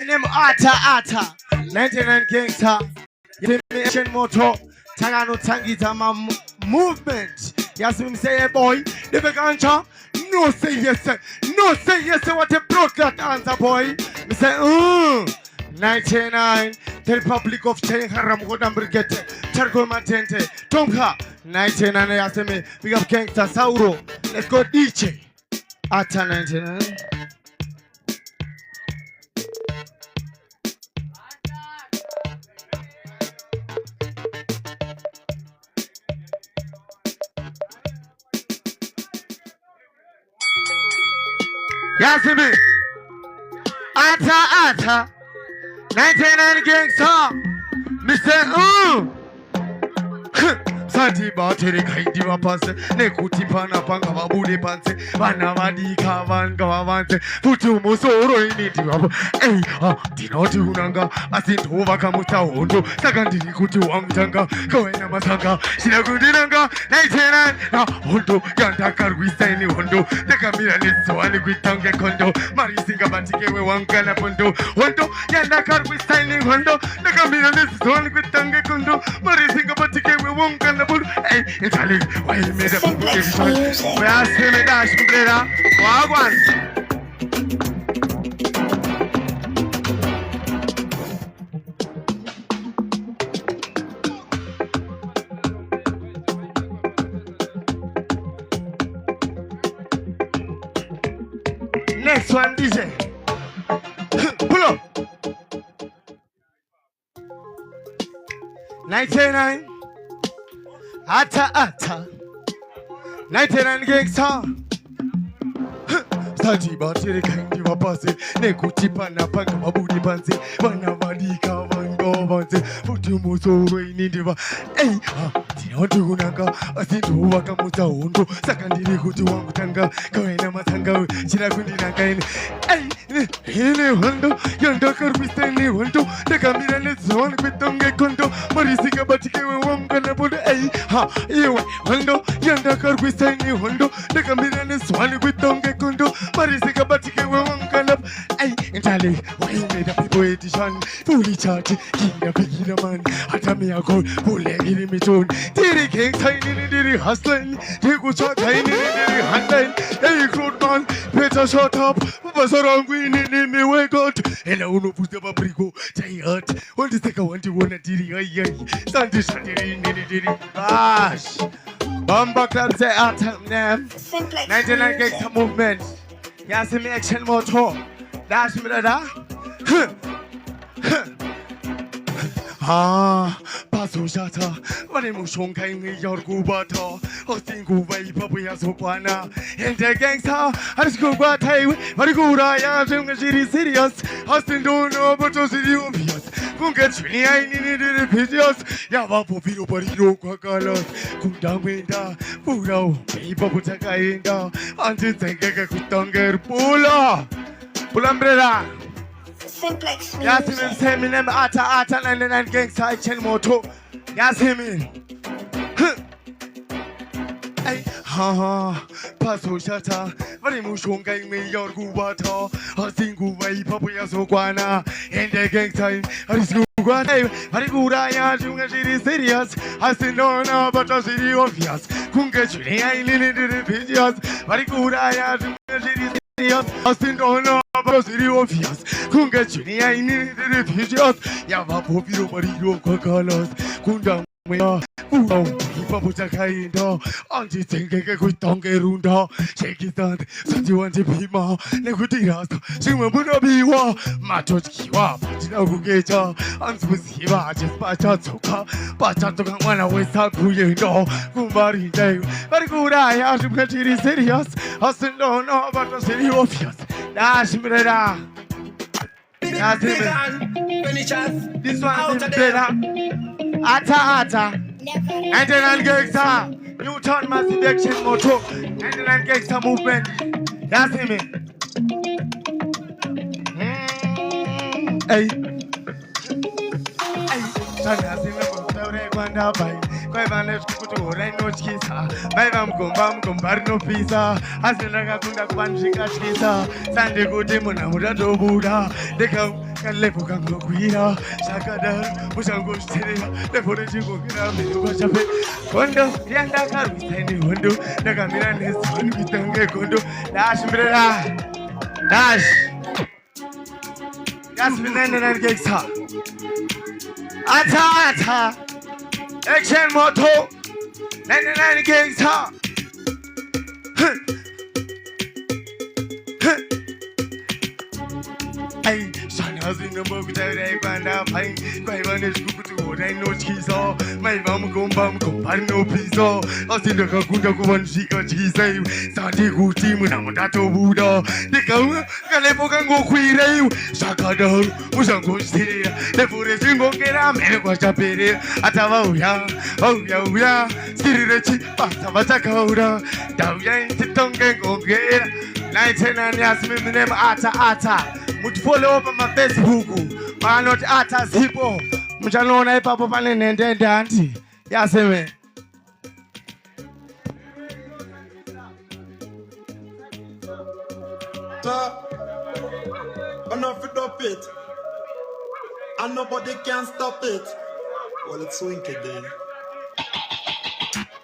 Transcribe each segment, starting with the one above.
name Ata 99 Gangster. Action Moto Tangano Tangita movement. Yes, we say boy, the Vegancha. No say yes, sir. No say yes, sir. What a broke that answer, boy. We say, 99, the Republic of China, Ramgodam Brigade, Targo Matente, Tonka, 99, Yaseme, we have Gangsta Sauro. Let's go, DJ. Ata 99. Yasimi, Ata 99 Gangsta, Mr. Sati bateri kaidi wapase nekuti pana panga babude panse bana madika vanga wavanse futu musoro initi wabo dinoti unanga asinto vakamuta hondo sakandiri kuti wangtanga kawena masanga shina kundinanga 99 na hondo yandakarwisa ini hondo nekamira netswani kuitange kondo marisinga batikewe wangana pondo hondo yandakarwisa ini hondo nekamira netswani kuitange kondo marisinga batikewe wangana. Hey, it's a little why you made a position. We ask him a dash to play that. Wagwan. Next one, DJ. Pull up. 99. Ata 99 Gangsta. Sati bateri kaindi wapase nekuti pana panga mabudi panse bana madika vanga vanse futu musoro inindiva tinoti kunanga asinto vakamuta hondo sakandiri kuti wangu tanga kawena matanga chira kundinanga ine hondo yandakarwisa ine hondo ndakamira nedzoni kwetonge kondo marisinga batikewe wamgana bodo iwe hondo yandakarwisa ine hondo ndakamira nedzoni kwetonge kondo marisinga batikewe wamgana entirely why you made a people edition fully charged kinga bigina man atami yako kulegiri mitoni tiri king tiny diri hustling tiku cha tiny diri handling crowd man better shut up basarangwi ni me wake out ela uno puste babrigo tired what is the one to wanna diri sandi sandiri ni diri bash Bamba Club say atom name 99 Gangsta movement Yasimi action moto dash me da paso shata vale mushonga ingi yorgubata hostingu vai papu ya sokwana ente gangsta ariskuba taiwe varigura ya junga jiri serious hostindo no boto siri obvious kunga chini ai ni ni pijos ya va popiro pariro kwakalos kundamenda purao papu takaenda anti tengeka kutanger pula pulambrera Simplex music. Yasmin say me name Ata 99 Gangsta action moto. Yasmin. Hey, paso shata. Vari mushonga ime yorgubata. Hosingu vai papu ya sokwana. Ende gangsta ariskuwa taiwe. Vari gura ya junga jiri serious. Hasinona bata jiri obvious. Kunga chuni ai lili diri pijos. Vari gura ya junga jiri serious. Hasinona City obvious, kunga chini ya ini the pictures, yava popiro mariro kakalas, kunda mea, papu chakainda, anji tengeke kuitange runda, shake it out, sanji wanji pima, nekutiras, shima buna biwa, machochiwa, patina kugecha, ansusiva, just pachatsuka, pachatuka wana wesa kuyendo, kumbari day, varigura ya shumka chiri serious, hasindo no, but the city obvious. Dash me da. This one is better. Ata 99 Gangsta. Newton massive action moto. 99 Gangsta movement. That's him. Hey. Sana sima mutore kwanda bai. Koi bane kutu reno chisa. Bai bam gombar no pisa. Asina kakunda kwanjika chisa. Sande kuti muna mura dobura. Dekam Kalepo kango kuira, shakada, mushango shterea, lepore jingo kira, menuka chape, kondo, yanda karu, stendi hondo, nakamira nesu, kitange kondo, dash mbrera, dash. That's the 99 gigs ha. Ata, action moto, 99 gigs ha. Hey, Shana's in the book that I found out. Hey, my one is good to what I know cheese all. My mom come no pizza. I see the Kakunda one she got cheese. Sati Guti, Munamato Buddha. The cow, Kalepo can go queer. Shakada, Musango City. The forest in Gokera, Menequacha Pere, Atavaya, oh ya, Sirichi, Patavatakoda, Dawyan, Titonga Gokera. 99 years, my name Ata. Much follow up on my Facebook. Man, not Ata Zipo. Much alone, I papa and then Dante. Yes, man. Enough to stop it. And nobody can stop it. Well, it's winky then.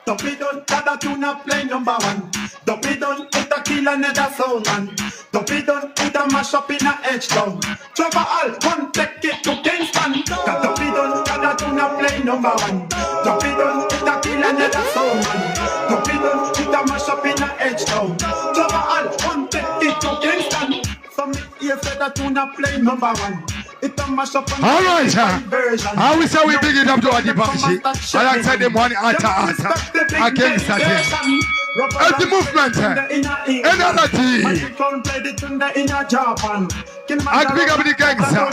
Don't done, tada tuna play number one. Don't be done, it a kill another sound man. Don't be done, it a mash up in a edge down. Trevor All, one take it to Kingston. Don't be done, tada tuna play number one. Don't be done, it a kill another sound man. Don't be done, it a mash up in a edge down. Trevor All, one take it to Kingston. Some here said that tuna play number one. All right, how we say we big it up to Adibashi? Alongside them one Ata against that. As the movement, another team. I big up the gangster.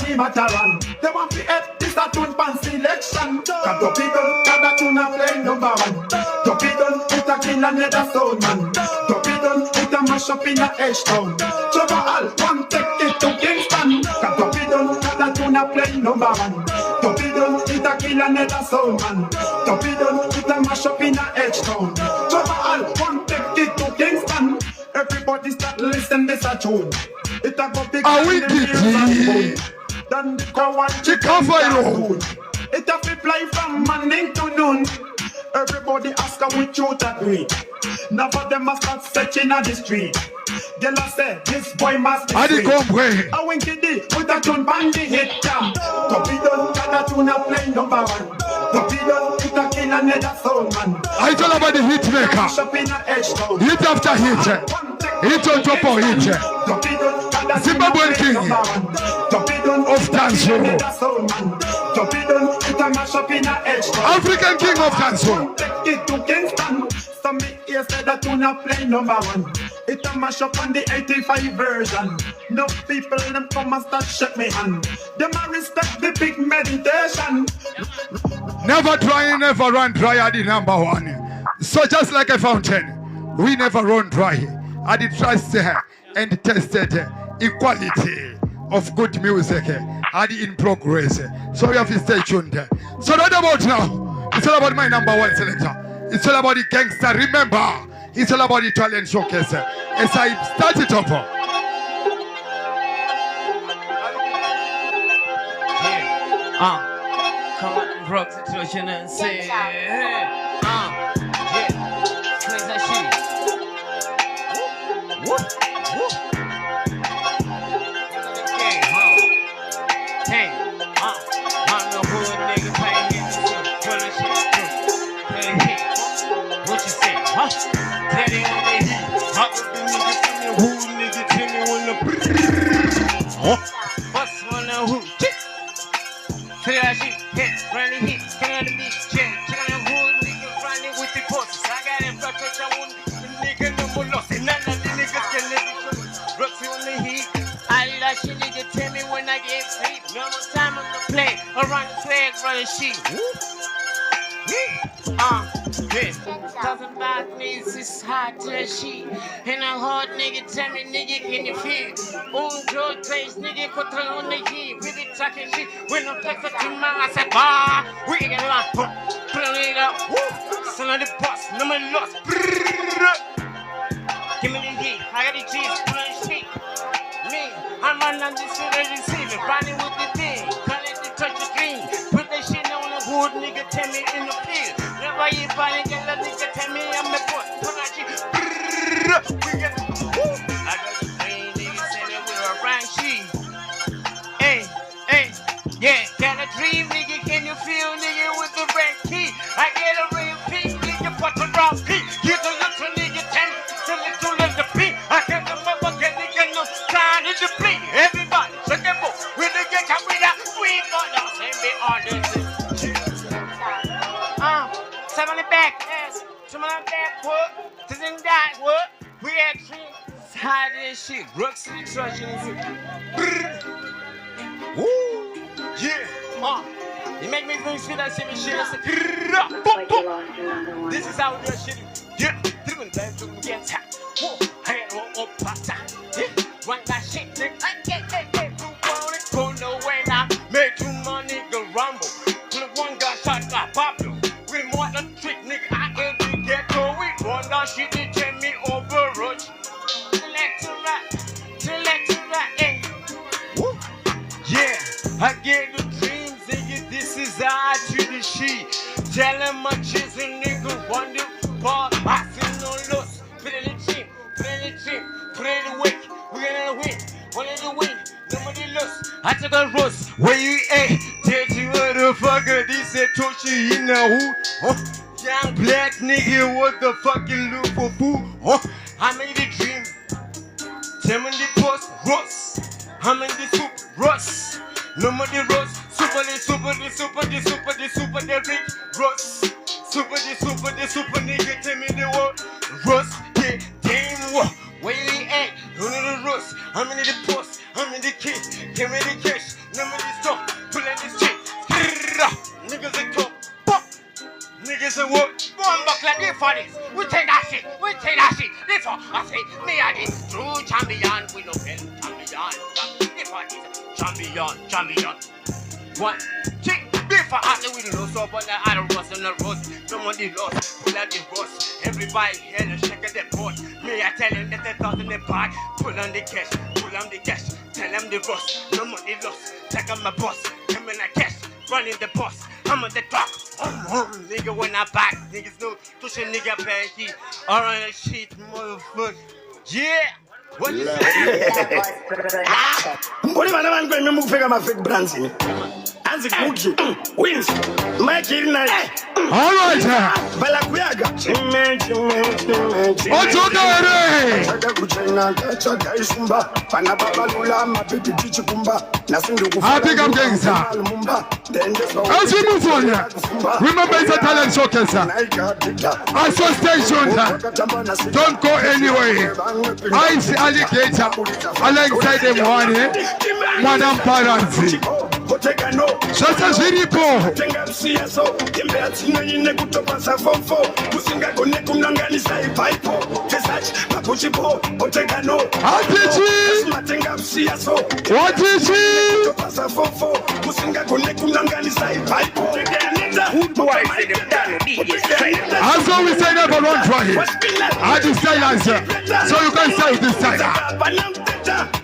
They want to add this a tune pan selection. The people that tuna play number one. The people it a kill another sound man. The people it a mash up in a edge town. Trevor All, one take it to Kingston. The people that tuna play number one. The people it a kill another sound man. The people it a mash up in a edge town. Trevor All, one take it to Kingston. Everybody start listen this a tune. It a go big. Are we getting? Then the cow and chicken fire. It a fi fly from morning to noon. Everybody ask her which you agree. Now for them must start searching on the street. Girl I say this boy must be free. I wink it with a tune band the hit jam. Torpedo got a tune a play number one. Torpedo it a kill another soul man. I tell about the hit maker. Hit after hit. Hit on top of hit. Zimbabwean king of dancehall. African king of dancehall. Take it to Kingston. Some here said that tuna play number one. It a mash up on the 85 version. No people them come and start shake me hand. Them a respect the big meditation. Never try, never run dry at the number one. So just like a fountain, we never run dry. I did trust and tested equality of good music. I did in progress. So we have to stay tuned. So not about now. It's all about my number one selector. It's all about the gangster. Remember, it's all about the talent showcase. As I start it up. Come on, rock situation and say, yeah, plays that shit. Whoop. Hey, I'm the hood nigga playing hits, full of shit, playing hit. What you say, huh? Tell it on the heat, hot with the nigga, tell me who nigga, tell me when the what's on the hood, say that shit, hit, running hit, stand on the beat, check on the hood nigga, running with the bosses. I got him, but I won't the nigga number lost, and none of the niggas can live it. Rocks on the heat, I did that shit, nigga, tell me when I get sleep. No more time on the play, around the flag, running shit. Yeah. Talking about me, it's hard to shit. And a hard nigga tell me, nigga, can you feel? George face, nigga, control on the heat. We be talking shit. When I'm back to my, I said, we get along. Put it up. Son of the boss, no more lost. Give me the heat. I got the cheese, put on the shit. Me, I'm on this shit, receive it. Running with you finally get a nigga tell me I'm the boy. We get I got the same nigga saying we're around she. Hey, yeah, got a dream, nigga. Can you feel, nigga, with the red key? I get a real pink, nigga, but the wrong key. Get a little nigga, tell the beat. I get the motherfucking nigga, no trying to play. Everybody, so get more. When they get up with that, we gonna send me all this. Some on the back, yes. Some on the back, what? To them that, what? We had three side of this shit. Brooks to the trust in this. Woo! Yeah! You make me feel that shit. This is how we do shit. Yeah! Different times to get tapped. Whoa! Hey, oh, pasta. Yeah! Run that shit, nigga. Hey, who want it? Go nowhere now. Make two money go rumble. Till one got shot, got popular. We more than trick, nigga. I ain't to get going. One that shit, they tell me overrush. Select to right, eh? Woo! Yeah! I get the dreams, nigga, this is how I do the shit. Tell them my chicks and nigga wonder ball. I see no loss. Put in the gym, put in the weight. We're gonna win, one in the win, nobody lost. I took a roast, where you at? Tell you motherfucker, this is Toshi in the hood. Young black nigga, what the fuck you look for food? I made a dream. Tell me the post, roast. I'm in the soup, roast. No more the roast, super, the rich roast. Super, nigga, tell me the word. Roast, yeah, damn what? Where you at? You need the roast. I'm in the post, I'm in the kit. Give me the cash, no more the stuff. Pull in this shit. Niggas are top. Niggas are what? One buck like this for this. We take that shit. This for I say, me and this true champion. We no pen champion. This for this. Champion. One, two, before after we lose up on the other roast and the roast. Somebody lost, pull out the roast. Everybody here to shake at the board. Me, I tell them that they thought in the bag. Pull on the cash. Tell them the roast. Nobody lost. Take on my boss. Come in the cash. Running the boss. I'm on the clock. Nigga, when I back, niggas know. Push a nigga back here. Alright, shit, motherfucker. Yeah. What you say? Mbona bana bantu bemwe mukufeka ama fake brands ni? Anzi kuki wins. Mike ina. All right. Bala kuyaga. Otogere. Chaka kuchena chaka isumba. Pana baba lula mapipi pichi kumba. Nasindu kufa. I think I'm getting sir. As we move on here, remember it's a talent showcase. Association. Don't go anywhere. I see alligator alongside them one Madam Paranzi. Sasa zilipo. What is it? As always say never run for it. I do silence, so you can say this time.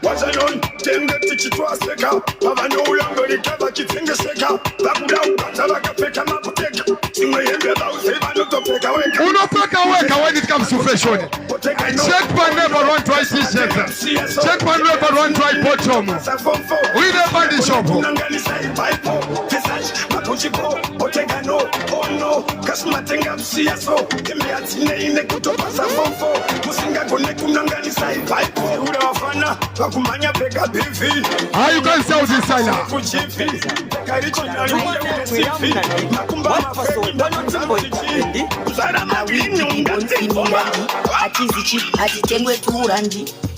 What's alone? Then the teacher to us, like how I know we are going to cover kids in the second. Back down, Tabaka Peka Mapoteka. Sing my head without saying, I don't take away. Who not take away when it comes to fashion? Check my never run twice this check. Check my never run twice bottom. We never the shop. Oh no, Kasmatenga CSO. Kimbeatina in the Kutopasa Fonfo. Musinga Konekunangani side pipe. Udafana, Pakumanya Pega Bivi. How you can sell this sign?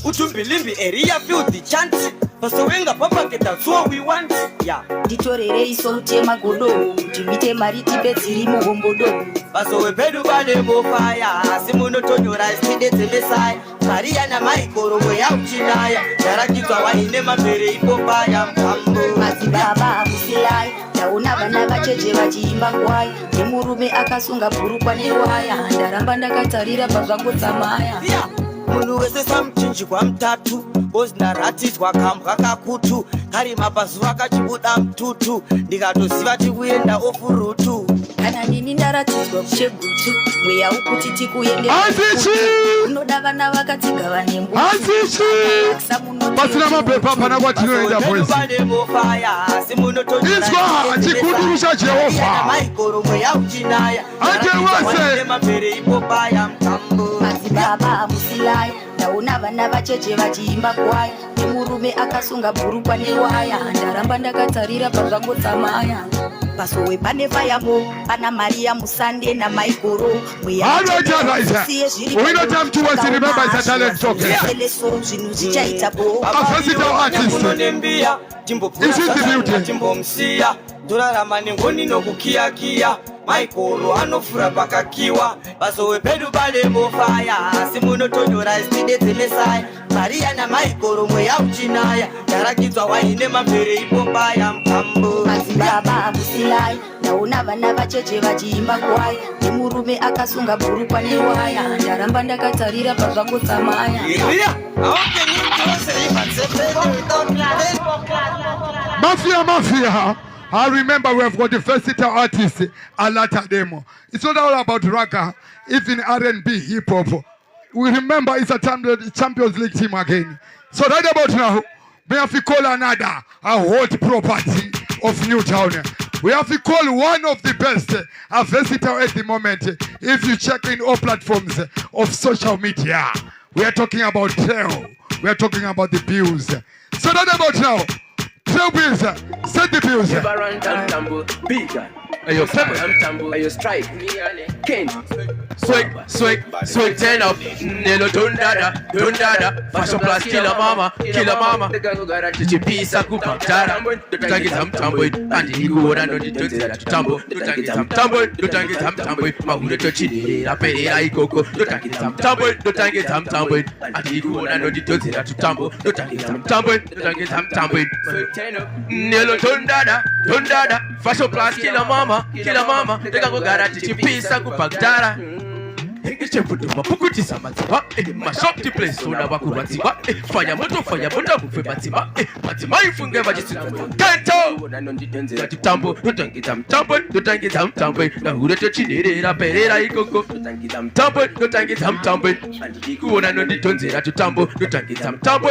Utumbilimbi area feel the chance. Pasowenga papa get that's what we want. Yeah. Ditorere isoute magodo. Tibite mariti betiri mugombodo. Pasowe bedu bale mo fire. Simuno tonyora stide temesai. Maria na maikoro mo ya uchinaya. Yarakitwa waine mambere ipopaya mpambo. Mazibaba musilai. Tauna bana bacheche vachiimba kwai. Nemurume akasunga burukwa newaya. Ndaramba ndakatarira pazvangu tsamaya. Yeah. Munhu wese samuchinji kwa mtatu ozinaratidzwa kambwa kakutu kari mapazuva kachibuda mututu ndikatoziva tikuenda ofurutu kana kana nini ndaratidzwa kuchegutu mweya ukuti tikuende unoda vana vakatsiga vane pasina mapepa pana kwatinoenda boys izwa chikudurusha Jehova anje wese madzibaba musilai ndaona vana vacheche vachiimba kwaya nemurume akasunga bhurukwa newaya ndaramba ndakatarira pazvangotsamaya pasowe pane fayamo pana Maria Musande namaikoro zvinhu zvichaita timbomsiya torarama nengoni nokukiyakiya maikoro anofura pakakiwa pasowe pedu pane mofaya asi munotonyora istidedze mesaya Maria namaikoro mweya uchinaya ndarakidzwa waine mambere ipombaya mkambo madzibaba musilai ndaona vana vacheche vachiimba kwaya nemurume akasunga bhurukwa newaya ndaramba ndakatarira pazvangotsamaya Mafia. I remember we have got the first sitter artist, Alata Demo. It's not all about ragga, even R&B, hip hop. We remember it's a Champions League team again. So right about now, we have to call another a hot property of Newtown. We have to call one of the best, a versatile at the moment. If you check in all platforms of social media, we are talking about Trail. We are talking about the bills. So right about now, Trail bills, set the bills. Ayo Tambo, ayo strike, Ken, swag, turn up, Nelo Dundada, Fashion Plus, killer mama, Pisa Kupa, Tara, Tangi Tambo, and he go on the Tambo, Tangi Tambo, Mahuda Chini, La Pay, Coco, Tangi Tambo, and he go on the Tambo, Tangi Tambo, Nelo Dundada, Fashion Plus, killer mama, teka kugara tichipisa kupagdara Icheputuma pukutisa matima Mashop the place una waku matima Fanya moto bufe matima Matima ifunge vajisina Kento Tambo, tutangi tambo Na hureto chinere perera ikoko Tambo, Kuona nondi tonzera tutambo Tutangi tambo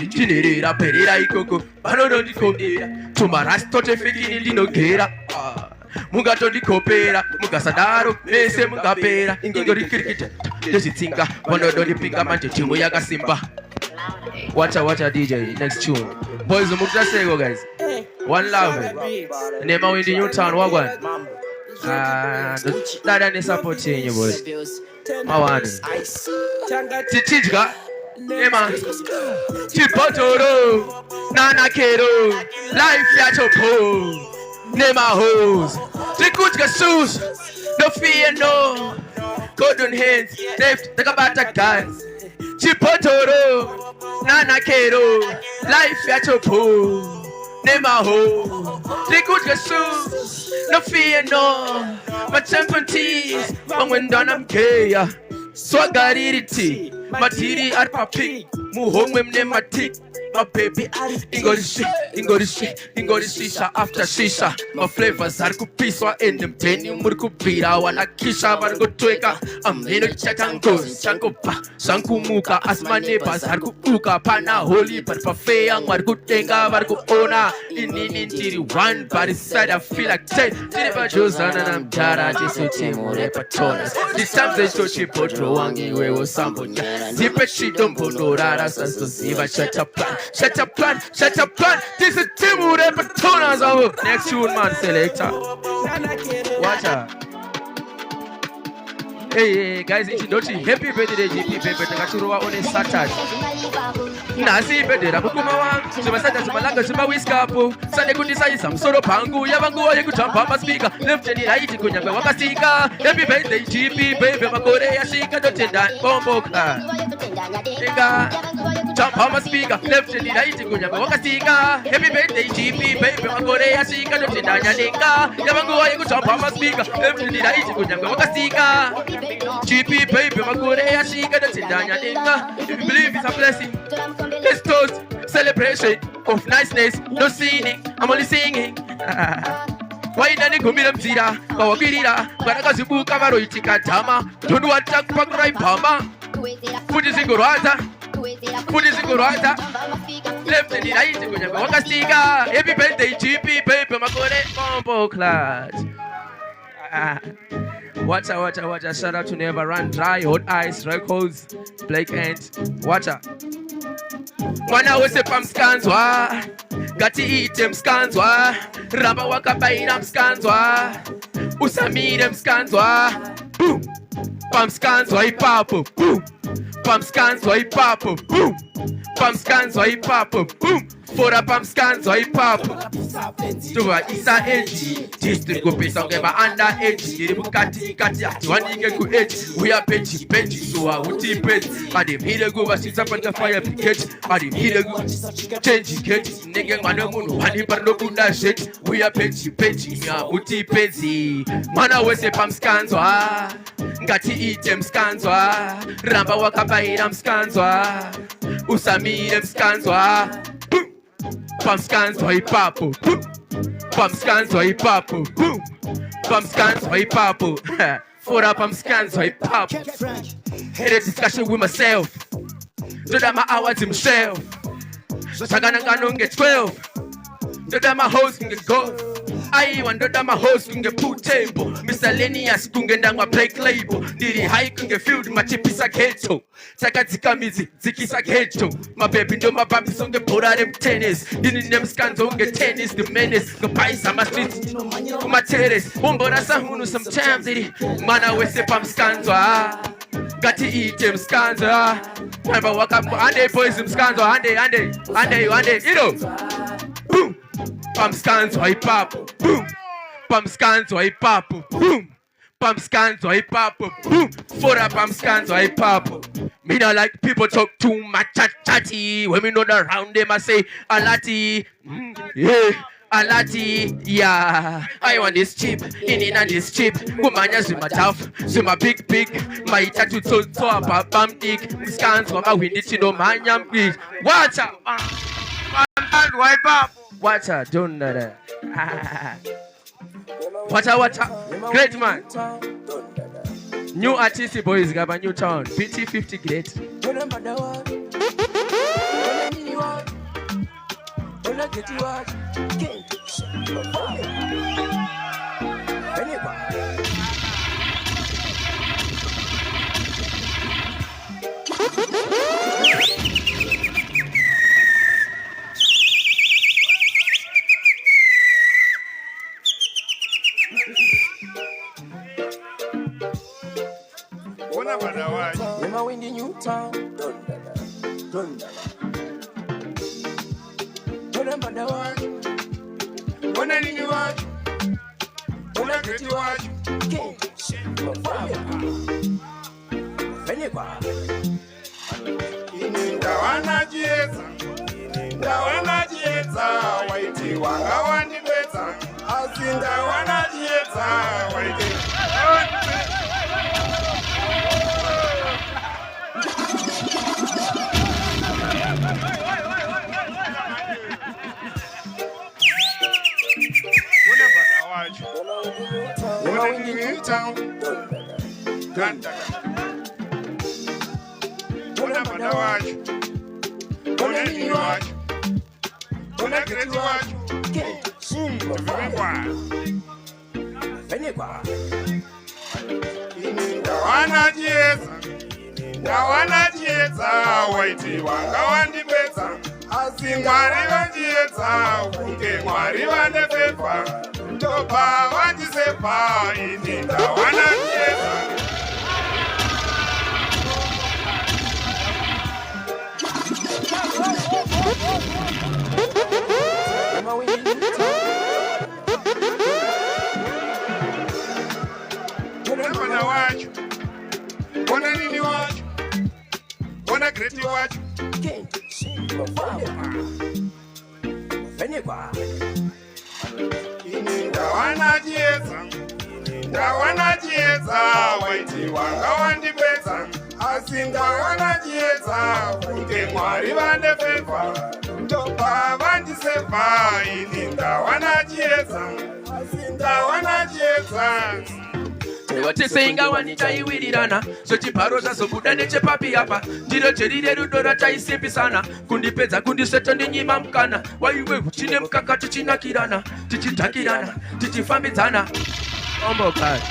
Chinere perera ikoko Bano nondi kodera Tumarasto te fekini linogera Mugato di kopera, mugasadaro, ese mugapera, ingori kirikita, desitsinga, wano doni pika manje chimu yaga simba. Watch a DJ, next tune. Boys, mukta sego guys. One love. Nema windi Newtown, wagwan. Dada ni support yenye boys. Mawani. Tichijga. Nema. Chipotoro. Nana kero. Life ya chopo. Nema hoes, Trikutka shoes, no fear no, golden hands, left, take about the guns, Chipotoro, Nana Kero, life at your pool, Nema hoes, Trikutka shoes, no fear no, my champions, but when done I'm gay, swagaririty, matiri at papi, muhomem nematik. My baby, English shisha after shisha. My flavors are kupiswa in them teni murkupira wana kisha vargo tweka. I'm in a chatango, chankopa, sankumuka as my neighbors are kupuka pana holy but pafeang vargo tenga vargo ona. In tiri one body side I feel like 10. Tiriba Josana and I'm Tara Jesu Timore Patonas. This time they show she potro wangi we was sambonya. Zipe she don't put no rara sans to see if I shut up plan. This is Timure Patonas. Next tune, man, selector. Watch out. Hey, guys, introduction. Happy birthday, GP Pepe. Takachurua on a Saturday. Nasi bedera bukumawa. Sumasata sumalanga sumawiskapo. Sane kudisai samsoro pangu. Yavangu wa yekutampa maspika. Left and right kunyanga wakasika. Happy birthday, GP Pepe. Makore ya shika dotenda bomboka. Shika. Tampa maspika. Left and right kunyanga wakasika. Happy birthday, GP Pepe. Makore ya shika dotenda nyaninga. Yavangu wa yekutampa maspika. Left and right kunyanga wakasika. GP Pepe. Makore ya shika dotenda nyaninga. If you believe it's a blessing. Let's toast, celebration of niceness, no singing, I'm only singing. wainani gumire mzira kawagirira kanakazibuka varoitika dhama tondu watakupakurai bhama futi zingorwadza left and right kunyamba wakastika happy birthday GP baby makore combo class. Water. Shout out to Never Run Dry, Hot Ice, Records, Blake Ant. Water. Mwana wese pamskanzwa, gati ite mskanzwa, ramba wakabaira mskanzwa, usamire mskanzwa, boom, pamskanzwa ipapo, boom, pamskanzwa ipapo, boom, pamskanzwa ipapo, boom. Fora pamskanzwa ipapo tuva isa age district kupesa ngeba under age iri bukati kati atiwanike ku age uya bench so uti bench ade mhire go basitsa panga fire brigade ade mhire go change gate nenge mwana munhu wani parno kunda shit uya bench nya uti bench mwana wese pamskanzwa ngati ite mskanzwa ramba wakabaira mskanzwa usamire mskanzwa pamskanzwa ipapo pamskanzwa ipapo pamskanzwa ipapo fora pamskanzwa ipapo had a discussion with myself toda my hours himself sakanangano nge 12 toda my host nge go aiwa ndoda my host kunge pool table miscellaneous kunge ndangwa break label ndiri high kunge field machipisa ghetto takadzika midzi dzikisa ghetto mababy ndo mabambi songe bhora tennis ndini nemskanzo unge tennis the menace ngapaisa ma street kuma terrace wombora sahunu sometimes iri mwana wese pamskanzwa ngati ite mskanzwa amba wakamba ande boys mskanzwa ande iro boom pamskanzwa ipapo boom pamskanzwa ipapo boom pamskanzwa ipapo boom fora pamskanzwa ipapo. Me not like people talk too much chatty when me not around them I say alati yeah alati yeah I want this cheap in and this cheap kumanya zima tough zima big my tattoo so up bam dick skanzwa ma windi chino manya big water pamskanzwa ipapo. Water, don't know that. Water. Great man. New artist boys, Gaba New Town. BT50 great. In the new town, Watesenga wanitaiwirirana so chiparo zvazobuda nechepapi apa ndiro jerire rudo rataisimpisana kundipedza kundiseta ndinyima mukana waiwe huchine mukaka tichinakirana tichidhakirana tichifambidzana ombokari.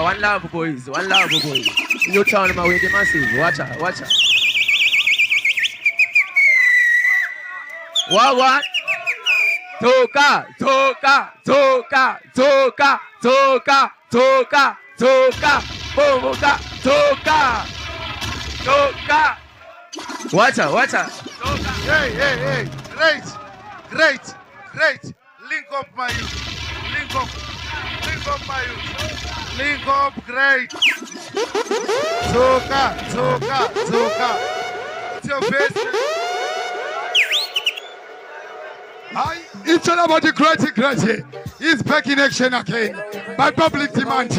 One love boys, one love boys. New town my way the massive. Watch out, watch out. What? Toka, toka, toka, toka, toka, toka, toka, bomoka, toka, toka. Watch out, watch out. Toka. Hey. Great. Link up my youth. Link up my youth. Link up, great. Toka. It's your best. It's all about the great. He's back in action again by public demand.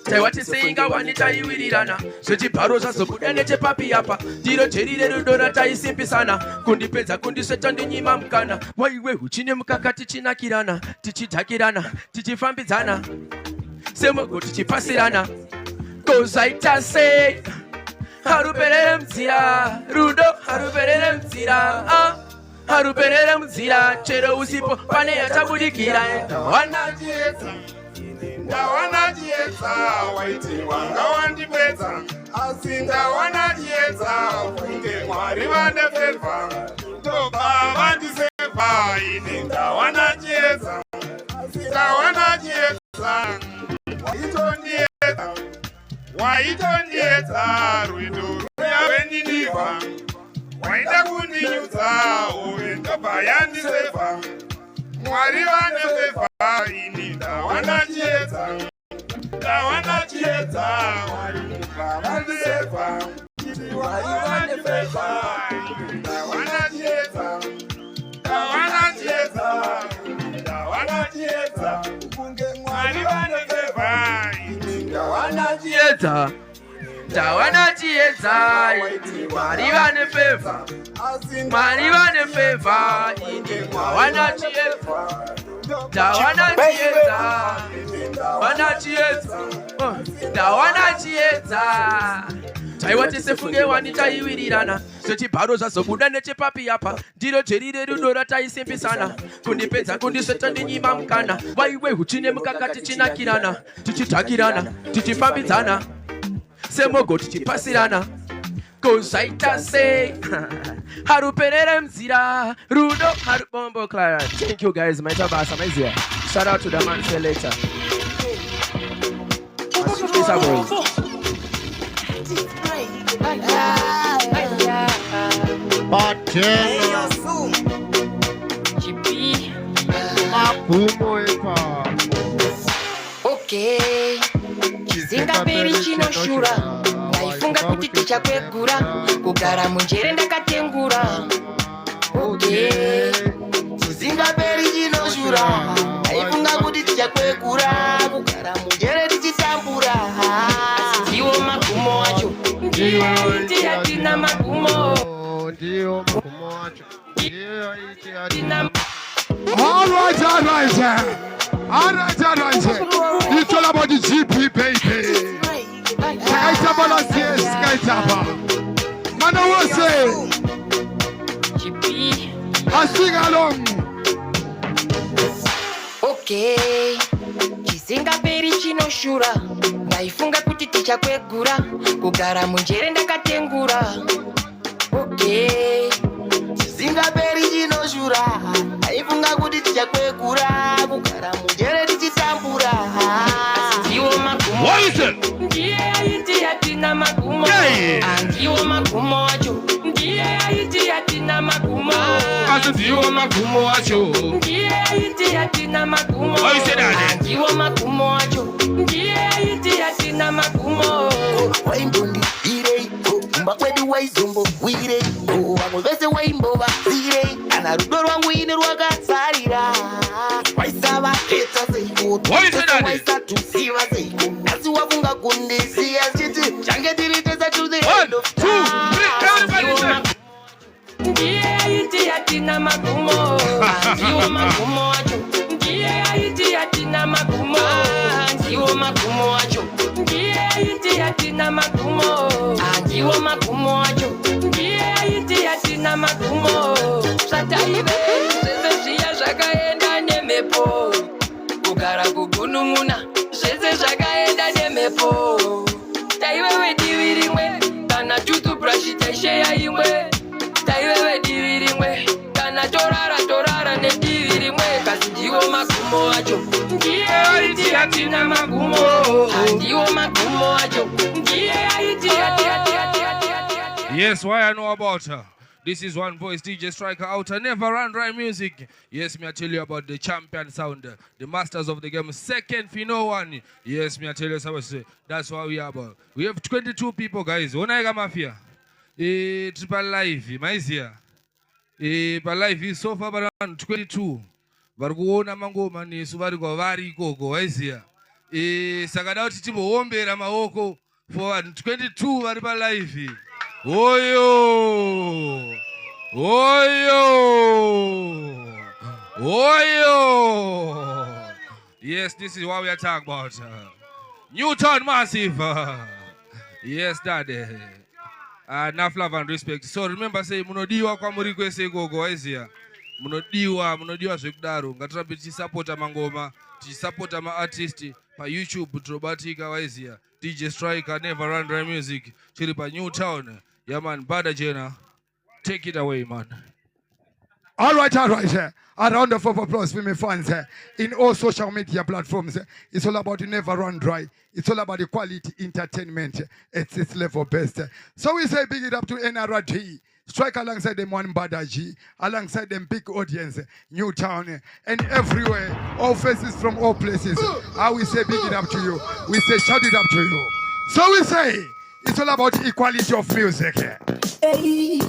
Taiwatisenga wanitaiwirirana zvechibharo zvazobuda nechepapi apa ndiro jerire rudo rataisimpisana kundipedza kundiseta ndinyima mukana waiwe huchine mukaka tichinakirana tichidhakirana tichifambidzana semogo tichipasirana kozaita sei haruperere muzira rudo haruperere muzira haruperere muzira chero usipo pane yatabudikira ndawanajiedza waiti wanga wandipedza asi ndawanajiedza kunge Mwari vandefevha ndobva vandisevha ini ndawanajiedza waitondiedza rwido ruya weniniva waida kundinyudza uye ndobva yandisevha Mwari vandefevha ini ndawanajiedza vandisevha Mwari vandefevha ndawanajiedza kunge Mwari vandefevha ini ndawanajiedza Mwari vanefevha Mwari vanefevha ini ndawanajiedza taiwatisefunge wanitaiwirirana zvechibharo zvazobuda nechepapi apa ndiro jerire rudo rataisimpisana kundipedza kundiseta ndinyima mukana waiwe huchine mukaka tichinakirana tichidhakirana tichifambidzana semogo tichipasirana kozaita sei haruperere muzira rudo harubombo Clara. Thank you guys, maita basa maizia. Shout out to the man, say later. Okay, chizingaperi chinoshura ndaifunga kuti tichakwegura kugara munjere ndakatengura. Okay, chizingaperi chinoshura ndaifunga kuti tichakwegura kugara munjere tichitambura. Ndiwo magumo wacho ndiyo iti hatina magumo. All right. It's all about the GP, baby. Skaitaba last year, Skaitaba. Man, I will say, GP. I sing along. Okay, chizingaperi chinoshura ndaifunga kuti tichakwegura kugara munjere ndakatengura. Okay, chizingaperi chinoshura ndaifunga kuti tichakwegura kugara munjere tichitambura. Ndiwo magumo ndiye aiti hatina magumo. Ndiwo magumo wacho ndiye aiti hatina atina magumo. Ndiwo magumo wacho. Ndiye iti atina magumo. Ndiwo magumo wacho. Ndiye iti atina magumo. Waimbondi ire mbakwedu waizombo wire wamuvese waimbo vasire kana rudo rwangu ine rwakasarira waisava peta seiko waisatusiva seiko asi wafunga kundisiya chiti change tiri tesa to the end of time. Ndiye iti atina magumo. Ndiwo magumo wacho. Ndiye iti atina magumo. Ndiwo magumo wacho. Ndiye iti atina magumo. Ndiwo magumo wacho. Ndiye iti atina magumo. Sataive zvese zviya zvakaenda nemepo. Kugara kugunun'una zvese zvakaenda nemepo. Taiwewe divi rimwe kana toothbrush taisheya imwe. Taiwewe divi rimwe kana torara nedivi rimwe kasi ndiwo magumo wacho. Ndiye aiti atina magumo. Ndiwo magumo wacho. Ndiye aiti Yes, why I know about her. This is one voice, DJ Striker Outer, Never Run Dry Music. Yes, me I tell you about the champion sound, the masters of the game, second for no one. Yes, me I tell you something. That's what we are about. We have 22 people, guys. Onaiga Mafia. Triple Live, Maizia. But life is so far around 22. Varkuona mangoma ni suvari kwa vari koko, Maizia. Sakadao titibo ombera maoko for 22 varipa live. Oyo! Yes, this is what we are talking about. Newtown Massive. Yes, daddy. Enough love and respect. So remember, say, munodiwa kwa murikwe se gogo, Aizia. Munodiwa zwekudaro. Ngatrabe tisapota mangoma, tisapota ma artist pa YouTube, Trobatika, Aizia. DJ Striker, Never Run Dry Music. Chiri pa Newtown. Yeah, man, Bada Jenna. Take it away, man. All right. A round of applause for my fans in all social media platforms. It's all about the Never Run Dry. It's all about the quality entertainment at its level best. So we say big it up to NRD. Strike alongside them one Badaji, alongside them big audience, Newtown, and everywhere. All faces from all places. How we say big it up to you. We say shout it up to you. So we say it's all about the equality of music. Hey.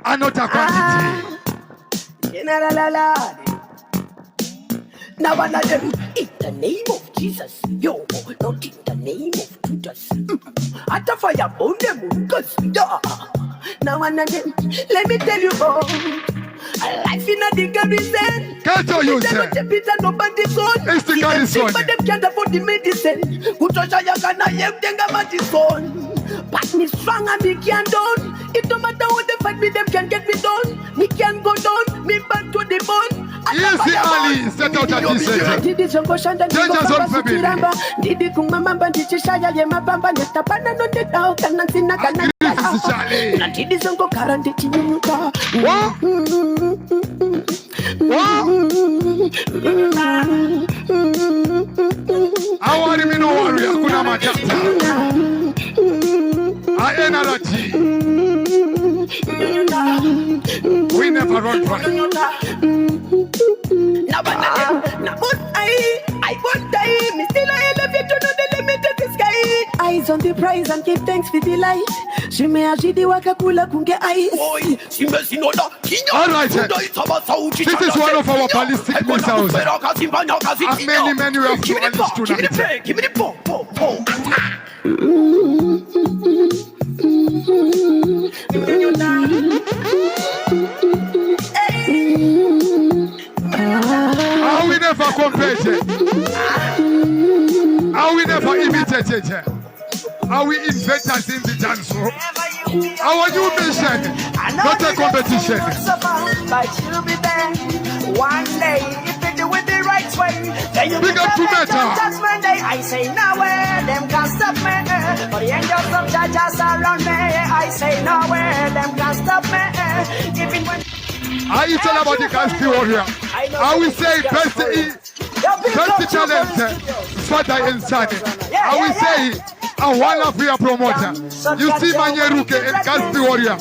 And not a quantity. Now one of them, in the name of Jesus, yo, not in the name of Judas. At the fire, burn them, cause, now one of them, let me tell you, a life in a digger reason. Can't tell you, sir. Nobody's son. It's the guy's son. But them can't afford the medicine. Good to say, you're gonna have them about the son. But me strong and me can't down. It don't matter what they fight me, them can get me done. Me can go down, me back to the bone. Easy Ali, set out a t-shirt. Changes on family. Didi kumamba ndichi shaya ye mabamba netapana no tetao kana sina kana. Na didi zongo karante chinyuka. Awari mi no worry, hakuna matata. NRT. We never run dry. I won't die. Me still I love you to know the limit of the sky. Eyes on the prize and give thanks for the light. She may ajidi wakakula kunge eyes. All right, this is one of our ballistic missiles. And many we have to unleash tonight. Give me the pop. How we never compared? How we never imitated? How we inventors in the dance floor? Our new mission, not a competition. But you'll be there one day if you do it the right way. Then you Big up to Meta. Judgment day, I say nowhere, them can't stop me. For the angels of judges around me, I say nowhere, them can't stop me. Even when I tell about the Caspi warrior. I will say best talent, Father and Son. I will say A one for your promoter. You see Manyeruke and Gaspi Warrior.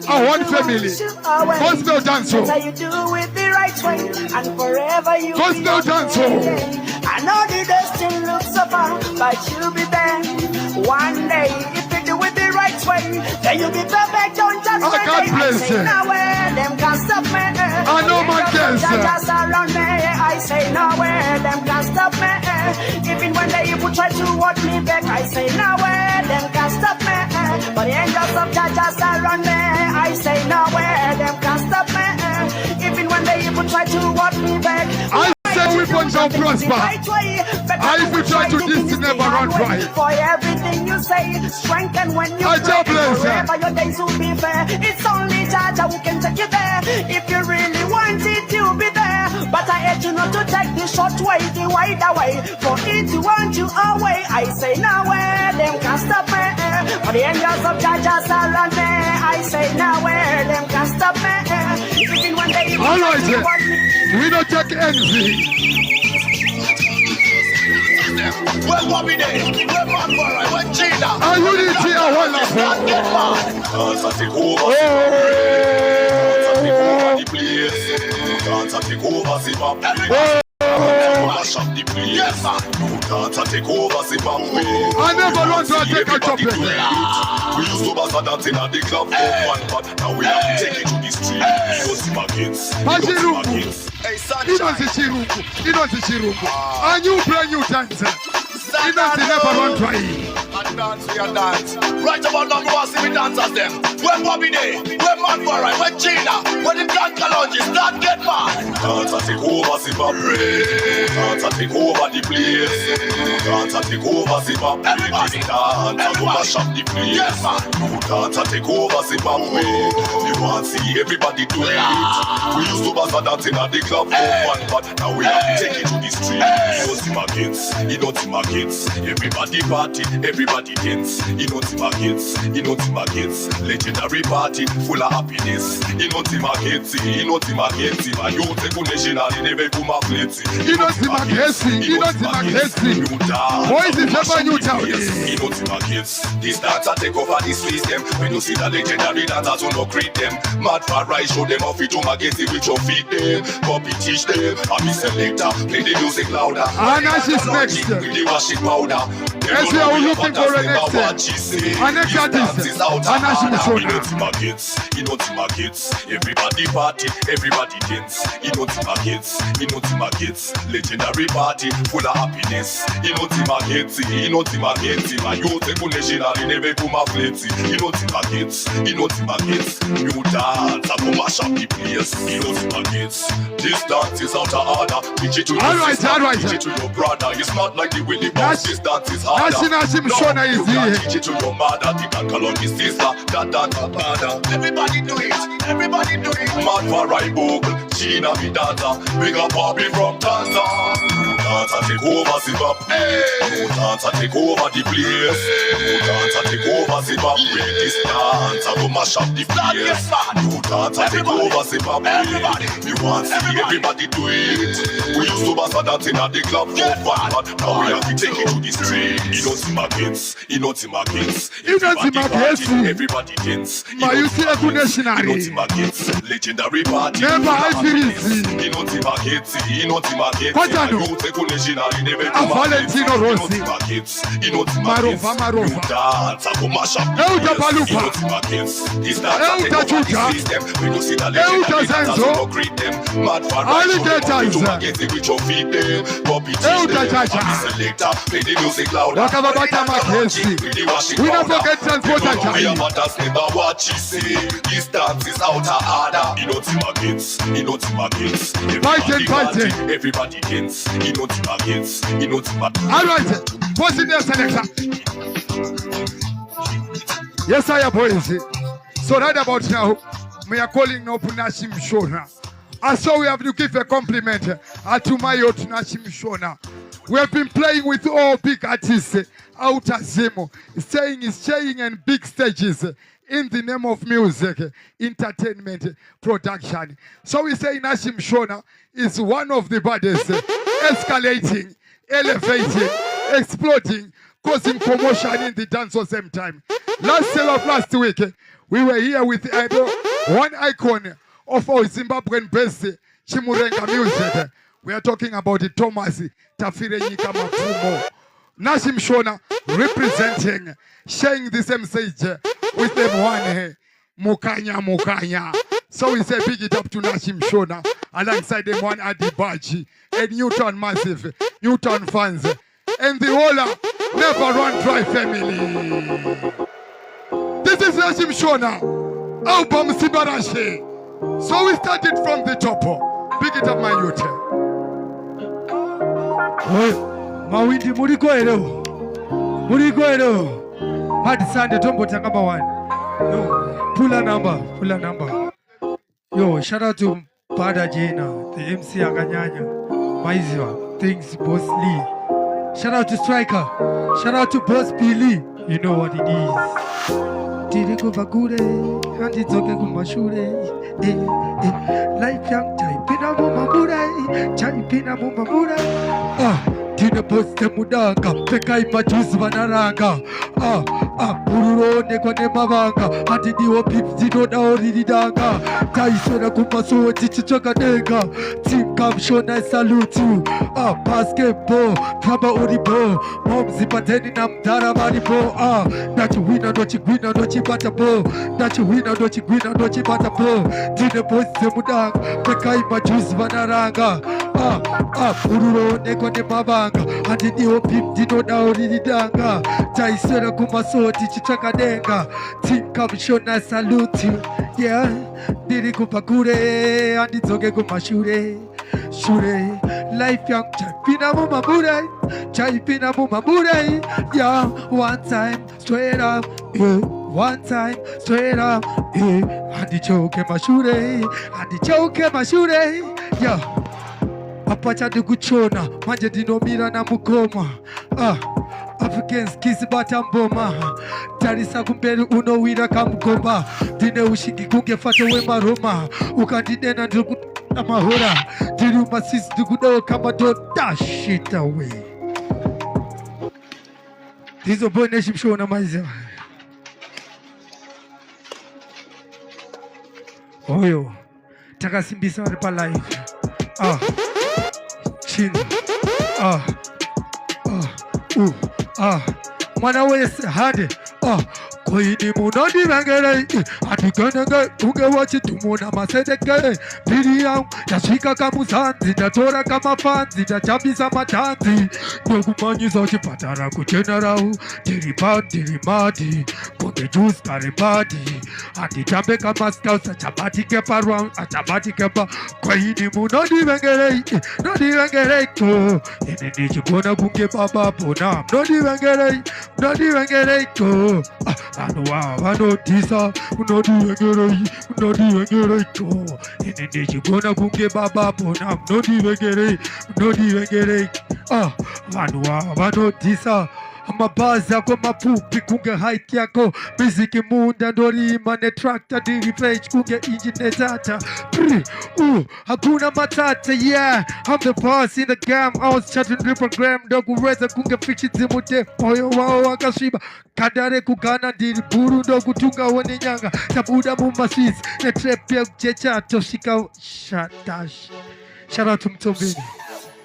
A one family. Gospel dance. You do it the right way and forever you Gospel dance. I know the destiny looks so far, but you'll be there one day. If you do it the right way, then you'll be perfect. Don't just wait. I say nowhere, them can't stop me. I know my girls. Just around me. I say nowhere, them can't stop me. Even when they even try to watch me back, I say nowhere, them can't stop me. But the angels of God just around me. I say nowhere, them can't stop me. Even when they even try to watch me back. Weapons shall prosper. I if you try to this never run dry. For everything you say, strengthen when you pray. Forever your days will be fair. It's only Jaja who can take you there. If you really want it, you'll be there. But I urge you not to take the short way, the wider way. For it to want you away, I say nowhere, them can't stop me. For the angels of Jaja surround me, I say nowhere, them can't stop me. Even when they want me. We don't take anything. Well, what we there? We're on for right. When Gina. Are you the tea or what? Can't take over. Can't take over Zimbabwe. Mash up the place. Yes, man. You can't take over Zimbabwe. I never want to take a job. We used to bust dancing at the club for fun, but now we have to take it to the street. You see my kids. Hey, sunshine. You don't see Chirungu. A new brand new dancer. You don't see never run dry. And dance, we are dance. Right about now, we want to see me dancers them. When Bobby Day, when Man for right, when Gina, when the Grand Kalonji start get mad. Can't take over Zimbabwe. Can't take over the place. Can't take over Zimbabwe. Everybody dance, and mash up the place. Yes, man. You can't take over Zimbabwe. We want to see everybody do it. We used to bust dancing at the club for fun, but now we have to take it to the street. You don't see my kids, you don't see my kids. Everybody party, everybody dance. You don't see my kids, you don't see my kids. Legendary party, full of happiness. You don't see my kids, you don't see my kids. My youth, the national, they never come up late. You don't see my kids, you don't see my kids. Boys, it's never new town. You don't see my kids. This dancer take over this system. When you see the legendary dancers, who no create them. Mad for right, show them off it to my kids, with your feet them. Copy teach them. I'm a selector, play the music louder. Anash is next. With the washing powder. Yes, we are looking for the next. Our next artist. Anash Mishona. You don't see my kids. You don't see my kids. Everybody party, everybody dance. You don't see my kids. You don't see my kids. Legendary party, full of happiness. You don't see my kids. You don't see my kids. My youth, the national, they never come up late. You don't see my kids. You don't see my kids. You dance, I go mash up the place. You don't see my kids. This dance is out of order. Teach it to your sister, teach it to your brother. It's not like the Willy Bounce. This dance is harder. Mishona is here. Teach it to your mother, the Kalonji sister, that father. Everybody do it, everybody do it. Mad for right bogle, Gina be dancer. Big up Bobby from Tanzania. Dancer take over Zimbabwe. Dancer take over the place. Dancer take over Zimbabwe. This dancer go mash up the place. Dancer take over Zimbabwe. We want to see everybody do it. We used to bust dancing at the club for fun, but now we have to take it to the street. You don't see my kids. You don't see my kids. You don't see my kids. Everybody dance. You see a good nationality. You don't see my kids. Legendary party. Never I feel it. You don't see my kids. You don't see my kids. What I know? Valentino Rossi. Marova, Marova. You dance. I go mash up. Euta Palupa. You don't see my kids. This dance. Euta Chucha. We don't see the legendary dancers. Greet them. Mad for Alligators. You don't get it with your feet there. Bobby Euta Chacha. Selector. Play the music louder. Wakababata Mackenzie. We don't forget transporter. Never watch you say. This dance is out of order. You don't see my kids. You don't see my kids. Fighting. Everybody dance. You don't see my kids. You don't see my kids. All right. What's in there, selector? Yes, I am boys. So right about now, we are calling now Punashim Shona. And so we have to give a compliment to Mayo Tunashim Shona. We have been playing with all big artists out of Zemo, staying in big stages in the name of music, entertainment, production. So we say Nashim Shona is one of the baddest, escalating, elevating, exploding causing commotion in the dance at the same time. Last week, we were here with one icon of our Zimbabwean-based Chimurenga music. We are talking about the Thomas Tafire Nyika Mafumo. Nashim Shona representing, sharing this message with them one Mukanya. So we say big it up to Nashim Shona alongside them one Adibaji and Newton Massive, Newton fans, and the whole Never Run Dry family. This is Nashim Shona, album Sibarashi. So we started from the top. Big it up, my youth. Mawindi muriko ero. Hadi Sunday tombo tangamba one. Yo, pull a number. Yo, shout out to Pada Jena, the MC Aganyanya, Maiziwa, Things Boss Lee. Shout out to Striker. Shout out to Boss Billy. You know what it is. Tiriko Bakure, Handi Zoke Kumashure. Life young Chaipina Mumamura. Tina poste mudanga, peka ipachuzi vanaranga. Ururo neko nemavanga, hati diwo pipsi no naoridanga. Taisona kumaso chichichoka nega. Team Kamshona salute you. Basketball, kaba uribo. Momzi pateni na mdara maribo. Nachi wina nochi gwina nochi batabo. Nachi wina nochi gwina nochi batabo. Tina poste mudanga, peka ipachuzi vanaranga. Ururo neko nemavanga, hati diwo pipsi no naoridanga. Taisona kumaso chichichoka nega. Team Kamshona salute you. Yeah, diri kupakure, andi zoge kumashure. Shure, life young Chaipina Mumamure. Yeah, one time straight up, one time straight up, andi choke mashure. Yeah, apacha dukuchona, manje dinomira na mukoma. Africans kiss batamboma. Tarisa kumberi unowira kamgomba. Dine ushiki kunge fato we maroma. Ukandine na ndugu na mahora. Diri umasisi dugudo kama don't dash it away. Dizo boy neship show na maiza. Oyo. Taka simbisa waripa live. Chin. Mwana wese hade koini munodi vangere atukananga unge wachi tumuna masedeke piri yangu yashika kamusanzi datora kama fanzi dachambisa matanzi nyokumanyiza uchipatara kuchenarau dirimadi koke juice karibadi atitambe kama scouts achabati kepa round achabati kepa koini munodi vangere ko ene nichikona kunge baba pona nodi vangere ko Vano tisa, unodi vengere ko. Ene nechikona kunge baba pona, unodi vengere. Vano tisa. Mabazi yako mafupi kunge hike yako. Miziki munda ndori mane tractor diri page kunge engine data. Hakuna matata, yeah. I'm the boss in the game. I was chatting the program. Dogu reza kunge fichi zimute. Moyo wao wakashiba. Kadare kugana diri buru dogu tunga wone nyanga. Tabuda mumasis. Netrepe kuchecha toshika shatash. Shout out to Mtombini.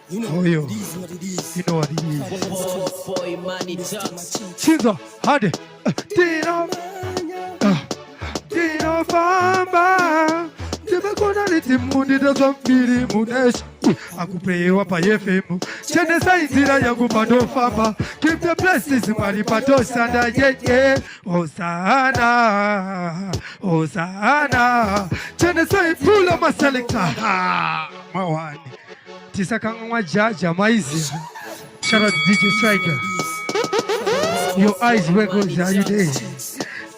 You know what it is. You know what it is. Boy, money, Chinzo, hade. Dino famba. Tibakona litimundi dozambiri munesh. Akupewa pa yefemu. Chene saizira yangu bado famba. Keep the blessings mali pato sanda yeah. Osana. Chene sai pula maselekta. Mawani. Tisakangwa jaja maizi. Shout out to DJ Striker. Your eyes records are you there?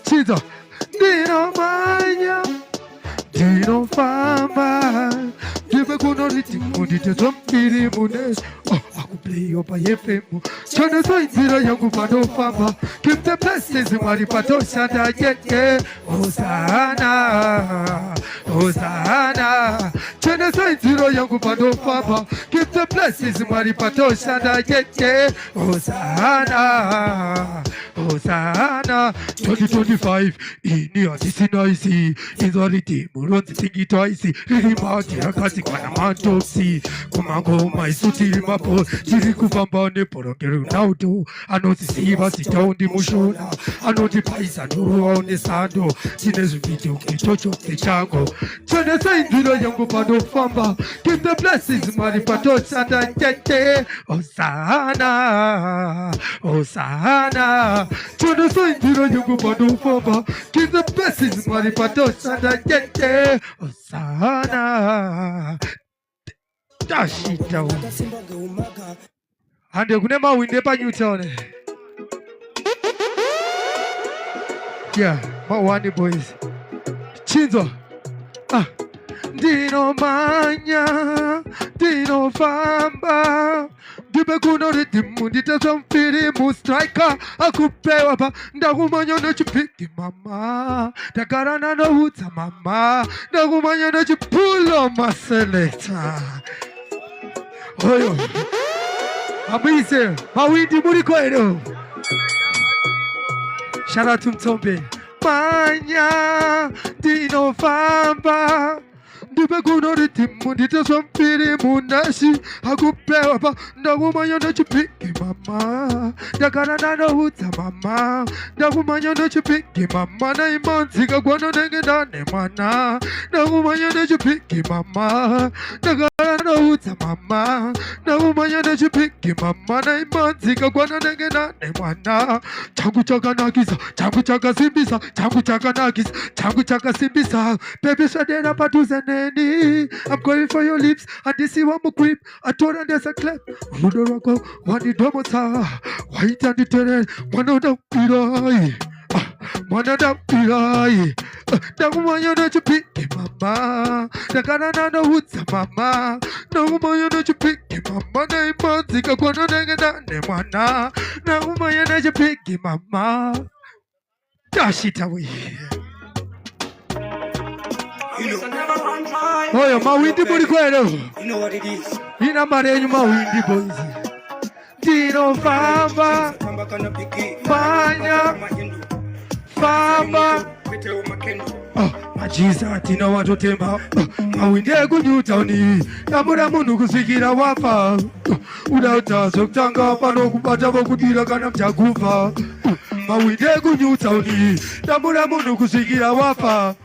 Chizo. Dino manya. Dino fama. Dibe kuno ritimundi te zombiri munes. Akuplay opa yefemu. Chone so inzira yangu bado fama. Keep the blessings mari pato shanda yeah. Osana. Chene so inzira yangu bado fama. Keep the blessings, Maripatosha, yeah. Hosanna, Hosanna. 2025, in your noisy, is already Muron singing twice. Rimati, Rakati, Kanamantosi, Kumango, my suti, Mapo, Jiriku Bambane, Porokeru, Naudo, I know the Siva, Siton, the Mushona, I know the Paisa, no on the Sando, Tines video, Kitocho, the Chango, Jonathan, the young Pado Famba, give the blessings, Maripato, Santa, Tete, Osana, Osana, Jonathan, the young Pado Famba, give the blessings, Maripato, Santa, Tete, Osana. Dashita. And you never win the Newton. Yeah, my one boys. Chinzo. Dino Manya, Dino Famba. Dibekuno ritimu nitazamfiri mustrika akupewa pa ndagumanya na chipiki mama takarana na uta mama ndagumanya na chipulo maseleta oyo abise mawindi muri kwero shout out to Mtombe Manya Dino Famba Dibekuno ritimu nitazamfiri munashi akupewa pa ndagumanya na chipiki mama takarana na uta mama ndagumanya na chipiki mama na imanzi kagwana nenge dane mana ndagumanya na chipiki mama takarana na uta mama ndagumanya na chipiki mama na imanzi kagwana nenge dane mana changu chaka nakisa changu chaka simbisa changu chaka nakisa changu chaka simbisa baby shadena patuzane I'm going for your lips, and this is one more grip. I told her there's a clap. Rudorako, one the domota, white and the terrain, one of the pirai, one of the pirai. The woman you know to pick mama, the canana no woods, mama. The woman you know to pick mama, the impossible, a corner nigga than the mana. The woman you know to pick mama. Dash it away. Oh, yeah, my windy body quero. You know what it is. In a marine, my windy boys. Dino Famba, Fanya, Famba. Oh, my Jesus, Tino want to tell me. My windy good you tell me. Namuramu Kusikira Wafa. Without us, Tanga, Pano, Patavo, Kudira, Ganam Jagufa. My windy good you tell me. Namuramu Kusikira Wafa.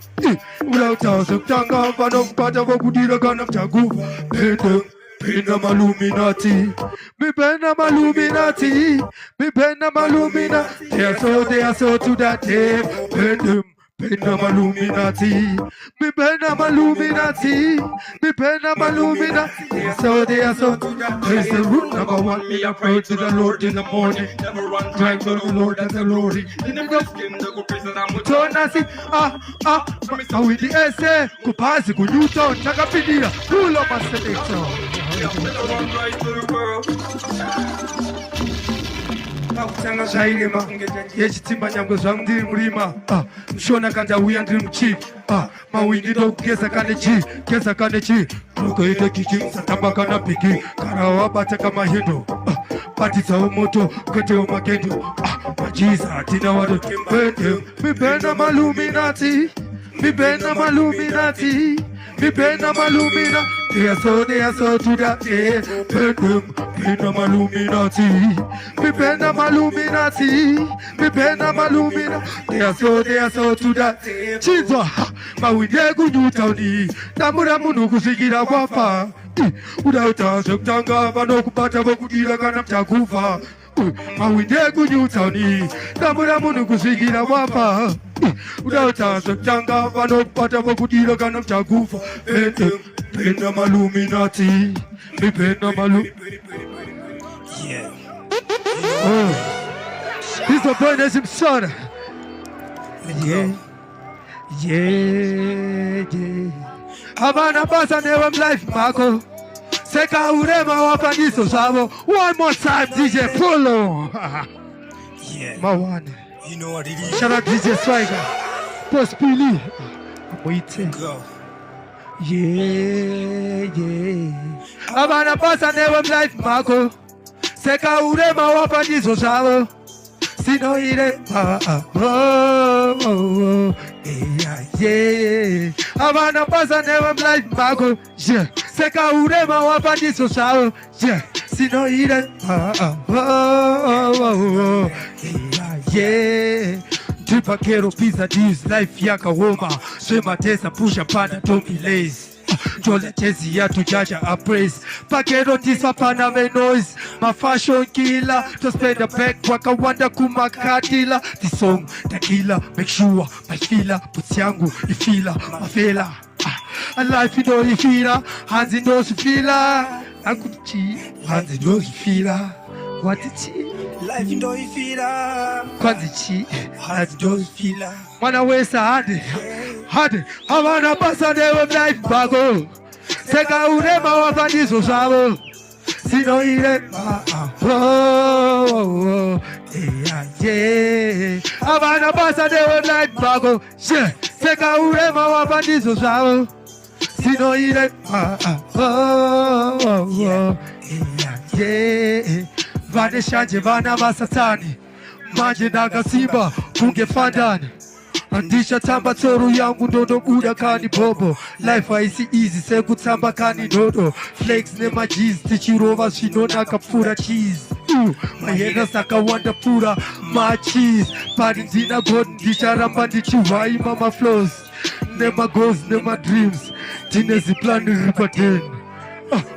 Without us, Tanga, Pano, Patavo, Kudira, Ganam Jagufa. Pena Maluminati, me pena Maluminati, me pena Maluminati. They are so to that day. Pena Maluminati, me pena Maluminati, me pena Maluminati. They are so to that day. There's the root number one, me afraid to the Lord in the morning. Never run, try to the Lord and the Lord. In the skin, the good prison, I'm with Tonasi. Now with the essay, Kupasi, good Newton, Chakapidia, full of my selection. Shairima, Yechitima Yango Zangdi Murima, Shona Kanda Wiandrim Chief, Mawindi Dog Kesa Kanechi, Kesa Kanechi, Rokoide Kiki, Satabakana Piki, Karawa Batakama Hindo, Patisa Moto, Koteo Makendo, Majiza, Tina Wado, Mi Pena Maluminati, Mi Pena Maluminati. Me pena malumina, they are so to that day. Pena maluminati, me pena maluminati, me pena malumina, they are so to that day. Chiza, ma we de good towni, Namura Munukusigira Wafa, without us, Tanga, Vanokupata, Vokudira, Ganam Jagufa. Ma we de good towni, Namura Munukusigira Wafa. Without us, Tanga, Vano, Patavo, Kudira, Ganam Jagufa, Pena Maluminati, me Pena Malu. Yeah. Oh, he's a boy, that's him, son. Yeah. Havana Basa never life, Marco. Seka Urema Wapaniso Savo. One more time, DJ Polo. Yeah. My one. You know what it is. Shout out DJ Swagger. Post Pili. I'm waiting. Go. Yeah, yeah. Abana pasa never life mako. Seka urema wapandizo zao. Sino ire yeah, yeah. Abana pasa never life mako. Yeah. Seka urema wapandizo zao. Yeah. Sino ire yeah, yeah. Tripa kero pizza this life yaka woma. Swema tesa pusha panda don't be lazy. Jole chezi ya tujaja a praise. Pakero tiswa pana me noise. My fashion killer. To spend the back waka wanda kumakatila. This song tequila. Make sure my feeler. Puts yangu ifila. My fela. A life you know you feel. Hands in those you feel. I could cheat. Hands in those you feel. What it cheat? Life you know you feel. Kwanzi cheat. Hands in those you feel. Wanna waste a hard. Hadi, hawana pasa newe life bago. Seka urema wapandizo zao. Sino ire yeah, yeah. Hawana pasa newe life bago. Yeah. Seka urema wapandizo zao. Sino ire yeah, yeah. Vane shanje vana masatani. Manje naga simba kunge fandani. Andisha tamba toru yangu ndodo uda kani bobo. Life haisi easy se kutamba kani dodo. Flakes ne majiz tichirova shinona kapura cheese. Mayena saka wanda pura ma cheese. Pani zina god ndisha ramba ndichiwai mama flows. Never goes, never dreams. Tinezi plani ripaten.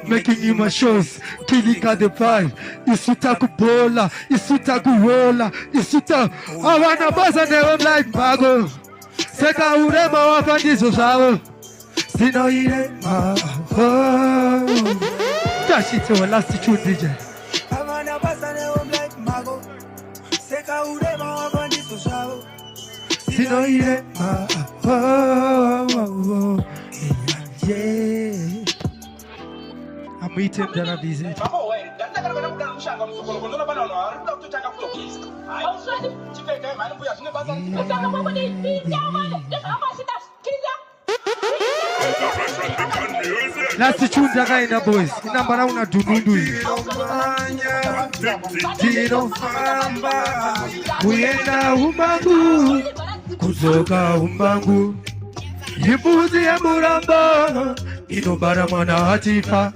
Making him a shows, killing at the pie. Isuta kubola, isuta kuwola, isuta. Awana basa never like bago. Seka urema wapandizo zao. Sino ire Dash it to a last tune DJ. Awana basa never like bago. Seka urema wapandizo zao. Sino ire yeah. I'm eating the visit. That's the tune that guy in the boys. Number one dunundu. Tino famba. Kuyenda umbangu. Kuzoka umbangu. Yibuzi ya muramba. Inobara mwana hatifa.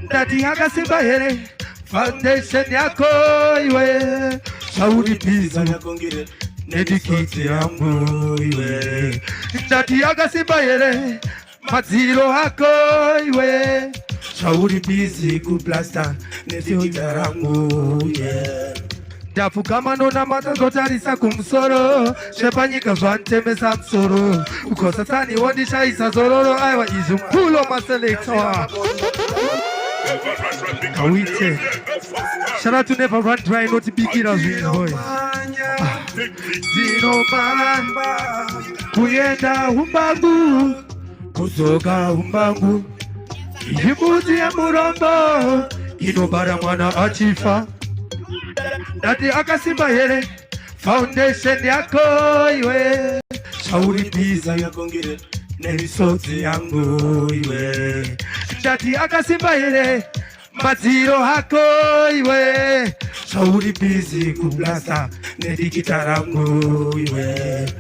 Dati haka simba here. Foundation yako iwe. Shauri pizza. Nedikiti yangu iwe. Dati haka simba here. Maziro hako iwe. Shauri busy kuplasta. Nedikiti yangu iwe. Dafu kama nona matazotarisa kumsoro. Shepanyika zvanteme samsoro. Ukosa tani wondisha isa zororo. Aiwa izumpulo maselektoa. Kawite. Shout out to Never Run Dry, not to be kid as we boy. Zino mamba. Kuyenda umbangu. Kuzoga umbangu. Yibuzi ya muramba. Inobara mwana achifa. Dati akasimba here. Foundation yako iwe. Shauri pizza ya kongire. Nerisoti yangu iwe. Dati akasimba here. Maziro hako iwe. Shauri busy kublasa. Nedikitarangu iwe.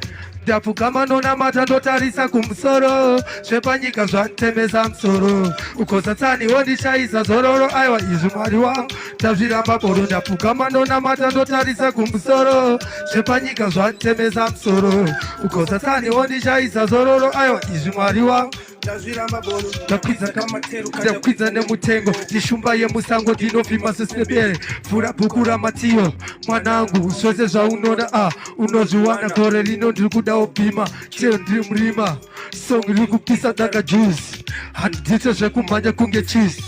Dafu kama nona matando tarisa kumsoro. Shepanyika zvanteme samsoro. Ukosa tani wondisha isa zororo. Aiwa izumari wangu tavziramba boro. Dafu kama nona matando tarisa kumsoro. Shepanyika zvanteme samsoro. Ukosa tani wondisha isa zororo. Aiwa izumari wangu Dakwiza kama teru dakwiza ne mutengo Tishumba ye musango dinofima sesebere Fura bukura matio Mwanangu usoze za unona Unozuwana kore lino ndikuda opima Cheo ndimrima Songi likupisa daga juice Handito shekumanya kunge cheese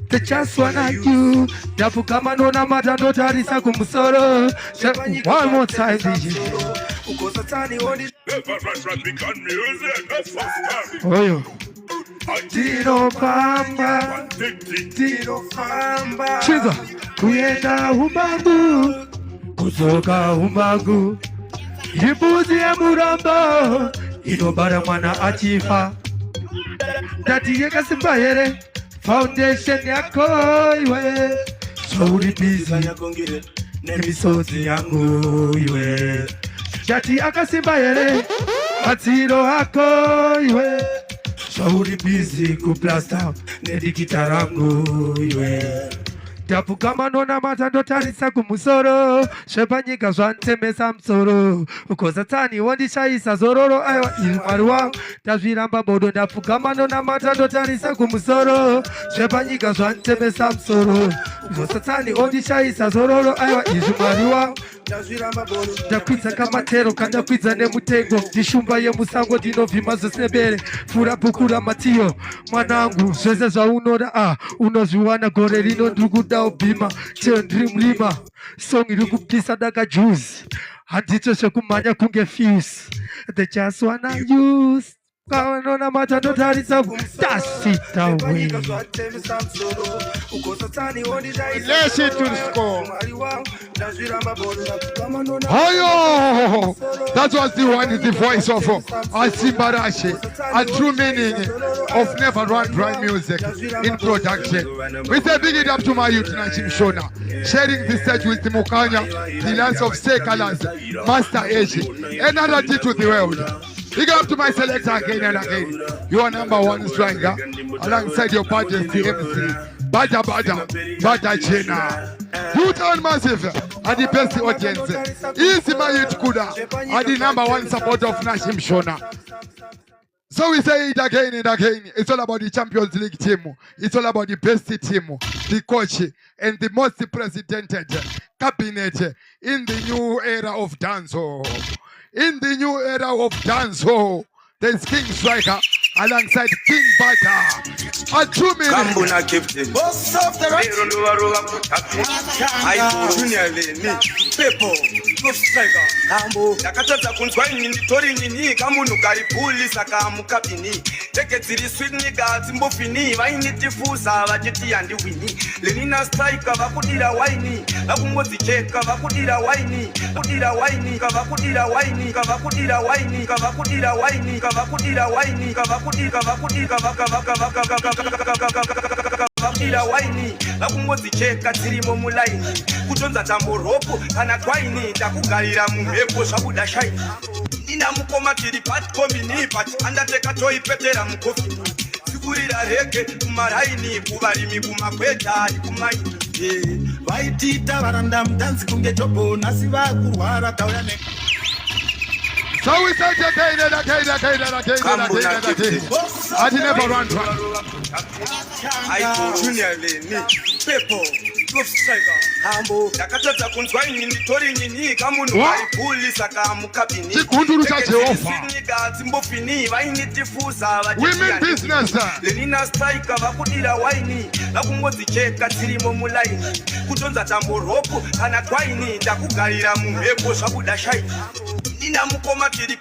The chance wanna you Dafu kama nona matando tarisa kumusoro One more time DJ Ukosa tani woni Oyo Tino famba Tino famba Chiza Kuyenda umbangu Kuzoka umbangu Yibuzi ya muramba Inobara mwana achifa Dati yeka simba here foundation yako iwe Shauri busy Nemisozi yangu iwe Dati akasimba here Matiro hako iwe Shauri busy kuplasta Nedikitarangu iwe Tapu kama nona matando tarisa kumusoro Shepanyika zwantemesa msoro Ukoza tani wondi shaisa zororo Aywa ilmaruwa Tazviramba bodo Tapu kama nona matando tarisa kumusoro Shepanyika zwantemesa msoro Ukoza tani wondi shaisa zororo Aywa ilmaruwa Ndakwidza kamatero kandakwidza nemutengo Ndishumba yemusango ndinovhima zosebere Fura bukura matiyo Mwanangu zvese zvaunoda unozviwana gore rino ndikuda ubhima chero ndiri mlima song iri kupisa daka juice handito zvekumhanya kunge fuse they just wanna use Kawanona matando tarisa that's away. Let's hit to the score. Oh, that was the one, the voice of Asimbarashi, a true meaning of never run dry music in production. We say big it up to my youth Nachim Shona, sharing the stage with Mukanya, the lands of Sekalas, Master Asia, another tea to the world. Big up to my selector again and again. You are number one striker alongside your partner, the MC. Bada Chena. You turn massive and the best audience. Easy my youth Kuda and the number one supporter of Nachim Shona. So we say it again and again. It's all about the Champions League team. It's all about the best team, the coach, and the most presidented cabinet in the new era of dancehall. In the new era of dancehall, there's King Striker alongside King Bada. A 2 minutes. Kambuna captain. Boss of the right. I junior ni people. King Striker. Kambo. Nakatata kunzwa ini tori nini kamunu karipuli saka mukabini. Take it sweet nigga timbofini. Vaini tifusa vajeti yandi wini. Lenina Striker vakudira waini. Akumoti cheka vakudira waini. Kudira waini. Kavakudira waini. Kavakudira waini. Kavakudira waini. Kavakudira waini. Kavakudira waini akungozi cheka tirimo mulaini kutonza tamboropo kana kwaini ndakugarira mumhepo zvabuda shaini ina mukoma tiri pat kombini pat andateka toyi petera mukofi sikurira reke kumaraini kuvarimi kumakweta kumaini vaitita varanda mudansi kunge tobo nasi vakurwara tauya ne. So we say again and again. I never run dry. I junior ni people. King Striker. Kambo. Nakatata kunzwa ini tori nini kamunu karipuli saka mukabini. Chikunduru cha Jehova. Timbofini vaini tifusa women business. Lenina Striker vakudira waini akungozi cheka tirimo mulaini kutonza tamboropo kana kwaini ndakugarira mumhepo zvabuda shaini.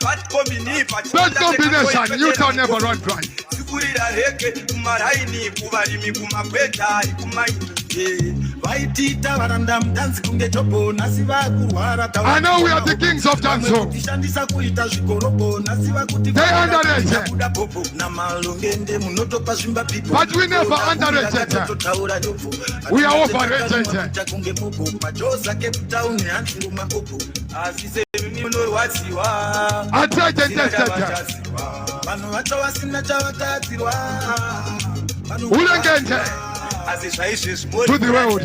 Best combination, you can never run dry. I know we are the kings of dancehall. They underrated. But we never underrated. We are overrated. To the world.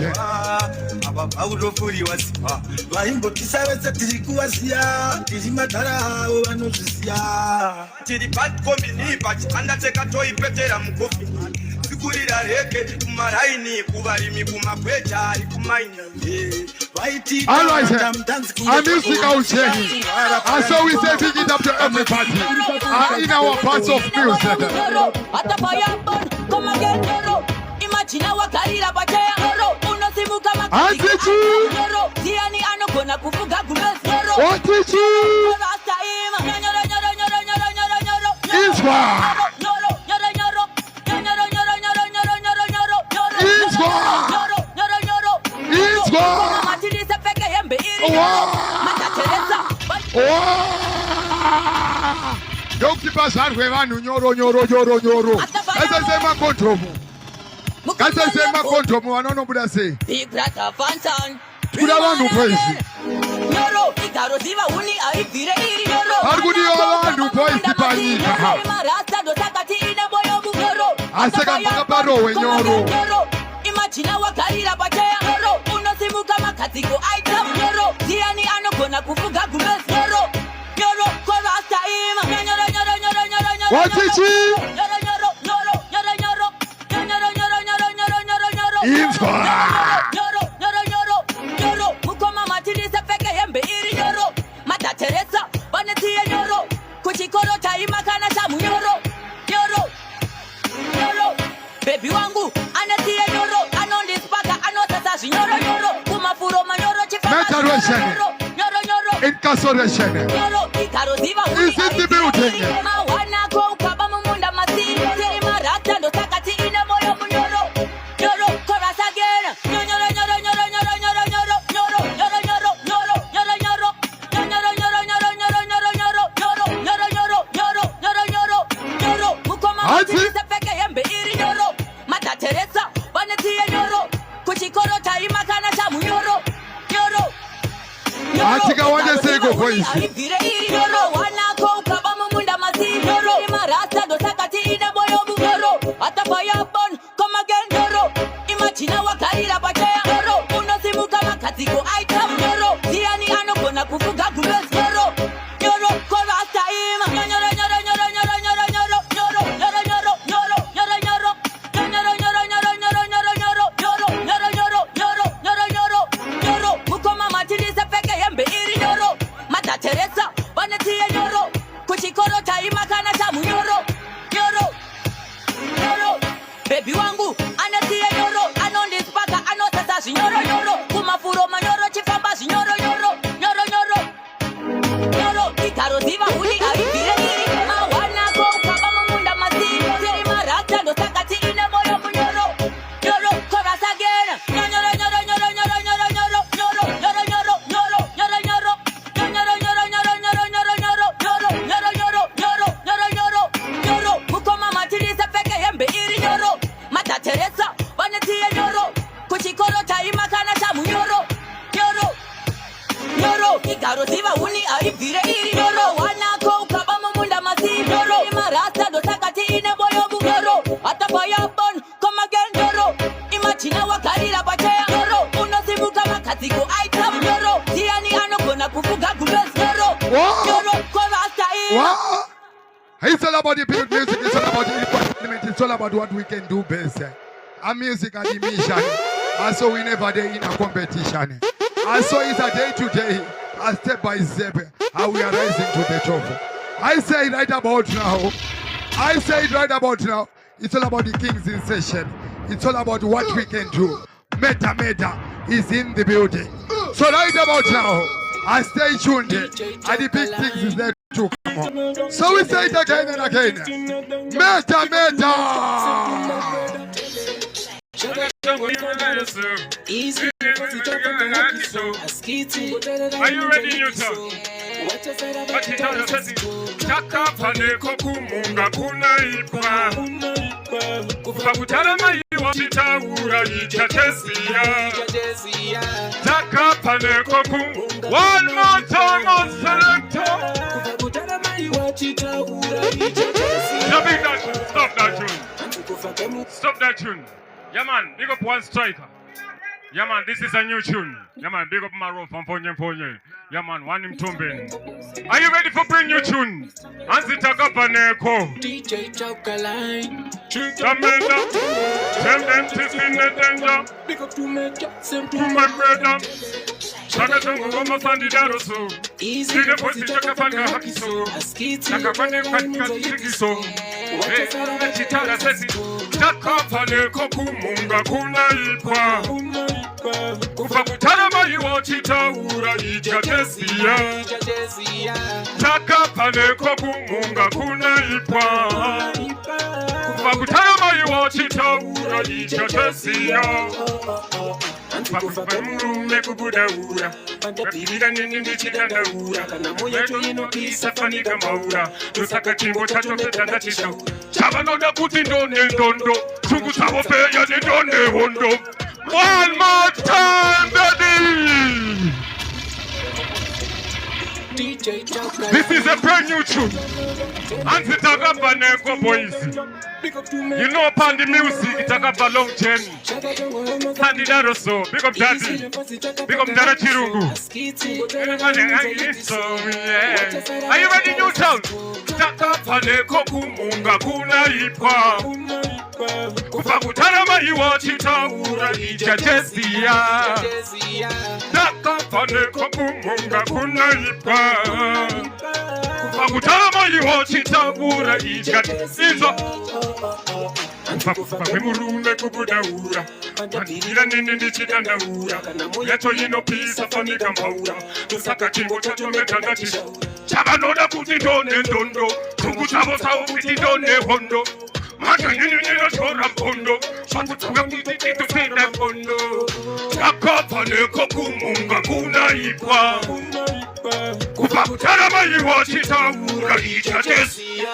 All right, I'm music out here. And so we say big it up to everybody in our parts of music. What did you? Yokipa sarwe vanu nyoro. Kasa sema kontomu. Kasa sema kontomu wanono buda se. Big brother Fantan. Buda vanu poisi. Nyoro ikaro ziva uni aivire iri nyoro. Argudi wanu poisi pani. Marasta do takati ine boyo bu nyoro. Aseka mpaka we nyoro. Imagina wakarira batea nyoro. Unosimu kama katiko item nyoro. Tiani ano kona kufuga gumes nyoro. Nyoro kwa rasta ima. Nyoro. Wachichi. Nyoro. Mukoma matili sepeke yembe iri nyoro. Mata Teresa, banetie nyoro. Kuchikoro taima kana tamu nyoro. Baby wangu, anetie nyoro. Anondispaka, anotasashi nyoro. Kumafuro manyoro chifema nyoro. Incarceration. Nyoro, ikaroziva is in the building. Mawana ko ukaba mumunda masiri. Tiri marata ndo takati ine moyo munyoro. Nyoro, chorus again. Nyoro. Mukoma matili sepeke yembe iri nyoro. Mata Teresa, banetie nyoro. Kuchikoro taima kana tamu nyoro. Atika waje sego poisi. Aivire iri nyoro. Wana ko ukaba mumunda masiri nyoro. Marasta do takati ine moyo nyoro. Atafaya bon, come again nyoro. Imagina wakarira batea nyoro. Unosimu kama katiko item nyoro. Tiani ano kona kufuga gumes nyoro. Kwa rasta ima. Nyoro. Mukoma matili sepeke yembe iri nyoro. Mata Teresa, banetie nyoro. Kuchikoro taima kana tamu nyoro. Baby wangu, anetie nyoro. Anondispaka, anotasashi nyoro. Kumafuro manyoro chifambashi nyoro. Ikaro ziva uni aivire iri. Mawana ko ukaba mumunda masiri. Tiri marata ndo takati ine moyo munyoro. Chorus again. Nyoro. Mukoma matili sepeke yembe iri nyoro. Mata Teresa, banetie nyoro. Kuchikoro taima kana tamu nyoro. Ikaro ziva uni aivire iri nyoro. Wana ko ukaba mumunda masiri nyoro. Marasta do takati ine boyo bu nyoro. Atafaya bon, come again nyoro. Imagina wakarira batea nyoro. Unosimu kama katiko item nyoro. Tiani ano kona kufuga gumes nyoro. Kwa rasta ima. It's all about the big music, it's all about the element, it's all about what we can do best. A music and the mission. And so we never day in a competition. And so it's a day to day, a step by step, how we are rising to the top. I say it right about now. It's all about the Kings in session. It's all about what we can do. Meta is in the building. So right about now, I stay tuned. And the big things is there to come on. So we say it again and again. Meta. Are you ready, Newton? Chakapaneko kumunga kunaipa kufakutana maiwa chitaura ichatesia Chakapaneko kumunga. One more time on selector. Kufakutana maiwa chitaura ichatesia. Stop that tune. Yeah man, big up one striker. Yeah man, this is a new tune. Yeah man, big up Maro from Ponye. Yeah man, one him tumbin. Are you ready for brand new tune? Anzita Gapaneko. DJ Chocolate. Chamenda. Tell them to in the danger. Big up to me, to my brother. Chakatungu Goma Sandi Daroso. Easy the pussy Chakapanga Hakiso. Chakapane Hakiso. Chitara Sessi. Chakapaneko kumunga kunaipa kufakutana maiwa chitaura ichatesia Chakapaneko kumunga kunaipa kufakutana maiwa chitaura ichatesia Antikufa kwemurume kubudaura Rapirira nini ndichidandaura Kana moya choinopisa fanika maura Tusaka chimbo chacho petandachisha Chavanoda kuti ndone ndondo Chungu chavo peya ni ndone hondo One more time, baby! This is a brand new tune. Anti-Tagaba Neko boys. You know upon the music, Tagaba long journey. Candidado so, big up Daddy. Big up Dada Chirungu. Are you ready, new town? Tagaba Neko kumunga kuna ipa. Kufakutana maiwa chitaura ija jesia. Tagaba Neko kumunga kuna ipa. Kufakutana maiwa chitaura ija jesia. Antikufa kwemurume kubudaura Rapirira nini ndichidandaura Yacho inopisa fanika maura Tusaka chimbo chacho metandachisha Chavanoda kuti ndone ndondo Chungu chavo sawo kuti ndone hondo Mata nini chora mpondo Shwakutsuga kuti titupenda mpondo Takapa neko kumunga kuna ipwa Kufakutana maiwa chitaura ija jesia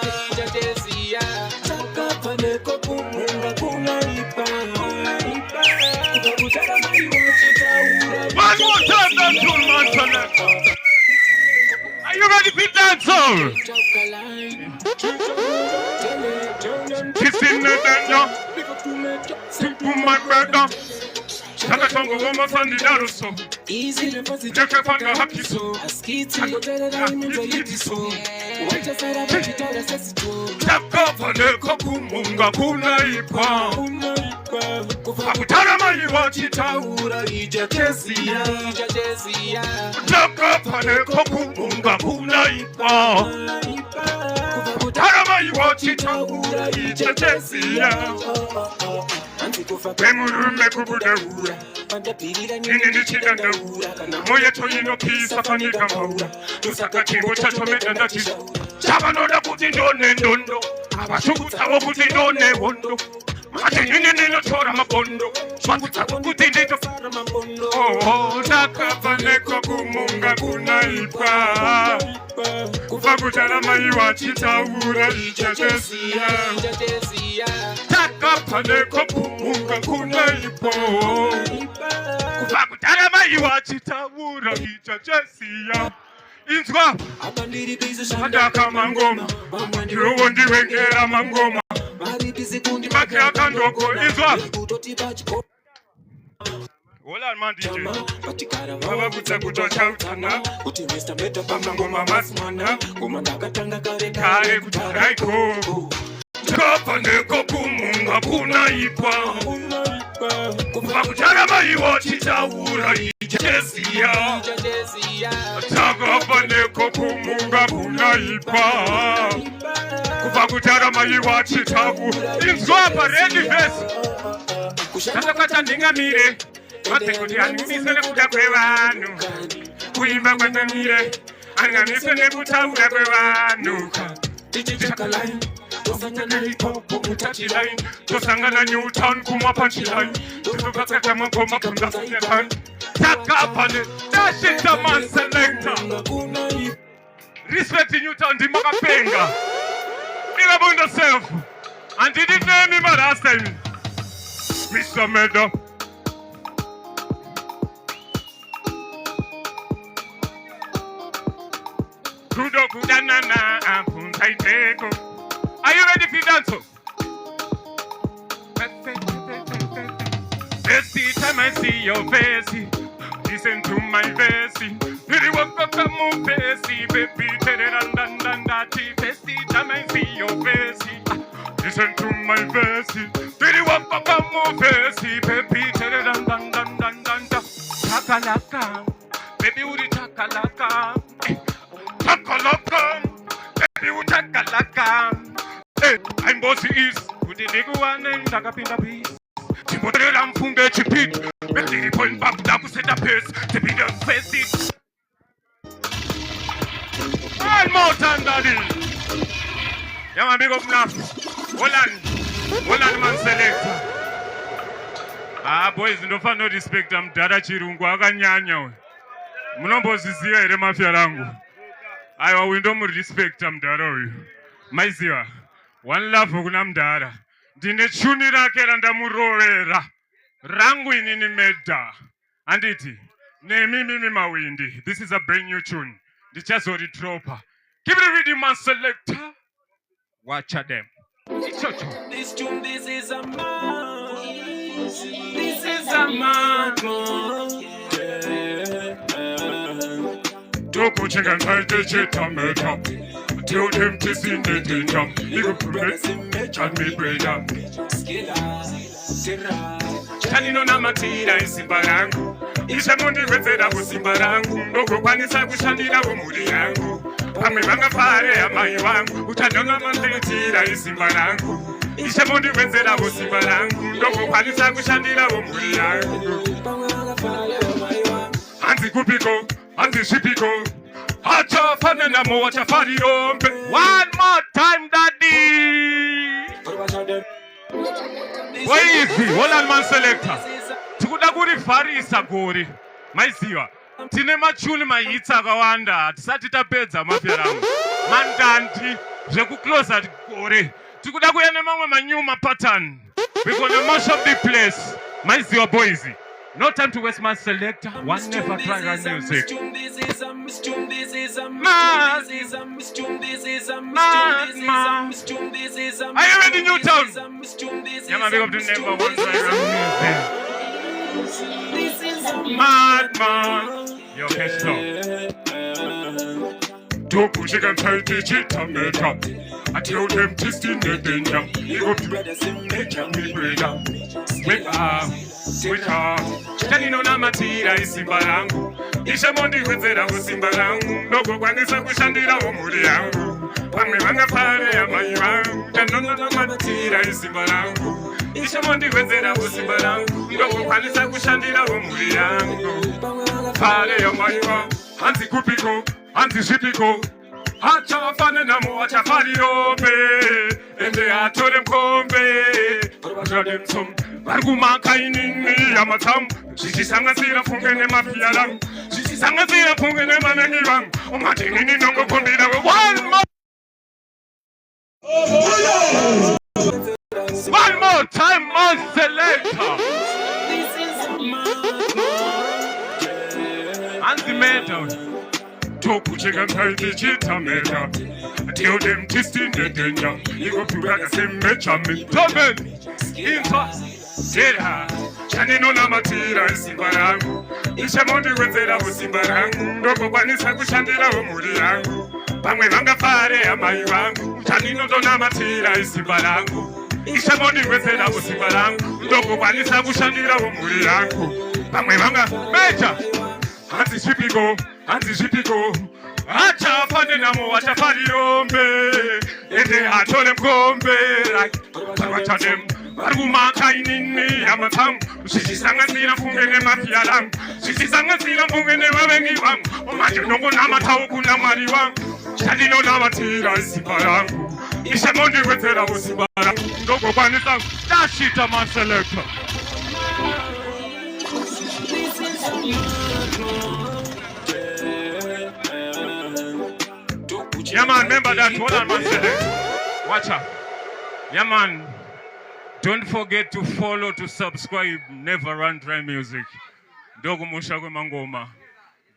Neko kumunga kuna ipa. One more time, that tune, man, selector. Are you ready for dancehall? Kissing the danger. To my brother. Taka tongo woma sandi daro so. Easy Jeke panga haki so. Taka neko kumunga kuna ipa. Kufakutana maiwa chitaura ija jesia. Taka neko kumunga kuna ipa. Kufakutana maiwa chitaura ija jesia. Kwemurume kubudaura Nini ndichidandaura Moya choinopisa fanika maura Tusaka chimbo chacho metandachisha Chavanoda kuti ndone ndondo Abashungu tawo kuti ndone hondo Mate nini chora mabondo Shwangu tawo kuti ndito fara mabondo Oh, takapa neko kumunga kuna ipa Kufakutana maiwa chitaura ija jesia Takapa neko kumunga kuna ipa Kufakutana maiwa chitaura ija jesia Inzwa Adaka mangoma Yuwo ndiwengera mangoma Maki akandoko Inzwa Hola man DJ Baba kutsa kutocha utana Kuti Mr. Meto pamba ngoma masmana Ngoma ndakatanga kare kutaraiko Takapa neko kumunga kuna ipa Kufakutana maiwa chitaura ija jesia Takapa neko kumunga kuna ipa Kufakutana maiwa chitaura Inzwapa ready face Tatakata ndingamire Mate kuti anganisele kuda kwe vanu Kuimba kwa namire Anganisele kutaura kwe vanu Chaka line Tosangana hip-hop mutachi line Tosangana new town kuma punch line Tukupaka kama koma kumda sepan Taka pane That shit the man selector Respect the new town di makapenga Ila bunda self And did it name him last time Mr. Meadow Kudo kudanana apuntaiteko. Are you ready for dance? Every time I see your face, listen to my verse. Really walk up and move face, baby. Every time I see your face, listen to my verse. Really walk up and move face, baby. Chakalaka, baby, uri chakalaka. Chakalaka, baby, uri chakalaka. Hey, I'm bossy is, with the big one and Takapinda piece. Timothy Funge Chipit, Betty point back that was set a pace to be the face it. One more time, daddy. Yeah, man, big up now. Hold on, man, selector. Ah boys, ndofana no respect mdara chirungu akanyanya we. Munomboziziva here mafia rangu. Aiwa windo mu respect mdara uyu. Maiziva. One love kuna mdara. Ndine chuni rake randamurovera. Rangu inini medha. Anditi. Mimi mawindi. This is a brand new tune. Ndichazori dropa. Keep it reading, man selector. Watch them. This tune, this is a man. This is a man. Don't go check and try to cheat on me. Tell them to see the danger. You go press and me brain up. Chanino na matira isimba yangu. Isha mundi wezera kusimba yangu. Ndogo kwanisa kushandira umuri yangu. Pame vanga pare ya mai wangu. Utanona matira isimba yangu. Isha mundi wezera kusimba yangu. Ndogo kwanisa kushandira umuri yangu. Anzi kupiko, anzi shipiko. Acha fane na mo acha fari ombe. One more time, daddy. Waizi, wala man selector. Tikuda kuri farisa gori. Maiziwa. Tine machuni maitsa kawanda. Tisati tapedza mafia rangu. Mandanti. Zveku close at gore. Tikuda kuyane mamwe manyuma pattern. We're gonna mash up the place. Maiziwa boys. No time to waste, man selector. One never try run music. Are you ready, Newtown? Yeah, man, big up the number one try run music. Madman. Yo, catch slow. Don't push it and try to cheat on me. I tell them to still the danger. You go to the same nature, me brother. With her, Chanino na matira isimba yangu. Isha mondi wezera kusimba yangu. Ndogo kwanisa kushandira umuri yangu. Pame vanga pare ya mai wangu. Chanino na matira isimba yangu. Isha mondi wezera kusimba yangu. Ndogo kwanisa kushandira umuri yangu. Pare ya mai wangu. Anzi kupiko, anzi shipiko. Acha wafane na mo acha fari ombe. Ende atore mkombe. Atore msom. Barguma kainini amatam. Sisi sanga sira fungene mafia lang. Sisi sanga sira fungene maneni bang. Omatini nongo kondira we one more time, man selector. Anti-metal. Toku chicken party chita meta. Tell them to still the danger. You go to the same mecha me. Tomen. Infa. Sera. Chanino na matira isimba yangu. Isha mondi wezera kusimba yangu. Ndogo kwanisa kushandira umuri yangu. Pamwe vanga pare ya mai wangu. Chanino na matira isimba yangu. Isha mondi wezera kusimba yangu. Ndogo kwanisa kushandira umuri yangu. Pamwe vanga mecha. Anti shipiko, anti shipiko. Acha fane na mo acha fari ombe. Ende atole mkombe. Acha dem. Barguma kainini amatam. Sisi sanga sila fungene mafia lang. Sisi sanga sila fungene mabengi wang. Omaje nongo na matao kuna mari wang. Chanino na matira isimba yangu. Isha mondi wetera usimba yangu. Ndogo kwanisa dashita man selector. Yeah man, remember that. Hold on, man selector. Watch out. Yeah man. Don't forget to follow, to subscribe, Never Run Dry Music. Dogu Mushagwe Mangoma.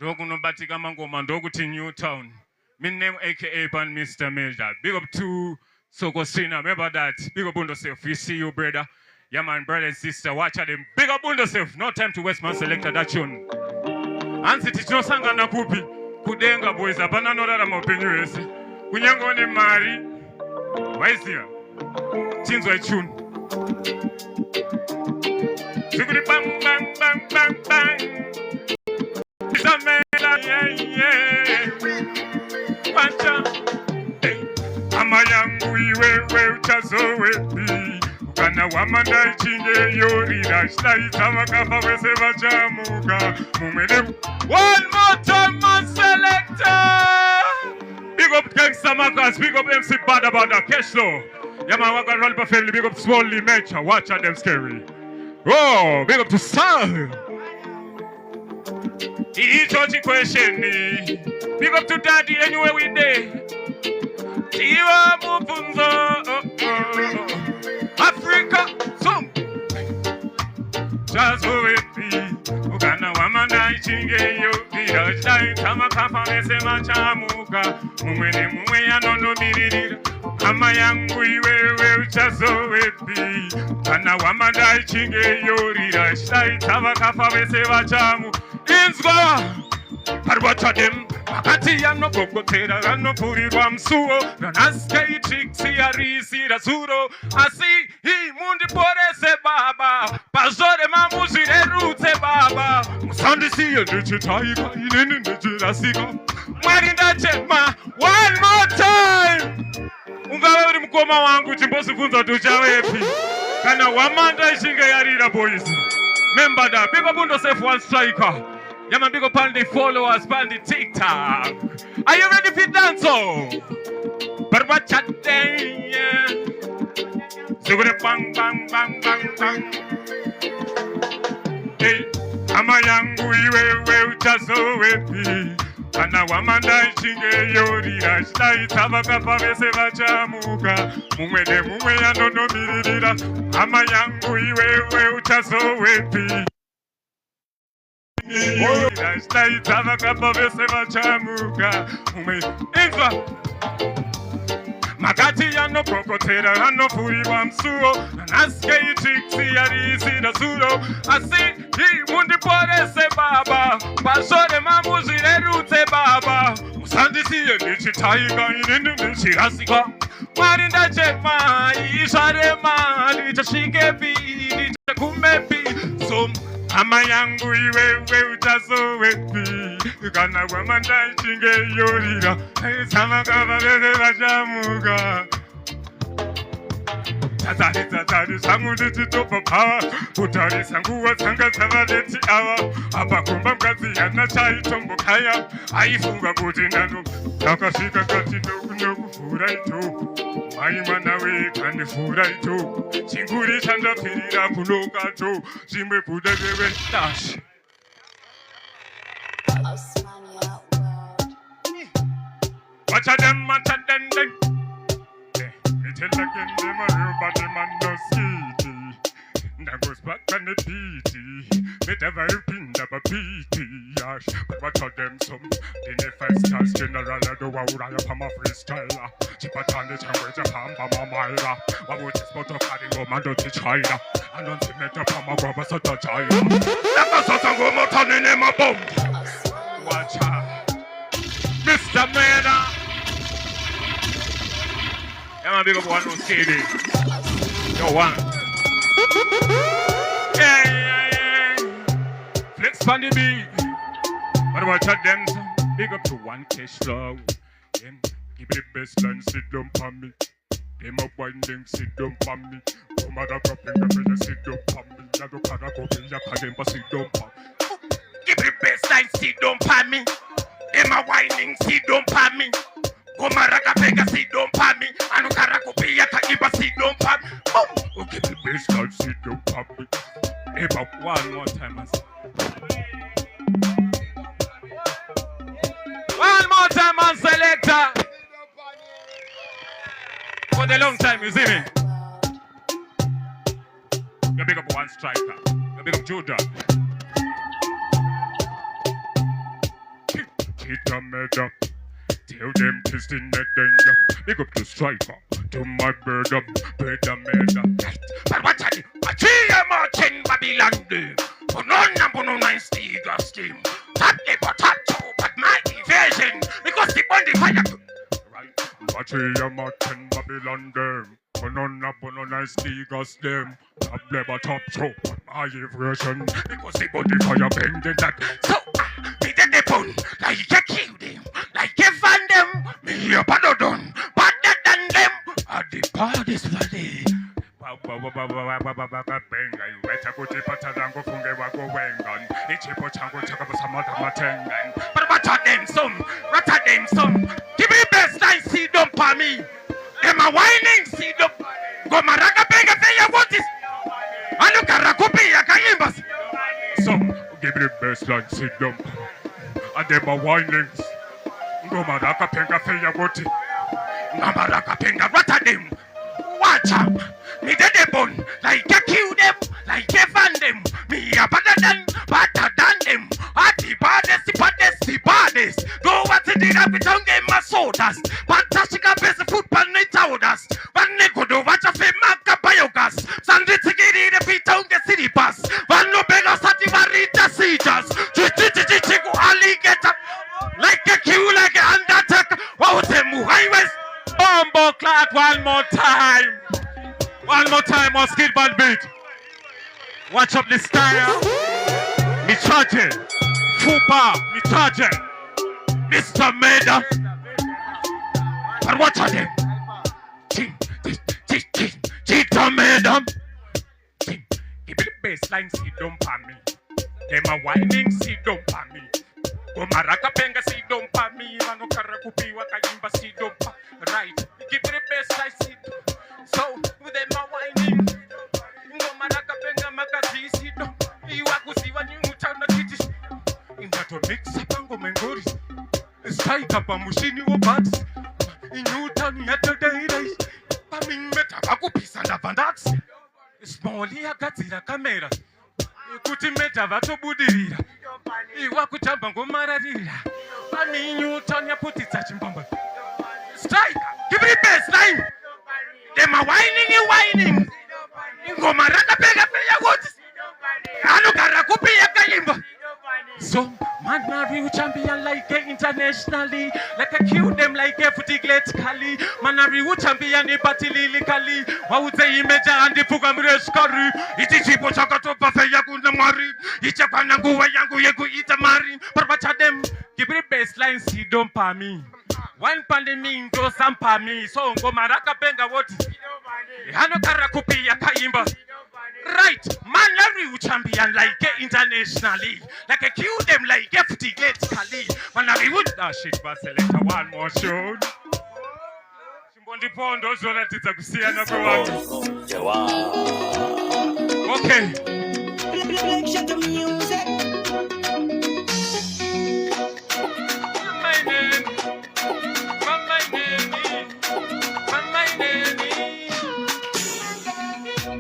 Dogu Nobatika Mangoma. Dogu to Newtown. My name aka Pan Mr. Melda. Big up to Sokosina. Remember that. Big up on yourself. We see you, brother. Yeah, man, brother and sister. Watch out them. Big up on yourself. No time to waste, man. Selector that tune. Ansi tichino sanga na kupi. Kudenga boys. Apana no rara mapenyo yesi. Kunyango ne mari. Waisia. Chinzo ya tune. Suguri bang bang bang bang bang. Isamela yeah. Pancha. Amayangu iwe uchazowe bi. Ukana wamanda ichinge yori rashla itama kafa wese bachamuka. Mumene. One more time, man selector. Big up Gangsta Marcus. Big up MC Bad about that. Cash flow. Yeah man, we got roll family. Big up Swolly Mecha. Watch out them scary. Oh, big up to Sam. He touchy question. Big up to Daddy anywhere we there. Tiwa Mupunzo. Africa. Some. Just go with me. Ugana wamanda ichinge yo. Dira jai tama kafa mese machamuka. Mumwene mumwe ya nono miririra. Ama yangu iwewe uchazo wepi. Kana wamanda ichinge yo. Dira jai tama kafa mese machamu. Inzwa. Parwata dem. Wakati ya no bogotera ya no purirwa msuo. Nanaske ichiksi ya risi rasuro. Asi hii mundi porese baba. Pazore mamuzire rute baba. Musandi siya nichitaika inini nichirasika. Marinda chema one more time. Ungawe uri mkoma wangu chimbosi funza tuchawepi. Kana wamanda ishinge yarira boys. Member da big up undo safe one striker. Yeah man, big up on the followers, on the TikTok. Are you ready for dance? But what chat day? So gonna bang bang bang bang bang. Hey, I'm a young we just so happy. Ana wamanda chinge yori rashta itabaka pavese vachamuka. Mumwene mumwe ya nono miririra. Ama yangu we uchaso happy. Rashta itabaka pavese vachamuka. Inzwa. Makati ya no kokotera ya no puriwa msuo. Nanaske ichiksi ya risi na suro. Asi hii mundi porese baba. Pasore mamuzire rute baba. Musandi siye nichitaiga inini nichirasika. Marinda chema isharema. Nichashingepi nichakumepi. Som ama yangu iwewe utaso wepi. Kana wamanda ichinge yorira. Sama kava vese vachamuka. Tatari sangu ndichitopa power. Utari sangu watsanga savaleti awa. Apa kumba mkazi yana chai tombo kaya. Aifunga kuti nano. Nakashika kati noku fura ito. Mai mwana we kani fura ito. Chinguri chanda pirira kunoka to. Jimwe kudewe dash. Watcha them. Tell again them a real body man no skitty. That goes back on the beaty. Better very pin up a beaty. Yash, but watch out them some. The next stars general I do a uraya from a freestyler. Chipatan the chamber to Pamba Mamira. What would you spot of carrying woman to China? And don't see me to Pama Gobba Sota China. That was also go more turning in my bomb. Watch out. Mr. Mena. I'm a big up one who's skating. Yo, one. Yeah. Flex on the beat. But watch out them. Big up to one cash flow. Then give me the best line, sit down for me. Them up winding, sit down for me. No matter dropping the bridge, sit down for me. Now the car go be a cademba, sit down for me. Give me the best line, sit down for me. Them up winding, sit down for me. Komaraga pega sit down for me. Anu karakopia kakiba sit down for me. Okay, the best guy sit down for me. About one more time. One more time on selector. For the long time, you see me? You big up one striker. You big up Judah. Kita meda. Tell them to in the danger. Big up the striker. To my bird up. Bird up meda. But what are you? Achia marching Babylon game. Bono nice Tiger scheme. Tap the potato, but my evasion. Because the body fire. Right. Achia marching Babylon game. Bono nice Tiger scheme. Tap the potato, but my evasion. Because the body fire bending that. So, me then they pun. Like you killed them. Like you found them. Me up and done. Better than them. At the party's valley. Benga, you better go to Patadango Funga go Wengan. Ichipo Chango Chakasamata Matengan. But what are them some? What are them some? Give me best I see them for me. Them a whining see them. Go Maraga Benga, say what is? I look at Rakopia baseline sit dump. And them are whinings. Ngomaraka penga feya goti. Ngamaraka penga rata them. Watch up. Me dead them bone. Like a kill them. Like a fan them. Me a better than them. Ati baddest, the baddest. Go what to do that with tongue game my sodas. Fantastic best food pan night orders. One nigga do watch a fame maka biogas. Sunday to get in the beat on the city bus. One no bigger sati varita sieges. Chichichichichiku alligator. Like a Q, like an undertaker. Wow, them highways. Bombo clock one more time. One more time on skid band beat. Watch up the style. Me charging. Fupa, me charging. Mr. Meda. But watch out them. Cheetah Meda. Give me the baseline, see don't pa me. Them a whining, see don't pa me. Gomaraka penga, see don't pa me. Mano karakupi wakayimba, see don't pa. Right. Give me the baseline, see. So, them a whining. Gomaraka penga, makazi, see don't. Iwakusi wanyumuta na titi. Ingato mix up mengori. Strike up a mushini wo bats. Inuta ni atadairai. Paming meta bakupisa na bandats. Small ya gatira kamera. Kuti meta vatobudirira. Iwakutamba ngomararira. Paminyuta ni aputitsa chimbamba. Strike. Give me baseline. Them are whining. Ngomaraka pega what? Anu karakupi ya kalimba. So, man, a real champion like internationally. Like I kill them like a footiglet Kali. Man, a real champion in Batilili Kali. What would say image and the Pugamres Kari? It is Chipo Chakato Pafayakuna Mari. It's a Panangu Yangu Yaku Ita Mari. Parbacha them. Give me baseline, see don't pa me. One pandemic goes some pa me. So, go Maraka Benga what? Hano Karakupi Yakaimba. Right, man, a real champion like internationally. Like I kill them like a footiglet Kali. Man, I would shit, but select one more show. Shimbondi Pondo, so that it's a Kusia Okay. Shut the music.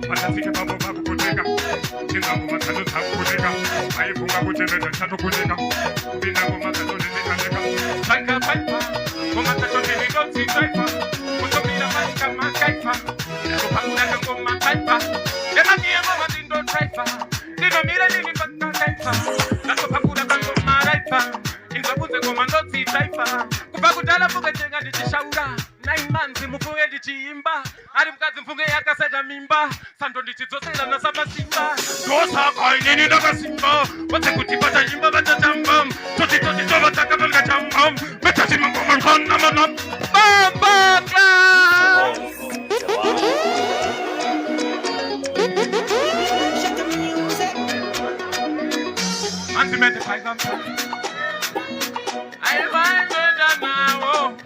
Matafika babo babu kuteka. Chinga ngoma tatu tabu kuteka. Aifunga kutenda tatu kuteka. Bina ngoma tatu niteka. Saika paipa. Ngoma tatu niteka taipa. Kutomira maika makaipa. Kupakuna ngoma paipa. Dema mia ngoma dindo taipa. Dino mira nini baka taipa. Nakupakuna ngoma raipa. Ingabuze ngoma ndoti taipa. Kupakudala fuga jenga ndichishaura. 9 months mufunge ndichimba. Ari mkazi mfunge yakaseda mimba. Sando ndichidzosera na sabasimba. Dosa kainini nakasimba. Wate kutipata imba vatatamba. Toti tova takapanga chamba. Metati mangoma nkana mana. Bamba class. Shut the music. Anti-mete paigam. I find it now.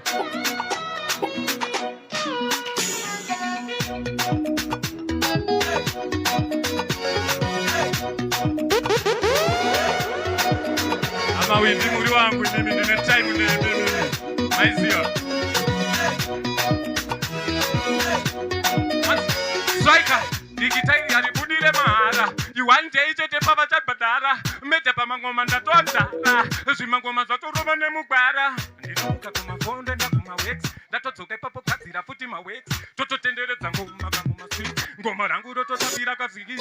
Mawimbi muri wangu mimi nina time mimi maizio striker digitai alibudile mara you want to te pava chatbadara mete pa mangoma ndatondara zvimangoma zvatorova nemugwara ndinomuka kumafonde ndakumawet ndatodzoka ipapo kadzira futi mawet tototenderedza ngoma kangoma sweet ngoma rangu rototapira kaziki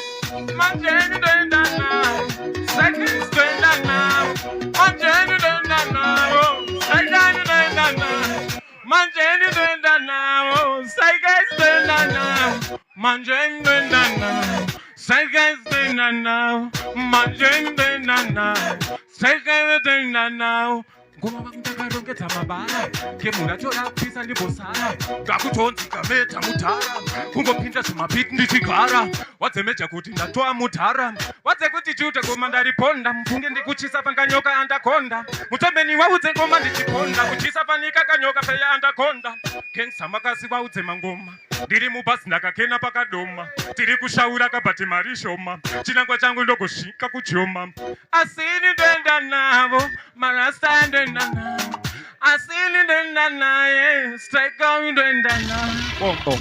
manjeni ndoenda nawo seconds ndoenda nawo manjeni ndoenda nawo seconds ndoenda nawo manjeni ndoenda nawo seconds ndoenda nawo manjeni ndoenda nawo seconds ndoenda nawo manjeni ndoenda nawo seconds ndoenda nawo ngoma vakundakarongedza mabara kemuratora pisa ndibosara ngakutonzika meta mudhara kungopinda zvimabhiti ndichigara wadzemeja kuti ndatoa mudhara wadzekuti chiute ngoma ndariponda mfunge ndikuchisa panganyoka andakonda mutombeni waudze ngoma ndichikonda kuchisa panika kanyoka peya andakonda kensa makasi vaudze mangoma ndiri mubhazi ndakakena pakadoma tiri kushaura kabhati mari shoma chinangwa changu ndogosvika kujoma asini ndoenda navo marasta ndoenda navo asini ndoenda naye striker ndoenda naye bombo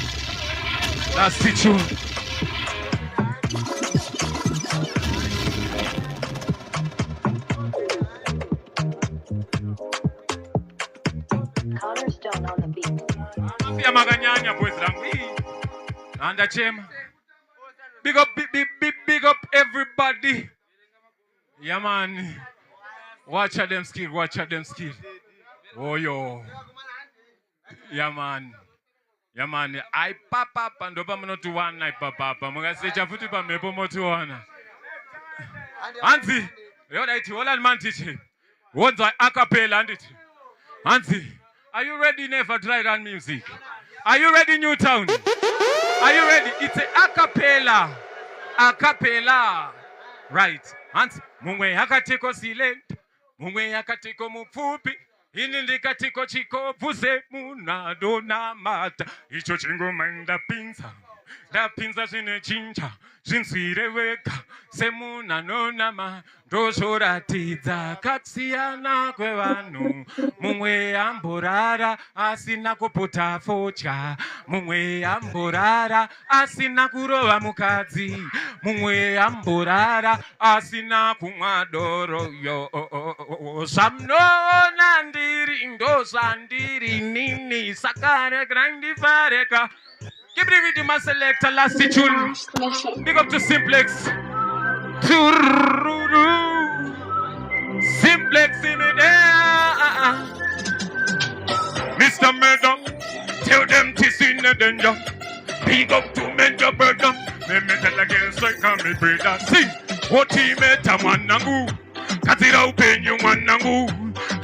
last tune Cornerstone on the beat. Pia maganyanya boys langu anda chema big up everybody. Yeah man, watch them skill oh yo yeah man I papa pandoba mnotu one night papa mugasecha futi pa mepo motu wana anzi yo daiti wala man teach wonza acapella andit anzi. Are you ready, Never Dry Run Music? Are you ready, Newtown? Are you ready? It's a cappella. A cappella. Right. Hands. Mungwe hakatiko silent. Mungwe hakatiko mufupi. Inindika tiko chiko vuze muna dona mata. Icho chingo manda pinza. Da pinza zine chincha. Zinsire weka. Semuna nona ma. Doshoratidza katsiyana kwevanu mumwe amborara asina kupota fotya mumwe amborara asina kurova mukadzi mumwe amborara asina kumwa doro yo zvamunoona ndiri ndozvandiri nini sakare grandifareka. Keep it with my selector last tune. Big up to Simplex. Simplex in it there. Mr. Murder, tell them to see the danger. Big up to Major Burger. Me tell again, so come me brother. See, what he made a manangu. Katira upenyu manangu.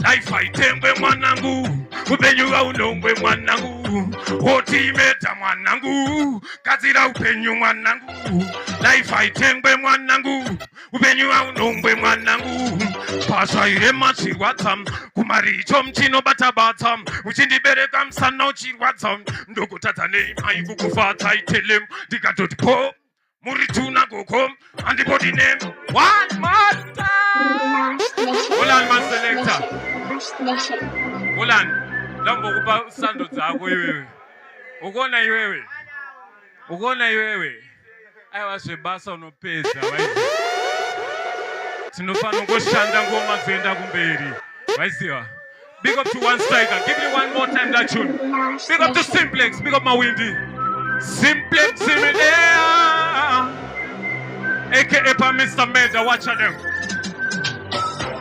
Life I tell me manangu. Upenyu au nongwe manangu. What he made a manangu. Katira upenyu manangu. Life I tell me manangu. Upenyu au nongwe manangu. Pasha ire machiwatam. Kumari chom chino batabatam. Uchindi bereka msana uchiwatam. Ndogo tata name haiku kufata itelem. Dikatoti po. Murituna go come. And the body name. One more time. Olan man selector. Olan. Lambo kupa sando zako iwewe. Ugona iwewe. Aiwa shebasa unopeza. Tinofano ngoshanda ngoma zenda kumberi. Waisiwa. Big up to one striker. Give me one more time that tune. Big up to Simplex. Big up my Windy. Simplex in me there. AKA pa Mr. Meda. Watch out them.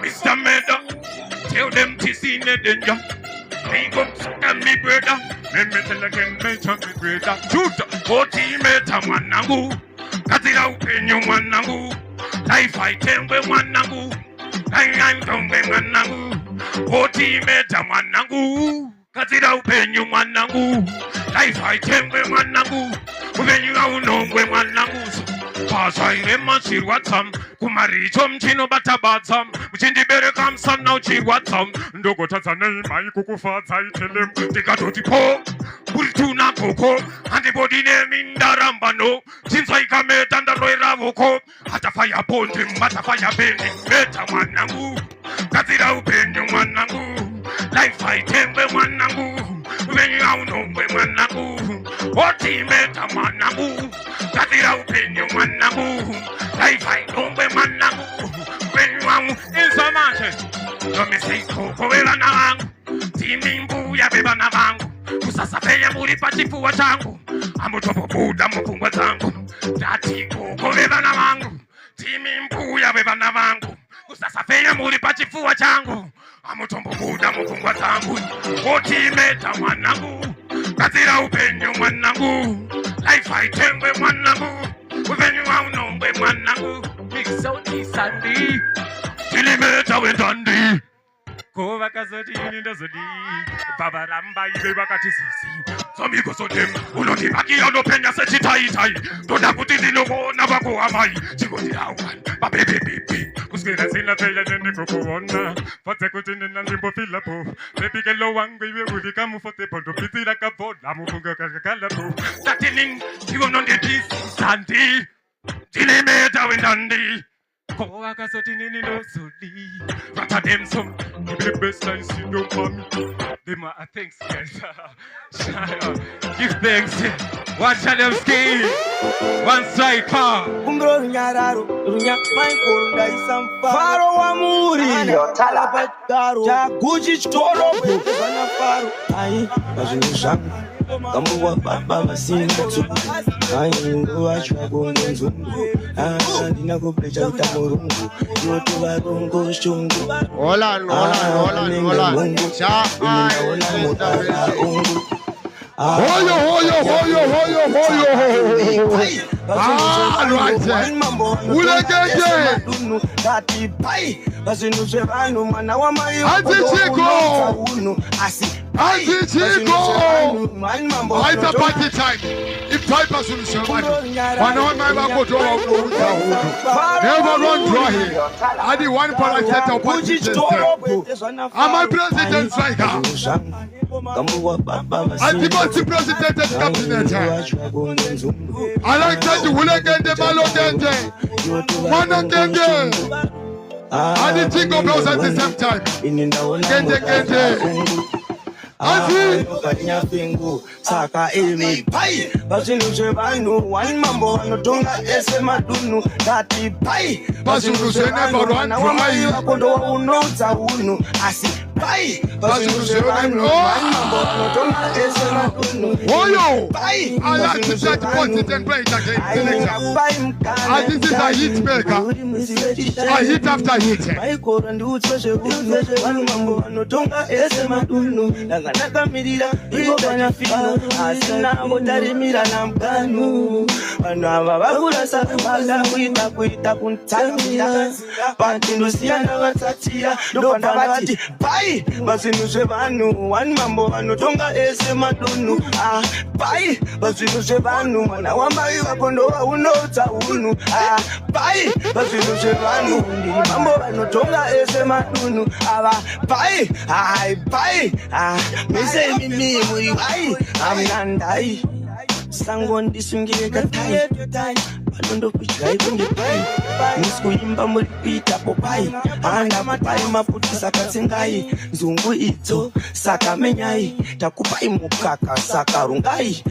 Mr. Meda. Tell them to see the danger. Big up to me brother. Me tell again mention me brother. Shoot. Oti meta manangu. Katira upenyo manangu. Life I tell me manangu. I'm tongwe manangu. Oti meta manangu. Katira upenyo manangu. Life I tell me manangu. Upenyo au nongwe manangu. Pasha ire machirwatam. Kumari chom chino batabatam. Uchindi bereka msana uchirwatam. Ndogo tata neima ikukufata itelem. Tikatoti po. Urituna koko. Antibody name indarambano. Chinsa ikame tandaro iravoko. Atafaya ponte matafaya bende. Meta manangu. Katira upenyo manangu. Life I tembe manangu. Upenyo au nongwe manangu. Oti meta manangu. Katira upenyo manangu. Life I nongwe manangu. Upenyo au insamante. Nome seiko kovela na wangu. Timimbu ya beba na wangu. Kusasa peya muri pachifuwa changu. Amutopo buda mupungwa zangu. Tatiko kovela na wangu. Timimbu ya beba na wangu. Kusasa peya muri pachifuwa changu. Amutombo buda mupungwa zangu. Oti meta mwanangu. Katira upenyo mwanangu. Life I tengwe mwanangu. Upenyo au nongwe mwanangu. Mixoni sandi. Tilimeta wendandi. Kova kazoti nindazodi. Baba ramba ibe wakati sisi. Amigos of them, Uloti Maki on Opena Sachitai, Donakuti Novo, Navago Amai, Chigoti Awan, Baby, Kuskina Sina Taya and Nikokona, Fatakutin and Limbo Filapo, Lepicalo one baby will come for the Ponto Pitira Capo, Lamuga Calapo, Tatining, even on the piece, Santi, Tinemeta Winandi. Koaka sotini no soli, rata dem some, the best I see no mommy. Them are thanks guys. Give thanks. One channel ski, one striker. Ungro nyararo, runya mai korunda isam faro wa muri. Talapataro, jaguji choro, bana faro. Ai, bazusha. Kamu wa baba basinga tu. Ai ndo achwa gonzo. Ah, dina ko pleja utamurungu. Yote barungu shungu. Hola. Cha it's a party time. If type of solution, never run dry here. I the one parasite of party system. I'm a president striker. I the president of cabinet. I like that you will get the malo dente. One dente. I didn't think of those at the same time. Get. Fanya fingu saka emi pai basinuje banu one mambo anotonga ese madunu dati pai basinuje never run dry akondo unota unu asi pai basinuje banu one mambo anotonga ese madunu oyo pai I like to set point and break again. And this is a hit maker. A hit after hit. Pai korandu utoshe one mambo anotonga ese madunu nanga mirira iboganya fino asina motarimira na mkanu bana babagura sabaga kuita kuntamira bantu siana batatiya ndopanda bati pai basinuje banu one mambo banotonga ese madunu pai basinuje banu mwana wambayi wapondo unota unu pai basinuje banu ndi mambo banotonga ese madunu pai pai say me muri wai amnandai sangon disungire katai balondo kuchai kunde pai muskuimba muri pita popai anda mapai maputi sakatsengai nzungu idzo sakamenyai takupai mukaka sakarungai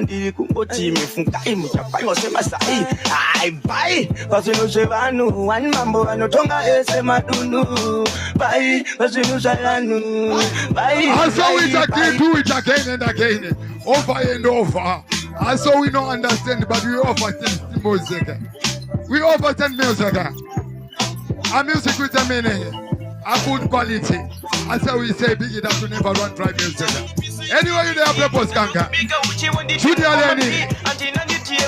ndiri kungoti mifungai muchapai wasema sai ai pai bazino zvevanu one mambo vanotonga ese madunu pai bazino zvavanu pai so we do it again and again over and over. And so we don't understand, but we offer music. We offer music. A music with a meaning, a good quality. And so we say, big enough to never run dry music. Anyway, you there, Purpose Kanka. Studio Lenny.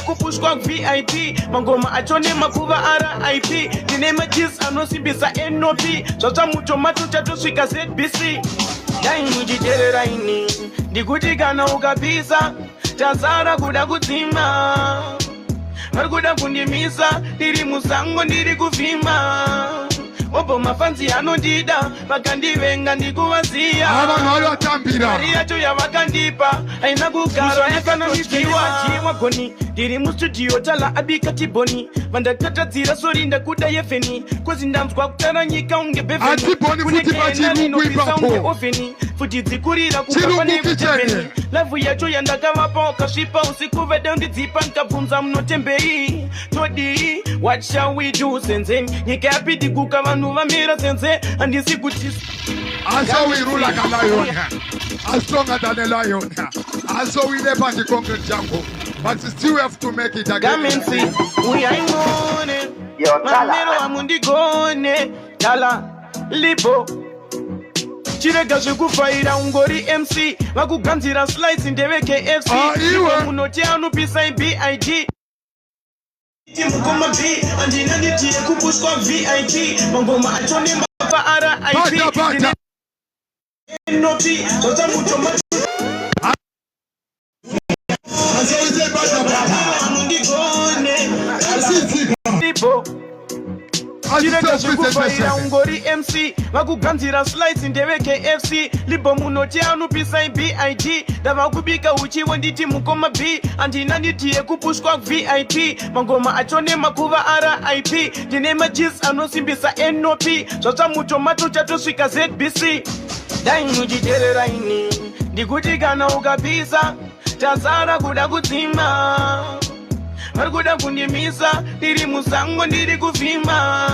Kupushwa VIP mangoma achone makuva RIP dinema cheese anosibisa NOP sasa mucho matu chatuswika ZBC dai mujiterera ini ndikutikana ukapisa tazara kuda kudzima marikuda kundimisa ndiri musango ndiri kuvima obo mafanzi anondida vakandivenga ndikuvaziya mari yacho yavakandipa aina kugara yakanamikiwa goni ndiri mustudio tala abika tiboni vandatatadzira sori ndakuda yefeni kozi ndanzwa kutara nyika unge bevenikunekeenaninopisa oveni futi dzikurira kukapanekuteveni lavhu yacho yandakavapa ukasvipa usiku vede ndidzipa nkabvunza munotembei todi what shall we do senze nyika yapidi kuka vanhu vamira senze handisi kuti so we rule like a lion, as stronger than a lion, and so we never the concrete jungle, but still we have to make it again. We ain't on it. Mamero amundigone Tala Lipo Chirega zikufaira ungori MC Vakuganzira slides in the KFC Munotianu pisa BIG Mukoma B Andina niti kupushwa VIP Mangoma achone mapa RIP Noti Tota mucho chireka zvekufaira ungori MC vakuganzira slides ndeve KFC libo munoti anupisa bid ndava kubika uchiwo nditi mukoma B handina nditi yekupushwa VIP mangoma achone makuva RIP ndine majis anosimbisa NOP zvatsva mutomato chatosvika ZBC dai muchiteerera ini ndikuti kana ukapisa tazara kuda kudzima vari kuda kundimisa ndiri musango ndiri kuvhima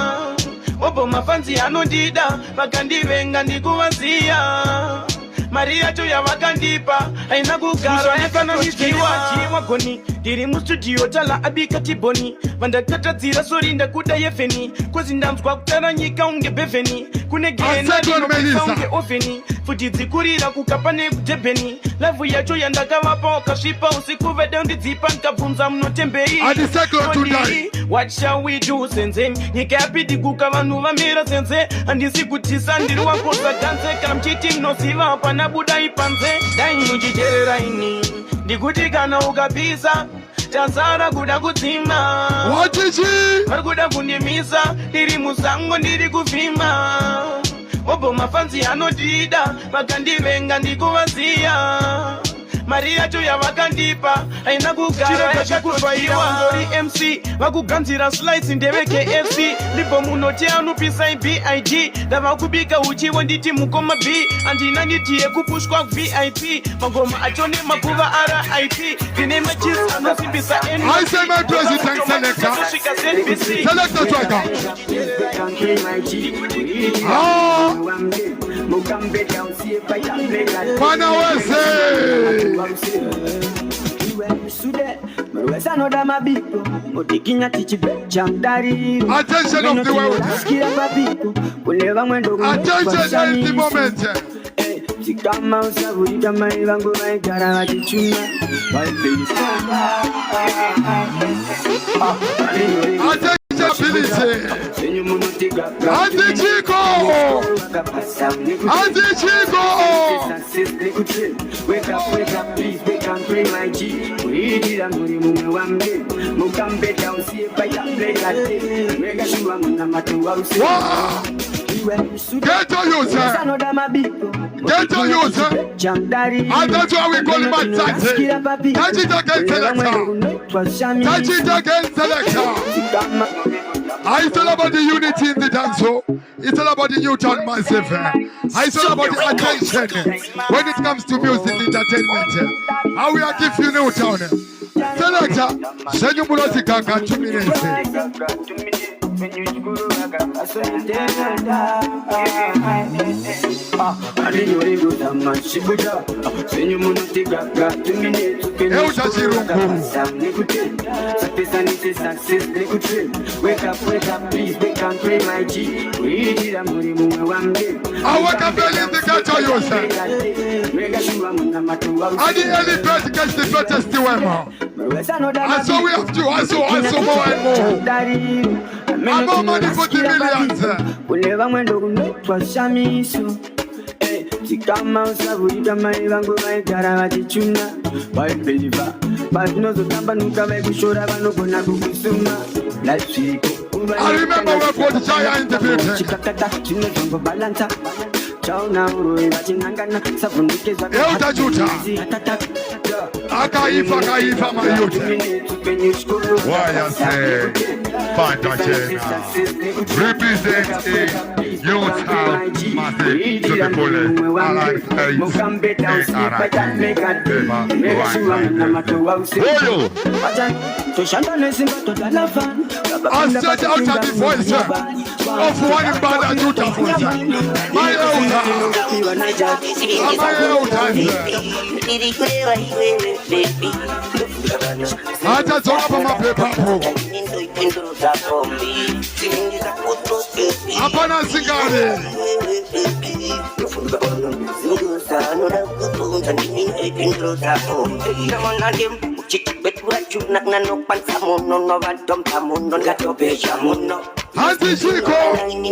obvo mafanzi anondida vakandivenga ndikuvaziya mari yacho yavakandipa haina kugara yakanamidziwa goni ndiri mustudio tala abika tiboni vandakatadzira sori ndakuda yefeni kozi ndanzwa kutara nyika unge bhevheni kune genadinopisa unge ovheni futi dzikurira kukapa nekudhebheni lavhu yacho yandakavapa wakasvipa usiku vede ndidzipa ndikabvunza munotembei what shall we do senze nyika yapidiguka vanhu vamira senze handisi kutisa ndiri wakosa ganze kana mchiti mnoziva hapana buda ipanze dai muchiteerera ini ndikuti kana ukapisa tazara kuda kudzima vari kuda kundimisa ndiri musango ndiri kuvhima obvo mafanzi anodida vakandivenga ndikuvaziya mari yacho yavakandipa haina kugara yakakuvaiwa ngori MC vakuganzira slides ndeve KFC libo munoti anupisa BID ndava kubika uchiwo nditi mukoma B handina nditi yekupushwa VIP mangoma achone makuva RIP ndine majis anosimbisa I say my president selector Mana wese attention of the world. Attention is the moment. Wake up, please, wake and pray, my G. We did a movie, Mukambe down, see if I can play like this. Make a shoe, I'm not to get to you, sir. Get to you, sir. And that's why we call him a taxi. Touch it again, selector. Touch it again, selector. It's all about the unity in the dance hall. It's all about the youth and massive. It's all about the attention when it comes to music entertainment. How we are giving you Newtown. Selector, send you Munotika 2 minutes. Wake up, please, wake and pray, my G. We did a movie, I wake up early in the catch you, sir. I the early bird gets the better still, and so we have to also more and more. I'm more money for the millions. Whenever when dog was Shamisu. Tikama usavurika mai vangu vaigara vachichuna vaibheliva vatinozotamba nuka vaikushora vanogona kukusuma lasviko I remember when I put Jaya in the building. Chikakata chinozongobalansa chauna uroi vachinangana savhundike zvakajuta akaifa mayuti why I say Pantachena representing youth house massive to the fullest. I like I set out of the voice of one bad Juta voice. My I just saw up my paper. Apana Singari. Betura chunak nanok pan samono no vantom tamono gato beja mono Hanzi Chico.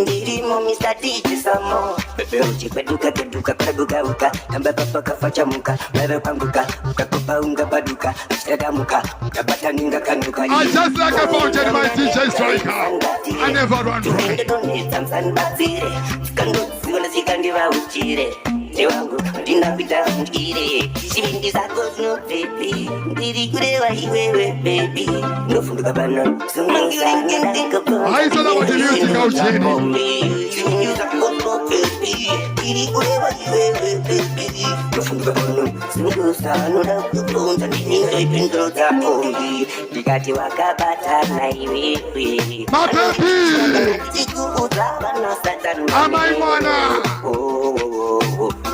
Ndirimo Mr. DJ Samo. Pepe uchikweduka keduka krebuka uka. Kamba papa kafacha muka. Wewe panguka. Ukakopa unga baduka. Amsterdam-uka. Ukapata ninga kanuka. I just like a mountain my DJ Striker. I never run from it. Sikandiva uchire. Wangu ndinapita ngire chivindi zako zino baby ndiri kurewa iwewe baby ndofunduka pano sungusa haizona wati music au chini chivindi zako baby ndiri kurewa iwewe baby ndofunduka pano sungusa noda kupunza ndinga ipindro za ombi ndikati wakabata na iwewe mapepi zikuutaba na satanu amaimwana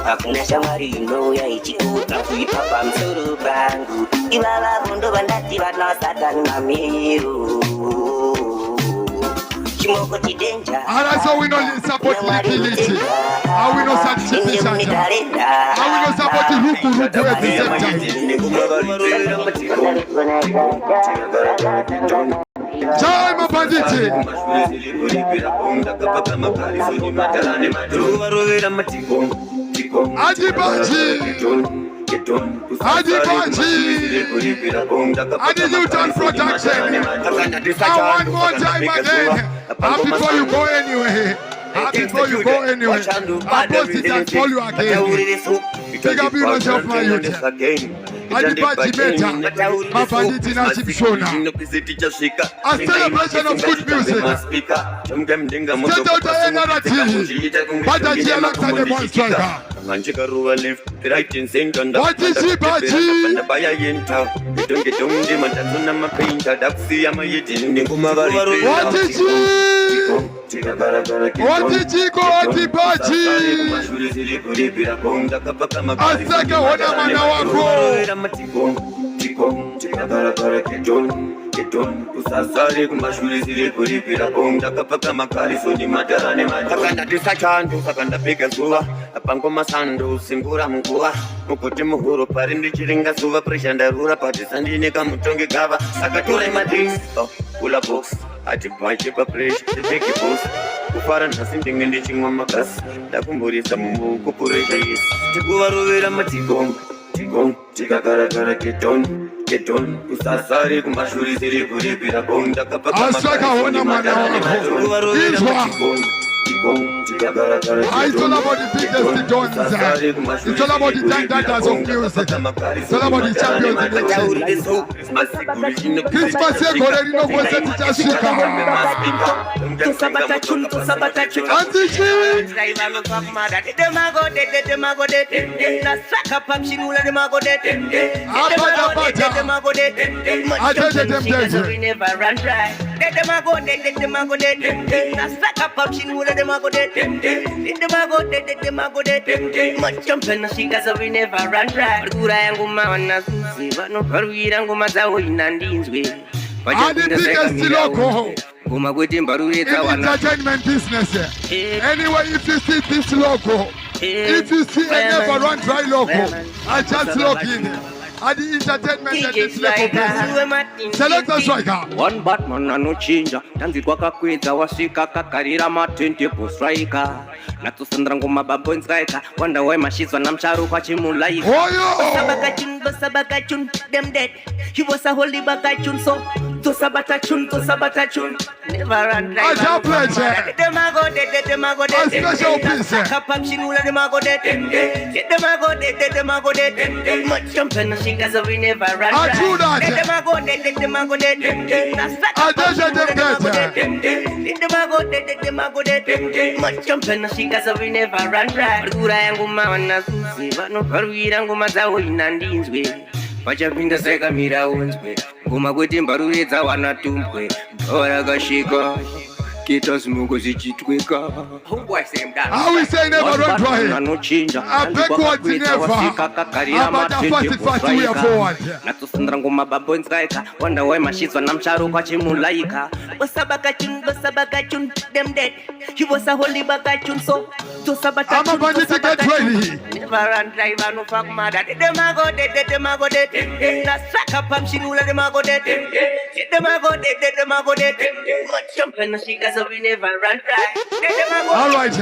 hakuna shamari inoya ichikuta kuipapa msuru bangu ivava vondo vandati vana satani mamiru chimoko chidenja so we no support liquidity how we no support how we no support ruku at the same time Jai mabanditi Adibaji Adi Newton production. And one more time again. Before you go anywhere. Before you go anywhere. I post it and call you again. Pick up yourself my youth. Adibaji Meta, Mabanditi na Chipshona. A celebration of good music. Send out the narrative. Badaji Alexander One Striker. What is it, Baji? What is it? What is it? What is Baji? Asaka wana mana wako. Usasari kumashuri zile kulipira bonga kapaka makali soni madarane makanda disachando sakanda piga zuwa apango masando singura mungua mukote muhuro parindi chiringa zuwa pressure ndarura patisandine kamutonge gava sakatore madrinks kula box ati bache pa pressure big boss kufara nasindinge ndichimwa makasi ndakumburisa mumuko puresha yes tikuvarovera matiko tikon tikakarakara keton usasari kumashuri ziri kulipira bonga kapaka Asaka wana mana wako. It's all about the biggest dons. It's all about the dandanders of music. It's all about the champions in the team. Christmas Eve already know what's the teacher Shika. Auntie G. Entertainment business. Anyway, if you see this logo, if you see a Never Run Dry logo, I just log in. At the entertainment and this level business. Select the striker. One Batman and no changer. Tanzi kwa kakweza wasika kakarira matente po striker. Natusandrango mababo striker. Wonder why mashizwa na mcharu kwa chimulaika. Basabakachun, them dead. He was a holy bagachun so. To sabatachun. Never run dry. I don't play Demago dead. A special piece. Kapapshinula demago dead. Demago dead. Much jumping. Because we never run dry. Demago dead. Much jumping. Because we never run dry. Rura yangu mawana susi. Vano paruira ngoma zawo inandinzwe. Pachapinda seka mira unzwe. Ngoma kwete mbaruredza wanatumbwe. Bora kashika. Kita smugo zichitweka. How we say never run dry? I backwards never. But fast we are forward. Natusandra ngoma babo nskaika. Wonder why mashizwa na mcharo kwa chimulaika. Basabakachun, them dead. He was a holy bagachun so. To sabatachun. I'm about to get ready. Never run driver no fuck mother. Demago dead. Na saka pam shinula demago dead. All right,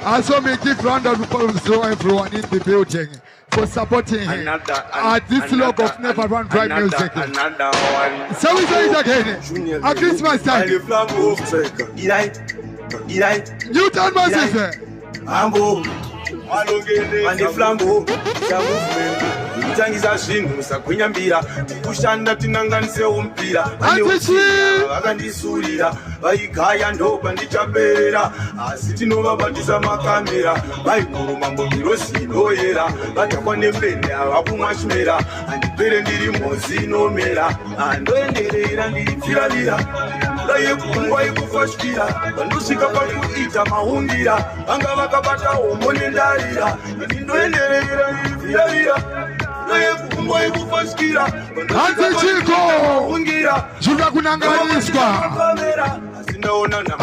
also me give round of applause to everyone in the building for supporting him at this log of Never Run Dry Music. So we say it again at Christmas time. Newton Massive. Ane flambo ya movement Utangiza zvinhu musagwinyambira tikushanda tinanganise umpira vakandisurira vaigaya ndopa ndichaperera asi tinovabatisa makamera vaiguru mambo mirosi inoyera vatakwa nembende avakumwashmera handipere ndiri mozi inomera andoenderera ndiri pfiravira yekungwa yekufashkira vandosvika pakuita mahungira vanga vakabata hombo nendarira indoenderera ndiriviravira yekungwa yekufashkira hanzichiko zvuda kunanganiswa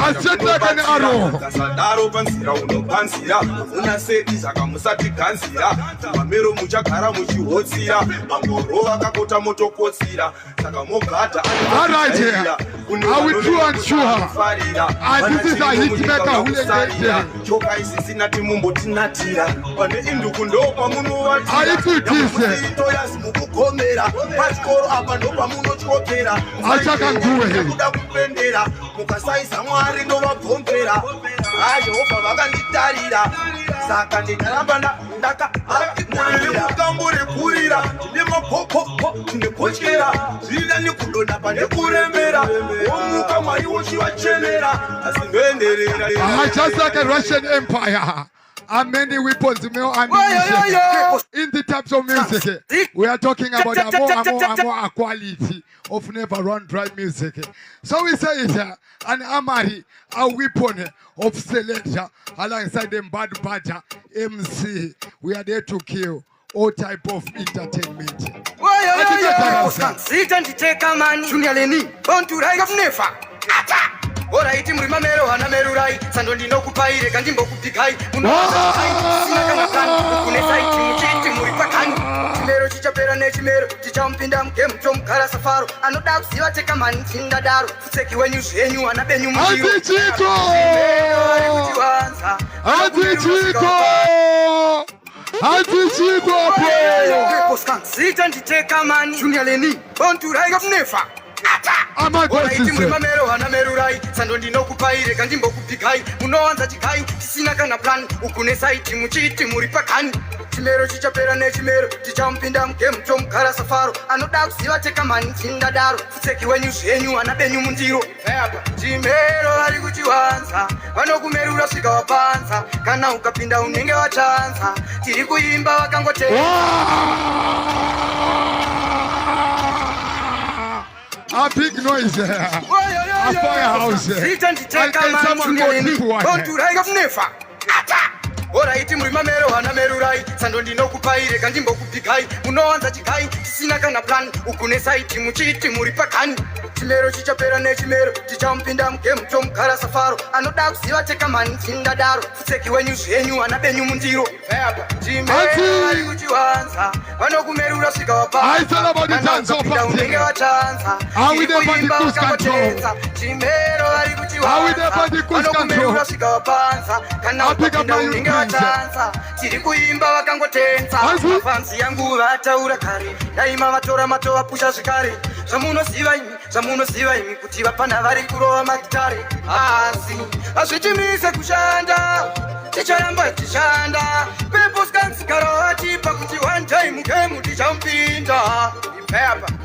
asetekane aro kasadaro panzira unopanzira unaseti saka musati ganzira mamero muchagara muchihotsira mangoro vakakota motokotsira saka mogata I will true and sure. And this is a hitmaker who is choka isisina timumbotinatira pane induku ndopa munovatira itoyasi mukugomera pachikoro apa ndopa munotyokera kuda kupendera mukasaisa mwari ndovabvombera ajehovha vakanditarira saka ndindaramba ndakamutambo rekurira nemapopopo nekotyera zvirida nekudonda pane kurembera womuka mwari wochivachenera asi ndoenderera just like a Russian Empire. And many weapons, male ammunition in the types of music. We are talking about a more quality of Never Run Dry music. So we say it, an Amari, a weapon of selection alongside them Bad Badger, MC. We are there to kill all type of entertainment. Ora iti muri mamero hana merurai sando ndinokupaire kandimbo kupikai unosina kana kana kune saiti muchiti muri pakani chimero chichapera nechimero chichampinda mugemu chomugara safaro anoda kuziva teka mani tindadaro futseki wenyu zvenyu ana benyu mundiro Hatichiko Sita nditeka mani Junior Leni Onturai kafunefa Ora iti muri mamero hana merurai sando ndinokupaire kandimbo kupikai munowanza chikai chisina kana plan ukune saiti muchiti muri pakani chimero chichapera nechimero chichampinda mugemu chomugara safaro anoda kuziva teka mani tindadaro futseki wenyu zvenyu ana benyu mundiro chimero vari kuchiwanza vanokumerura svika wapanza kana ukapinda unenge wachanza tiri kuimba vakangoteka a big noise there. A firehouse. Ora iti muri mamero hana merurai sando ndinokupaire kandimbo kupikai munowanza chikai chisina kana plan ukune saiti muchiti muri pakani chimero chichapera nechimero chichampinda mugemu chomugara safaro anoda kuziva teka mani tindadaro futseki wenyu zvenyu ana benyu mundiro chimero vari kuchiwanza vanokumerura svika wapanza unenge wachanza kuimba vakangotenza chimero vari kuchiwanza vanokumerura svika wapanza kana ukapinda unenge wachanza tiri kuimba vakangotenza mafanzi yangu vataura kare daima vatora mato vapusha zvikare zvamunoziva imi kuti vapana vari kurova magitare asi hazvichimise kushanda ticharamba tichishanda peposkanzigara vatipa kuti one time game tichampinda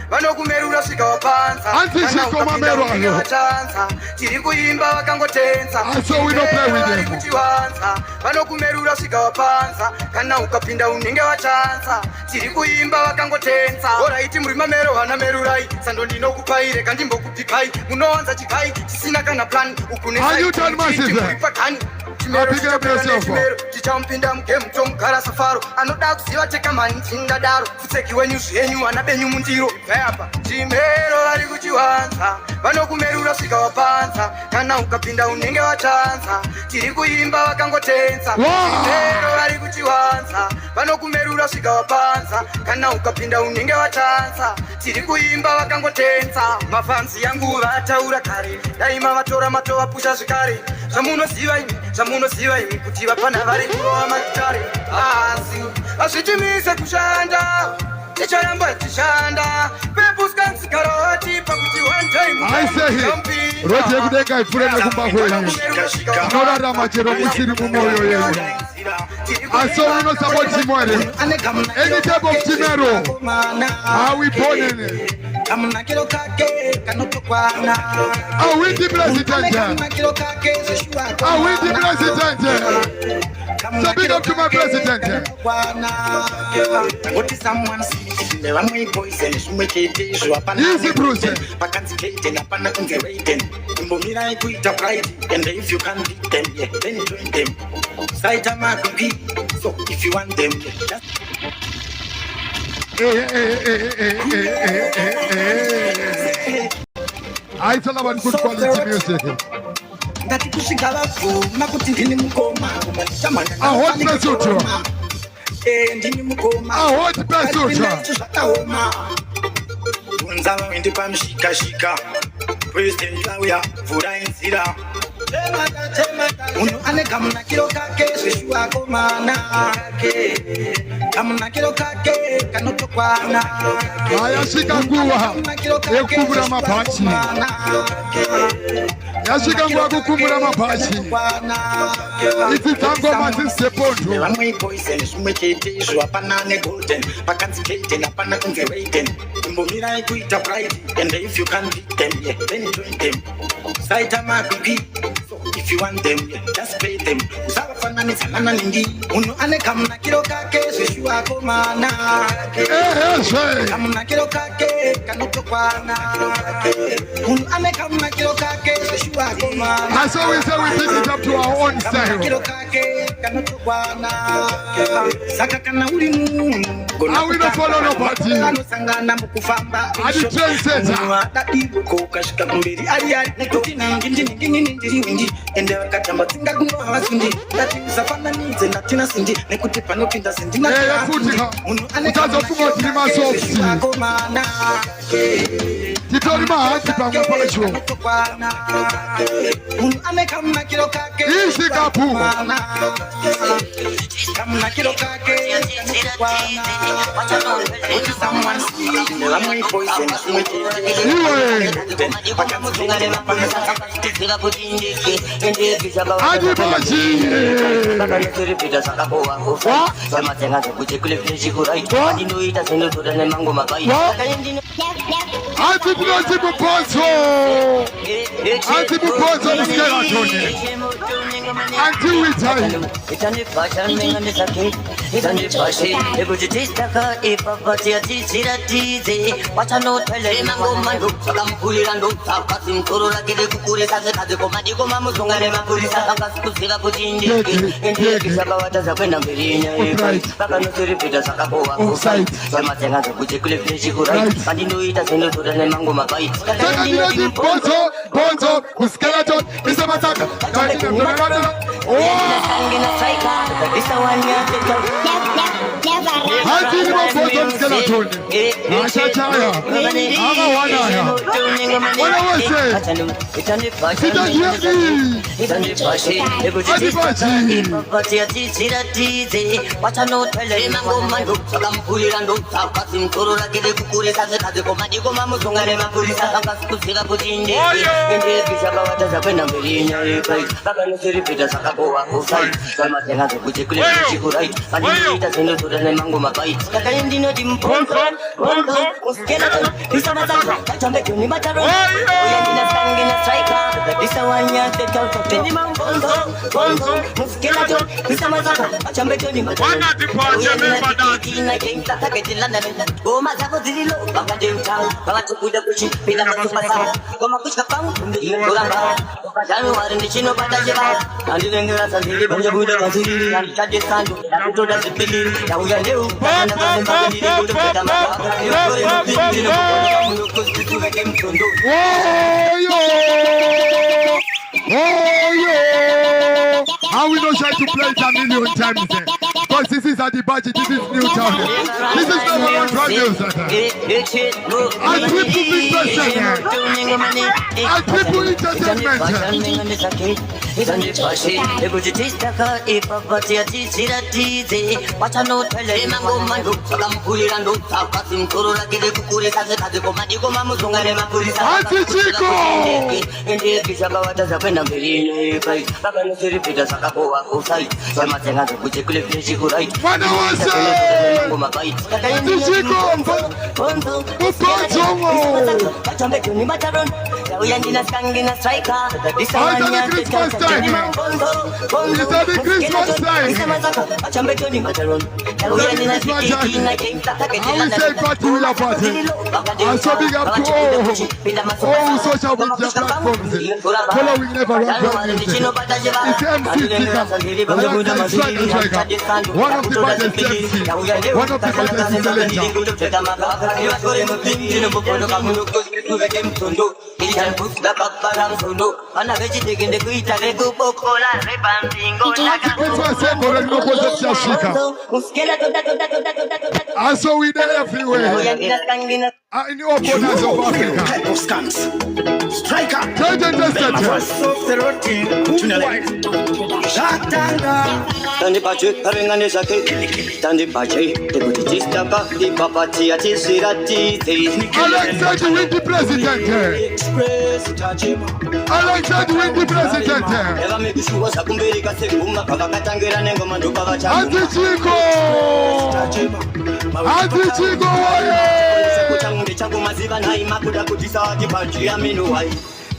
vanokumerura svika wapanza kana ukapinda unenge wachanza tiri kuimba vakangotenza vari kuchiwanza vanokumerura svika wapanza kana ukapinda unenge wachanza tiri kuimba vakangotenza ora iti muri mamero hana merurai sando ndinokupaire kandimbo kupikai munowanza chikai chisina kana plan ukune saiti muri pakani chimero chichapera nechimero chichampinda mugemu chomugara safaro anoda kuziva teka mani tindadaro futseki wenyu zvenyu ana benyu mundiro chimero vari kuchiwanza vanokumerura urasvika wapanza kana ukapinda unenge wachanza tiri kuimba vakangotenza ero vari kuchiwanza vanokumerura svika wapanza kana ukapinda unenge wachanza tiri kuimba vakangotenza mafanzi yangu vataura kare daima vatora matovapusha zvikare zvamunoziva imi kuti vapana vari kurova magitare asi hazvitimise kushanda ticharamba tichishanda pepuskanzikaroti pakuti one time roje kudenga ipfure nekumba kwenyu anorarama chero musiri mumwoyo yenyu aso unosapoti mwere any type of chimero awibonene awindi president awindi president so big up to my president easy Bruce and if you can beat them, yeah, then join them. Saitama compete, so if you want them, I tell about good quality music. I want to Unzava wendi pamshika shika President Lawyer vura inzira Uno ane kamuna kilo kake Sishua komana Kamuna kilo kake Kanoto kwana Ayashika nguwa Ekubura mapachi Yashika nguwa kukumura mapachi Iti tango mazise pondo Wamwe poison Shumechete Ishua panane golden Pakanzi kete na pana unge waiting Mbomira ikuita pride And if you can beat them, yeah, then join them Saitama kuki So if you want them, yeah, just pay them Usawa fanani sanana ningi Uno ane kamuna kilo kake Sishua komana Kamuna kilo kake Kanoto kwana Uno ane kamuna kilo kake Sishua komana That's how we say we pick it up to our own style Kilo kake Kanoto kwana Saka kana uri munu And we don't follow no party Sangana mukufamba I'm the trendsetter Dadi buko kashika kumberi Ari ari Nekuti na ngindi ndiri windi Ende wakatamba tinga kunwa wasundi Dati usafana nize natina sindi Nekuti pano pinda sindi Eya futika Utazo fumo tirima softi Titori mahati pangwa pala show Ane kamna kilo kake Isi kapu Kamna kilo kake Someone see Lamwe poison Anti-Muponzo Skeleton Anti-Witai Ponzo, skeleton, is a massacre. Skeleton. Whoa, yo! yo! And we don't try to play it a million times. Because this is at the budget, this is new town. This is number one producer. And people big person. And people entertainment. It's on the fashion, the budgetist, the car, if a party, a teacher, a teacher. What I know, tell him, I'm going to do. So I'm pulling and don't talk. I'm going to get the Kuris as a Kazako, Madiko, Mamusung, and Mapuris. Antichico! And the fish about us, when I'm very right. I'm going to repeat a Sakapo outside. So I'm saying, I'm going to clip the Chico right. What was it? Antichico! We are in a striker. This is Christmas time. It's the Christmas time. I will say party with a party. And so big up to all social media platforms. Following Never Run Run Music. It's MC Tika. One of the baddest MC. One of the baddest selector. And so we there everywhere. In the opponents of Africa. Striker. Alexa to win the president. Alexa to win the president. Antichico! Antichico!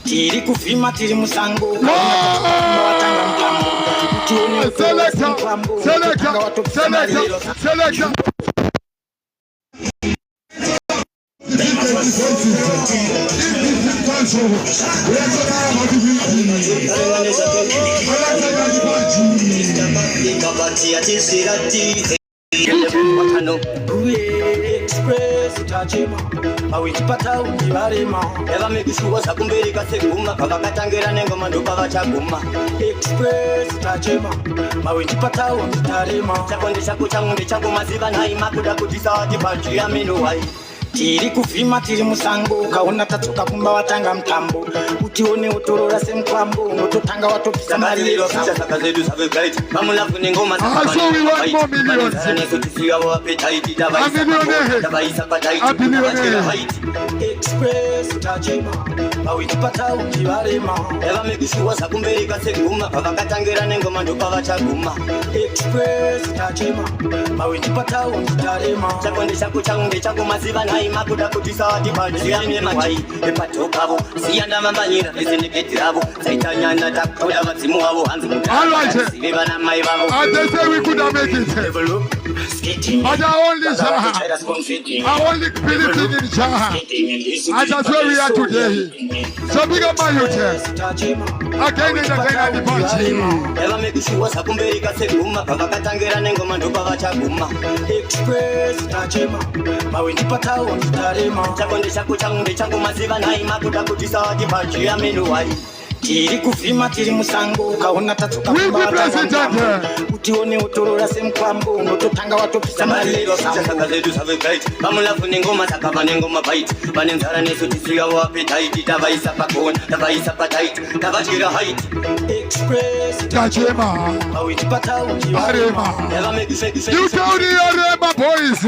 Tiri kufima tiri musango Selector. Express tajima awitipata undivarema eva mekishuwa sakumberika seguma kavakatangira nengoma ndopavachaguma Express tajima awitipata unditarema chakonde chako changu ndechako maziva nhai makuda kuti sawati pajuya menuwai tiri kufima tiri musango ukaona tatsoka kumba watanga mutambo utione utorora semukwambo unototanga watopisa mariro saka zedu save bright pamulafu nengoma Express tajima awitipata undivarema eva mekishuwa sakumberika seguma pavakatangira nengoma ndopavachaguma Express tajima awitipata unditarema chakonde chako changu ndechako maziva nhai makuda kuti sawati pajuya mewai epatokavo siyanda mambanyira ezeneketiravo saitanyana takutoda vadzimu wavo hanzi mutasive vana mai vavo. They say we could have made it. But I only believe in Jah. And that's where we are today. So big up my youth. Again and again at the party. Eva mekishuwa sakumberika seguma pavakatangira nengoma ndopavachaguma Express tajima mawindipata unditarema chakonde chako changu ndechako maziva nhai makuda kuti sawati pajuya menuwai tiri kufima tiri musango ukaona tatsoka utione utorora semukwambo unototanga watopisa mariro saka zedu save bright pamulafu nengoma sakava nengoma bite vane nzara nesu tisiyavo appetite tavaisa pakona tavaisa patight tavatyira height Express tajema awitipata Arema. You tell the Arema boys.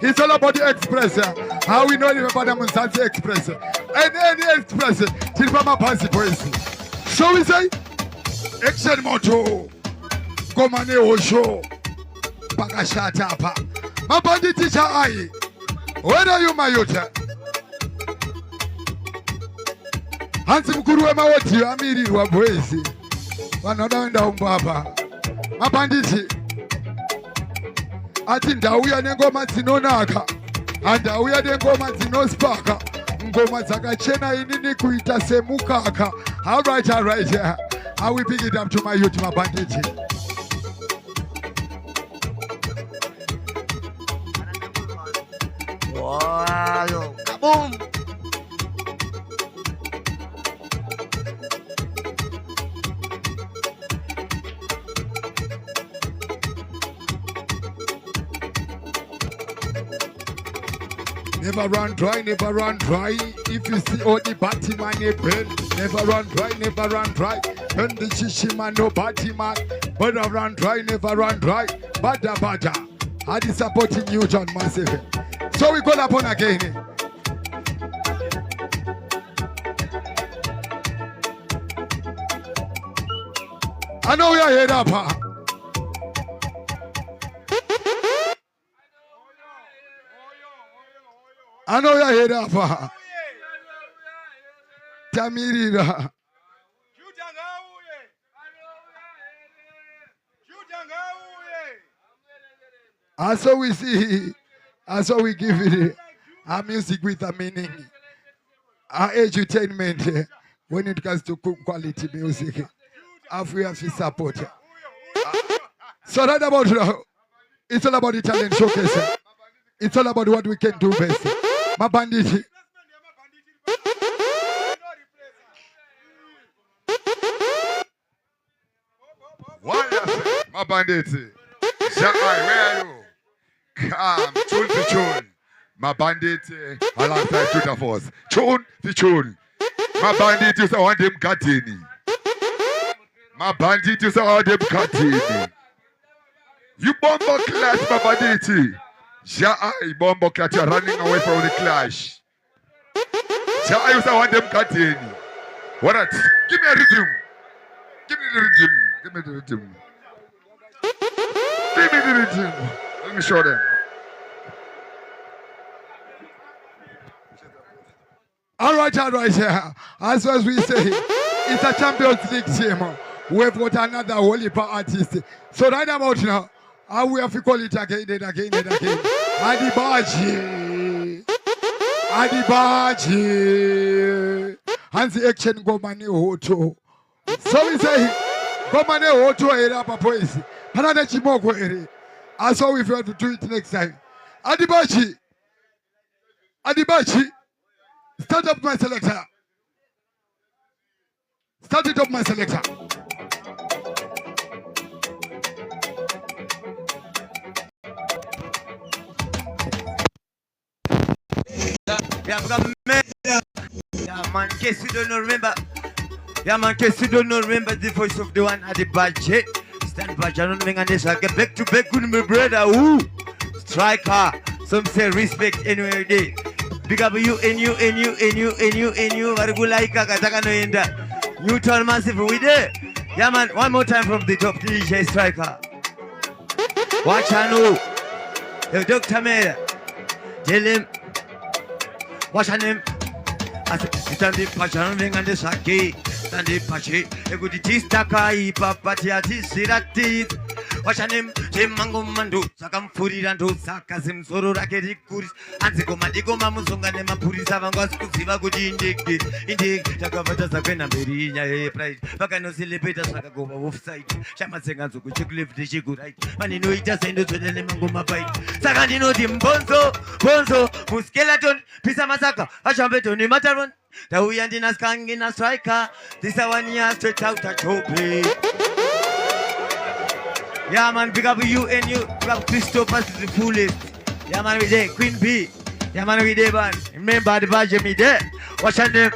It's all about the Express. How we know about the Monsanto Express. And any Express. Till Mama Pansy boys. So we say, Action Moto. Komane Osho. Pakashatapa. My body teacher I. Where are you, my youth? Hansi mkuru wa mawati amiri wa boys. Wanaenda umbaba. Mabanditi ati ndauya nengoma dzinonaka andauya nengoma dzinospaka ngoma dzakachena inini kuita semukaka. All right. I will pick it up to my youth, mabanditi. Wow, kaboom. Never run dry, never run dry. If you see all the batty man, never run dry, never run dry. And the shishi man, no batty man. But run dry, never run dry. Bada bada. I be supporting you, John Massive. So we call upon again. I know we are here up. I know you're here up. Tamirira. And so we see, and so we give it our music with a meaning, our edutainment when it comes to quality music. If we have to support. So that about it's all about the talent showcase. It's all about what we can do best. My bandit. What you say? My bandit. Shai, where are you? Come, tune for tune. My bandit alongside Twitter Force. Tune for tune. My bandit is on them Katini. My bandit is on them Katini. You bomber clash, my bandit. Shai, bomber clash, you're running away from the clash. Shai, you want them Katini. What? Give me a rhythm. Give me the rhythm. Give me the rhythm. Give me the rhythm. Let me show them. All right. As we say, it's a Champions League team. We've got another holy artist. So right about now, I will have to call it again and again and again. Adibaji. And the action go mani hoto. So we say, go mani hoto era papoisi. Another chimoko ere. I saw if you have to do it next time. Adibaji. Start up my selector. Start it up my selector. Yeah, man, in case you don't remember. Yeah, man, in case you don't remember the voice of the one at the budget. Stand by, I don't think this. I get back to back with my brother. Who? Striker. Some say respect anywhere day. Big up you and you. Vargulaika Kataka no Inda. Newton Massive, we there. Yeah, man, one more time from the top DJ Striker. Watch I know. Yo, Dr. Mera. Tell him. What's her name? I said, Stand up, Pachan, and the Saki. Stand up, Pachi. A good Tistakai, Papatia, Tisiratis. What's her name? Mango Mando, Sakam Furi and Sakasim, Soro Rakeri Kuris, and Sekomadigo Mamusonga, and Mapuri Savangos, Siva good indeed, Takavata Sakana, Berina, price, Bakano Silipeta Sakago, offside, Shamasengan, so could you live the Shigurite, Manino, it just ended to the Lemangoma fight. Saganino, Bonzo, Muskeleton, Pisa Masaka, Ashambeto, Nimataron, the Wiandinas Kangina Striker, this one year straight out at Chope. Yeah, man, big up you and you. Big up Christopher to the fullest. Yeah, man, we there. Queen B. Yeah, man, we there, man. Remember the badge me there. What's her name?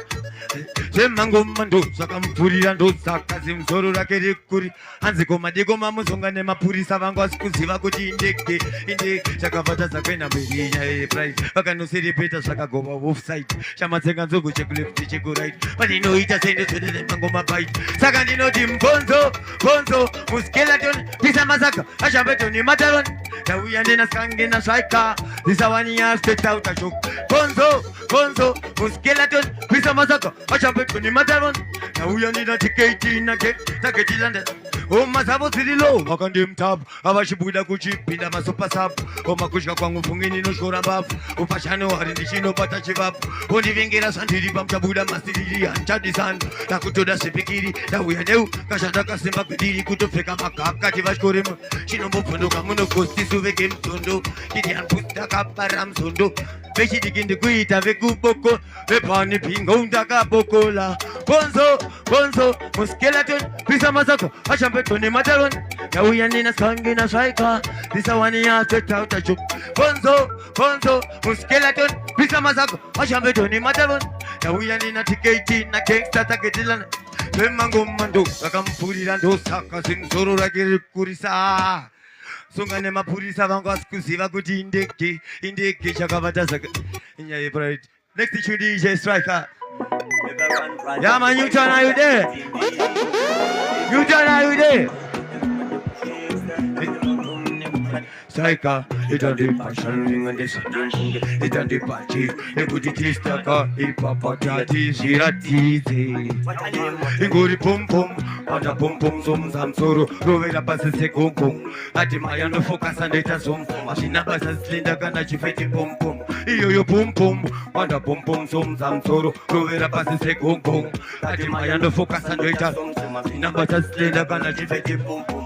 Mango Mando, Sakam Puri and Sakasim Soro Rakeri Kuri, and the Komadigo Mamusonga Nema Puri Savangos Kusiva Kuti Indi Sakavata Sakena Berina price. Bakano City Peter Sakago offside. Shamasengan Zogu check left the check right. But you know it has ended to the Mangoma bite. Sagandino Dim Bonzo, Muskeleton, Pisa Masaka, Ashabeto Nimataron, the we and in a Skangina Striker. This is one year straight out a joke. Bonzo, Muskeleton, Pisa Masaka. Ashabeto Nimataron, now we need a ticket in a gate, Taketiland. Oh, Masabo Sidilo, Makandim Tab, Avashibuda Gucci, Pinda Masopa Sap, O Makushka Kwangu Fungini no Shorabab, O Pashano, Arindishino Patachivap, O Livingera Santiri Bamtabuda Masidi, and Chadisan, Takutoda Sepikiri, that we are new, Kashataka Simbakiri, Kutofeka Maka, Kativash Shinobuno Kamuno Kosti Suvekim Sundo, Gideon Putaka Param Sundo, Beshi digin the Guita, Vekuboko, Vepani Pingo, Taka Bokola, Bonzo, Muskeleton, Pisa Masako, Ashambe Tony Mataron. Now we are in a song in a striker. This a one year straight out a joke. Bonzo, Muskeleton, Pisa Masako, Ashambe Tony Mataron. Now we are in a ticket in a cake that I get in. Mango Mando, Sakampuri and Osaka sing Soro Ragiri Kurisa. Sunganema Purisa Vangas Kusiva Guti in the Kishakavata. Next issue DJ Striker. Yeah man, you turn, are you there? You turn, are you there? Striker, it on the passion ring and the something, it on the party, the good it is taka, it papa tati, shirati, it go the pum pum, and the pum pum zum sam soro, rovera passes a gong gong, at the Mayan focus and data zoom, Machina passes Linda Gana Chifeti pum pum, yo pum pum, and the pum pum zum sam soro, rovera passes a gong gong, at the Mayan focus and data zoom, Machina passes Linda Gana Chifeti pum pum.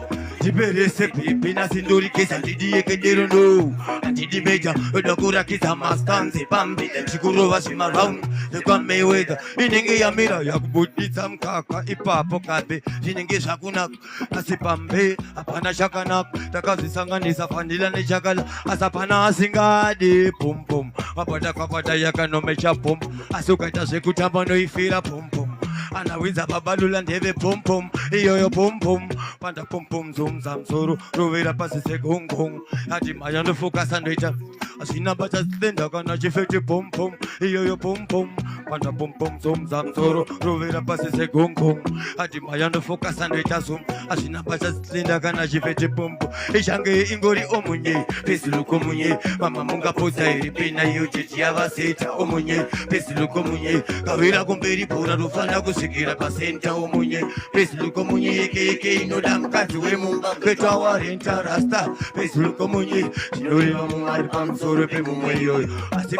Tiberese pipina sinduri kesa ndiye kedero no Antidi meja odakura kisa mastanzi pambi Chikurova shima round Kwa Mayweather Iningi ya mira ya kubudita mkaka Ipapo kabe Jiningi shakunak Asipambe Apana shakanak Takazi sanganisa fandila ni shakala Asapana asingadi Pum pum Wapata kapata yaka no mecha pum Asukata sekutamba no ifira pum pum Anawinza babalula ndebe pum pum Iyo pum pum Panda pum pum zoom zam soro Rovera pasi se gong gong Ati mayano focus and data Asina bata slenda kana jifeti pum pum Iyo pum pum Panda pum pum zoom zam soro Rovera pasi se gong gong Ati mayano focus and data zoom Asina bata slenda kana jifeti pum pum Ishange ingori omunye Pesi luko munye Mama munga poza iripina yuchichi avaseta omunye Pesi luko munye Kawira kumberi pura rufana kusikira pasenta omunye Pesi luko munye eke inoda mkazi wemu Ketwa warenta rasta Pesi luko munye Sinori mamungari pamsoro pe mumweyo Asi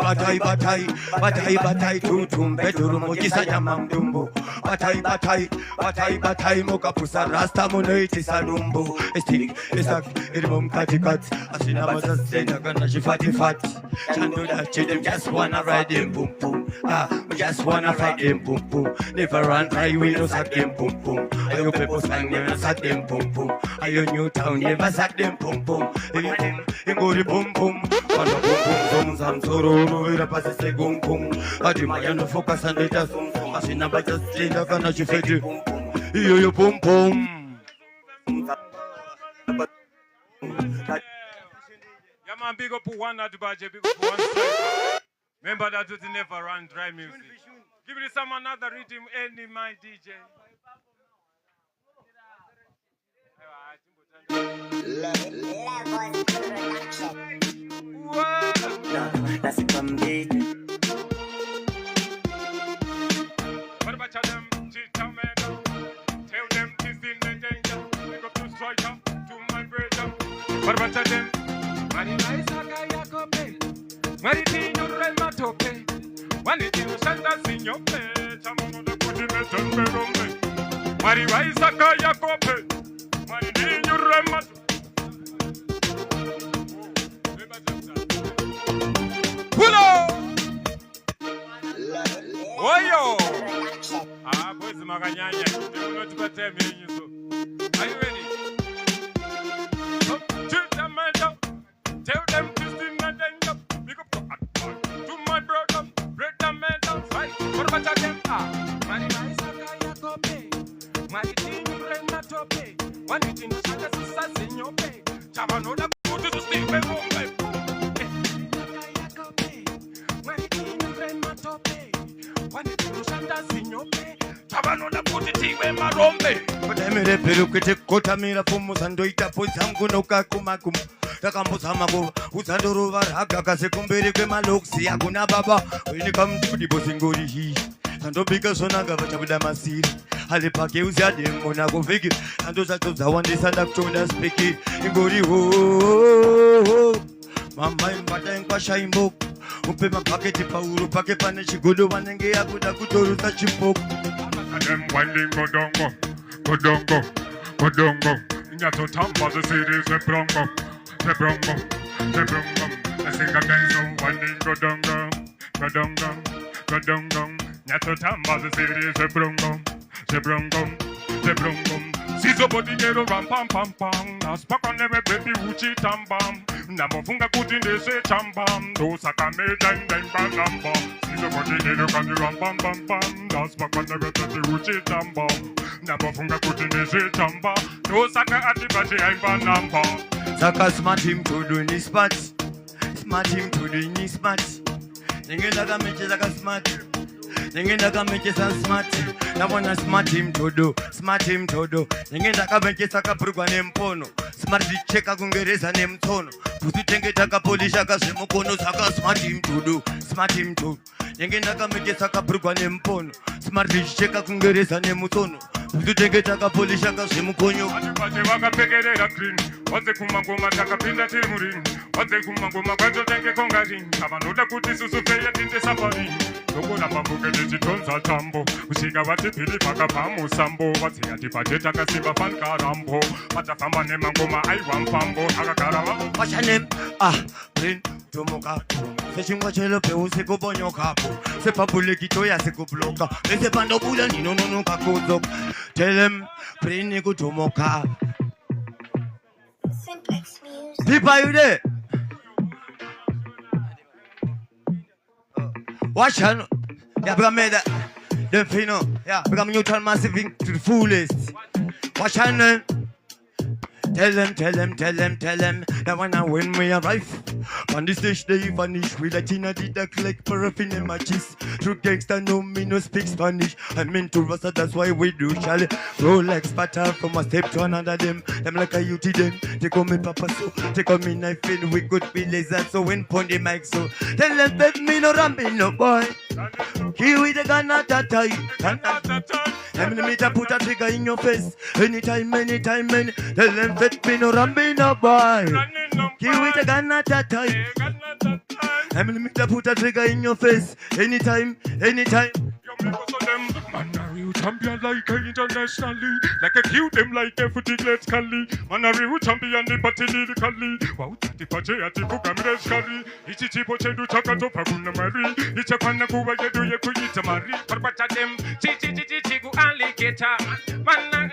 batai tutum Peturu mojisa nyama mdumbo Batai moka pusa rasta monoiti salumbo Estik, esak, irimum kati Asina maza senda kana jifati fati Chando da chidem just wanna ride them boom boom we just wanna fight them boom boom Never run dry, we no sack them boom boom Ayo people sang never sack them boom boom Ayo New Town never sack them boom boom Ingo di boom boom Wanda boom boom Zom zam soro Rovera pasi se gong gong Adi mayano focus and data zoom Asina baja senda kana jifeti Iyo boom boom Yeah man, big up one at the budget, big up one striker. Remember that it never run dry music. Give me some another rhythm, any my DJ. What about them? Tell them this in the danger. Big up to striker, to my brother. What about them? Marina Isaka Yakope, Maritino Rematope, Manitino Santa Signope, Tamono the Pudimeton Berome, Marina Isaka Yakope, Maritino Rematope. Pulo! Oyo! Ah, boys, Maganyanya, they will not tell me. Are you ready? Tell them to sing and then up. Big up to my brother. Break the man down. Right. What about them? Marina Isaka Yakope. Maritino Rematope. One eating the Shaka Sisa in your pay. Chavano da Putu to stay by home. Maritino Rematope. One eating the Shaka in your pay. Chavano da Putu to my rombe. But I'm a peruke kotamira fumusando ita posangu no kakumakum. Takambo Usandoro Varaga Kasekumbere Maloxi Aguna Baba when you come to the Bosingori and don't be a sonaga Vachamadamasi Halipake Uzadim Monaco Vigi and those are the one this and October speaking in Gori ho Mama in Bata and Pasha in book Upe my pocket Pauru Pakepane Chigudu and Aguda Kuturu Tachipok them winding Godongo Yato Tamba the series of Bronco The Bronco, I sing again, so one day go down, Nyato Tamba, the series, the Bronco, Sizo body gero ram pam pam pam. Naspaka neme baby uchi tambam. Namofunga kuti ndese chambam. Dosaka me dang dang bang lamba. Sizo body gero kandi ram pam pam pam. Naspaka neme baby uchi tambam. Namofunga kuti ndese chamba. Dosaka ati bachi aimba namba. Saka smart him to do ni smart. Smart him to do ni smart. Ningenda kameche saka smart. Ningenda kameche saka smart. Nabona smart him to do. Smart him to do. Ningenda kameche saka purugwa nempono. Smart cheka kungereza nemtono. Putu chengeta kapolisha kasemukono saka smart him to do. Smart him to do. Ningenda kameche saka purugwa nempono. Smart cheka kungereza nemtono. Putu chengeta kapolisha kasemukono. Ati wakapekerera green. Waze kumangoma takapinda tiri murini. Waze kumangoma kwacho tenge kongarini. Kavanoda kuti susu peya tinde safari. Doko na pambuke tichitonza tambo. Usika vati pili paka pamusambo. Wazi ati pacheta kasimba fankarambo. Watafamba nemangoma aiwa mpambo. Akakarawa Washanem, green, tomoka. Sechingwa chelo pe usiku bonyo kapo. Sepapule kitoya siku bloka. Ese pando bula nino nono kakuzok. Tell them, green kutomoka. People, are you there? Watch out. Yeah, because I made that. The fino. Yeah, because I'm neutral massive to the fullest. Watch out. Tell them, that when I win we arrive. On the stage they vanish. We Latina did the click paraffin in my cheese. True gangster no me no speak Spanish. I'm into Rasta, that's why we do Charlie. Rolex pattern from a step to another them. Them like a UT them. They call me Papa so. They call me knife in. We could be laser so when pon the mic so. Tell them bet me no ramping no boy. Kiwi the gun at that time. Them the meter put a trigger in your face. Anytime. Tell them bet me no ramping no boy. Kiwi the gun at that time. Them the meter put a trigger in your face. Anytime. Man a real champion like internationally. Like a cute them like a footy let's cali. Man a real champion the party lyrically. Wow, tati pache ati fukamires kari. Ichi chipo chedu chaka to paguna mari. Icha kwana kuwa yedu ye kuyita mari. Parpacha dem chiku alligator. Man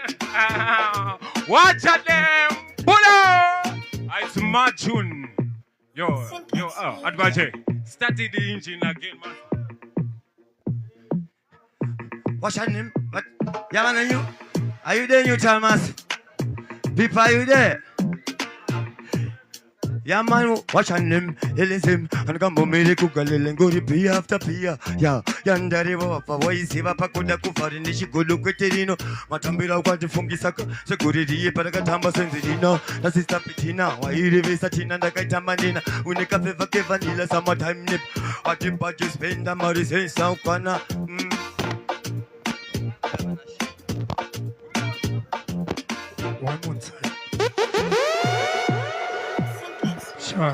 watch at them. Pulo. It's Marjun. Yo, Advaje. Started the engine again, man. What's your name? What? Yeah, man, and you? Are you there, you Thomas? People, are you there? Yeah, man, what's your name? Elism, and come on, me, cook a little go to pia after pia. Yeah, Yandari, for voice, Pakuda Kufa, and she could look at Terino. Matambila, what the funky sucker, security, Paracatamba Sensino, that's his tapitina, why you live Satina, the Kaitamandina, Unica Vanilla, summertime nip. I didn't but you spend the money, say, South Corner. One more time. Sure.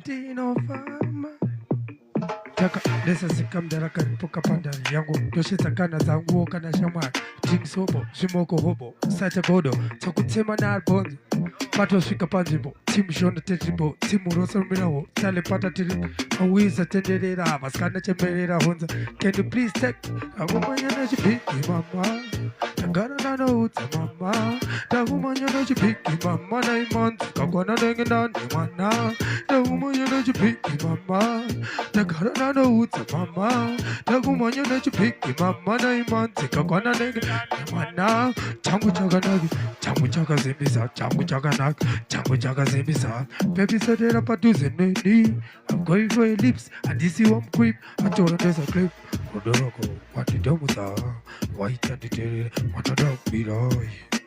Dino Fama. Taka desa sikam daraka puka panda yangu doshi takana zangu kana shama ting sobo shimoko hobo sacha godo takutema na albonzi pato shika panjibo tim shonda tejibo tim rosa minawo tale pata tiri awiza tenderera baskana chemerera honza can you please take agumanya na chipi mama ngana na no uta mama dagumanya na chipi mama na imanzi kakwana nenge ndani mana dagumanya na chipi mama ngana na no uta mama dagumanya na chipi mama na imanzi kakwana nenge mana changu chaga nagi changu chaga zembisa changu chaga nagi changu chaga zembisa baby sadera paduze neni I'm going for your lips and this you I'm creep I told her there's a clip Odoroko what the dog was white and the tail what a dog be like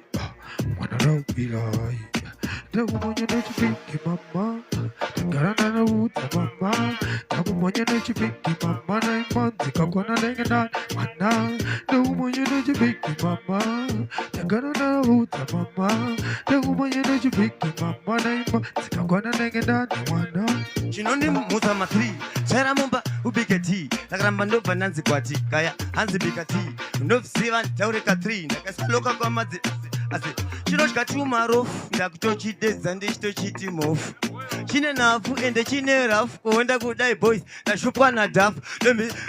what a dog be like the woman you know to be mama the garana wood mama the woman you know to be mama nine months kakwana nenga mana the woman you know to be mama the garana wood mama the woman you know to be mama nine months kakwana nenga mana Chinoni musa matri Chera mumba ubiketi Nakaramba ndova nanzi kwati Kaya hanzi bikati Ndofu siva ntaureka tri Nakasaloka kwa mazi Chino chikati umarofu Ndakutochi deza ndishito chiti mofu chine nafu ende chine rafu kuenda kudai boys nashupwa na dafu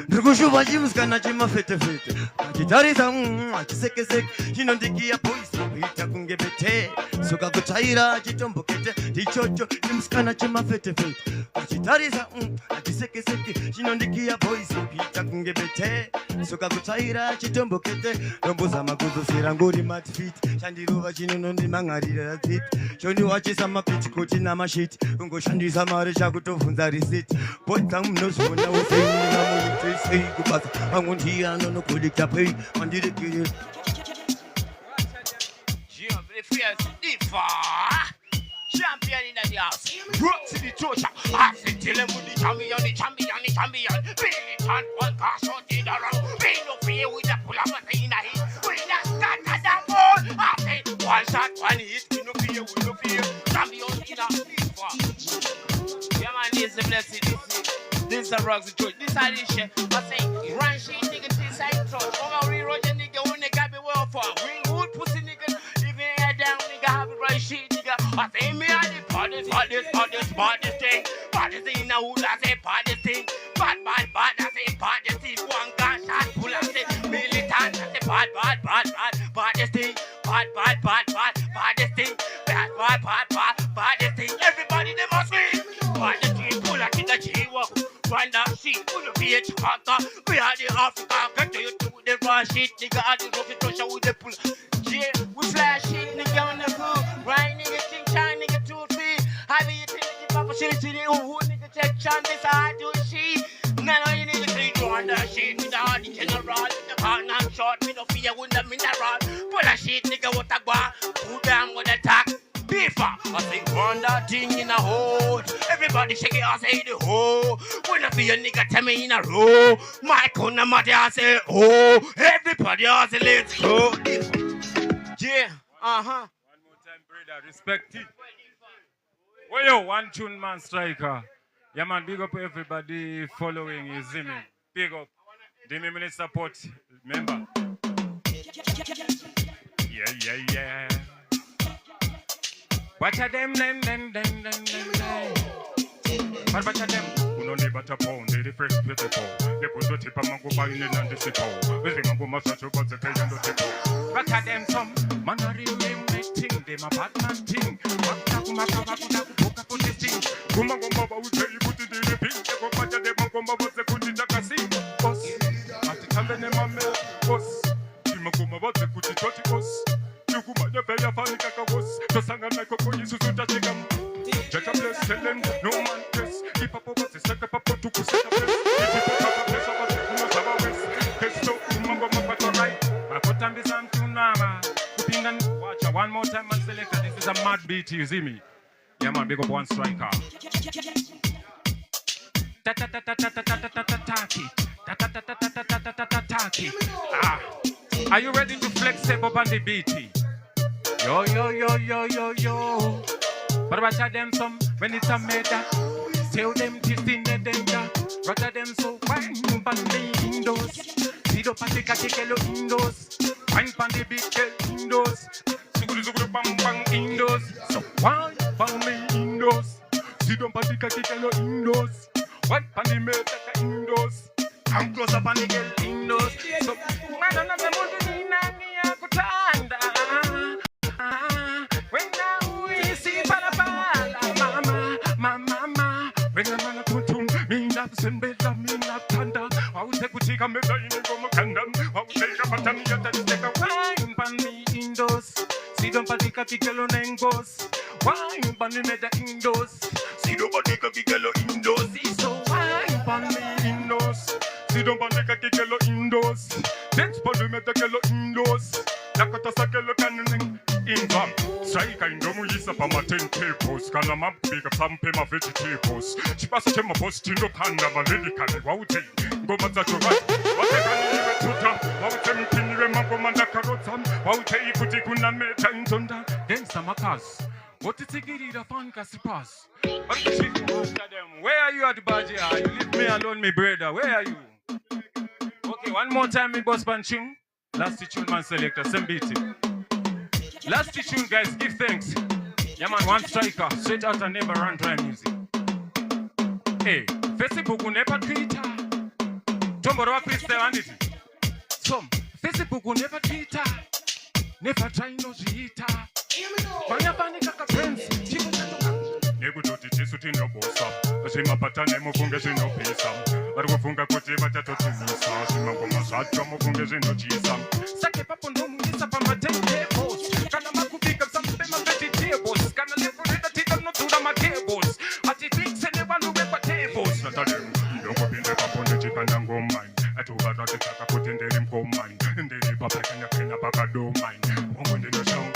ndikushuva chimusikana chimafetefete achitarisa achisekeseke chinondikia boys kuita kunge bete soka kuchaira chitombokete ndichocho chimusikana chimafetefete achitarisa achisekeseke chinondikia boys kuita kunge bete soka kuchaira chitombokete rombozama kuzosera ngori matfit chandiruva chinonondimangarira dzit chondiwachisa mapitikochi namashiti kungoshandisa mari chakutobvunza risiti boys dzangu munozviona useininamuitesei kubasa pamwe ndiya nonokolekta pei mandirekere champion in the house. Rock to the torture. I said, tell him with the champion. Militant one cast out in the round. Be no fear with the pull up in the heat. We not scatter the ball. I said, one shot, one hit. We no fear. Champion in the yeah, man, this is a blessing. This is a rock the church. This is the shit. I say, run shit, nigga, this side church. Over re-road, nigga, when they got me well for. Bring wood, pussy, nigga. If you head down, nigga, have it right shit, nigga. I say me and the baddest thing. Baddest thing in the hood, I say baddest thing. Bad, I say baddest thing. One gunshot, pull, I say militant, I say bad, baddest thing. Bad, baddest thing. Baddest thing. Everybody, they must win. Baddest thing, pull, I think the G-Walk. Run that shit, pull the PH Haka. We are the Africa, get to you to the raw shit, nigga. I the rocket crusher with the pull. Yeah, we flash shit, nigga, on the cool. Right, nigga, ching chang, nigga, 2 feet. I be eating, nigga, papa shit, who nigga, check chant, this I do shit. None of you niggas say you on that shit. With the hardy general, with the corner short, with no fear, with the mineral. Pull that shit, nigga, what I want. Who damn with attack? Beefer, I say, run that thing in a hole. Everybody shake it, I say the hole. When I feel a nigga tell me in a row. My corner, I say, oh. Everybody, I say, let's go. Yeah, One more time, brother, respect it. Well, yo, one tune man striker. Yeah, man, big up everybody following his Zimmy. Big up. The minute support member. Yeah. Watch a them. But watch a them. Who no neighbor to pound, they the fresh beautiful. They put the tip of mango by in and the sit hole. With the mango massage about the page and the tip hole. Watch a them some. Man, I really make thing. They my bad man thing. What put this thing. Gumma will tell you put it in the pink. They go watch a them gumma was the good in the casino. Boss. At the time, they my mail. Boss. Gumma was the good in the boss. You go my pay a funny cacos. To sang and like a coin to the chicken. Check a place, tell them no man press. Keep up over the second up to set a place. If you put up a place over the Kunos of our west. There's no Mango Mapato right. I put on this on Tunama. Putting and watch one more time and select. This is a mad beat, you see me. Yeah, man, big up one striker. Are you ready to flex up on the BT? Yo. But watch them some when it's a meta. Tell them this in the danger. Rather them so wine pan the windows. See the patika kelo indoors. Wine pan the big indoors. Suguru bang indoors. So wine pan the indoors. See the patika kelo indoors. Wine pan the meta indoors. I'm close up on the girl indoors. So man another mundo ni nani ya kutanda. When now we see palapala, mama, when a man a tutum, me not send bella, me not tanda. I will take a meta in the Gomakandam. I will take a patania that take a wine pan me indoors. See them patika kikelo nengos. Wine pan me meta indoors. See them patika kikelo indoors. So wine pan me indoors. See them patika kikelo indoors. Dance pan me meta kelo indoors. Nakota sakelo canning. Income, strike and domu yisa pa maten tapos. Kana map big up some pay my vegetables. Chipasa chema post in the kanda malidically. Wauti, go mazato right. What they can even tuta. Wautem pinire mambo manda karotam. Wauti ikuti kuna meta in zonda. Then samakas. What is it the fun pass? Where are you at the budget? You leave me alone, me brother. Where are you? Okay, one more time, me boss punching. Last tune man selector, same beating. Last tune, guys, give thanks. Yeah, man, one striker, straight out and never run dry music. Hey, Facebook never Twitter. Tomboro freestyle and it. Some Facebook never Twitter. Never try no Twitter. Fanya panika ka friends. Chico chatoka. Nego toti tisu tino bosa. Sima patane mufunge zino pesa. Barufunga kuti batatotumisa. Sima ngoma sacho mufunge zino chisa. Sake papo no munisa pa matende post. Kana makubika sampe ma vegetables. Kana level the tika no tura ma tables. Ati things and never look at tables. Natale. Yoko binde papo ne chikanda ngoma. Atuba rate taka kutende ngoma. Ndeli papa kanya kenya baka do mine. Ongo ndelo song.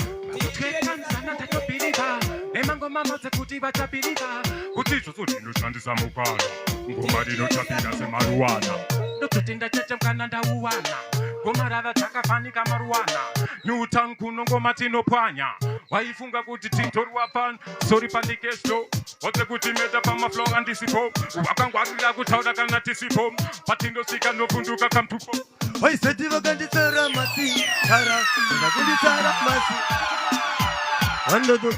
Emango mama kuti vachapirika kuti zvozvo ndinoshandisa mukana ngoma rinotapira semaruwana ndokutenda cheche mukana ndauwana ngoma rava dzakafanika maruwana newutang kuno ngoma tinopwanya waifunga kuti titoriwa pan sori pandikesto odze kuti meta pamaflow andisipo wakangwarira kutaura kana tisipo patindosvika nopfunduka kamtupo waisati vakanditsara masi tara vakunditsara masi wandodo.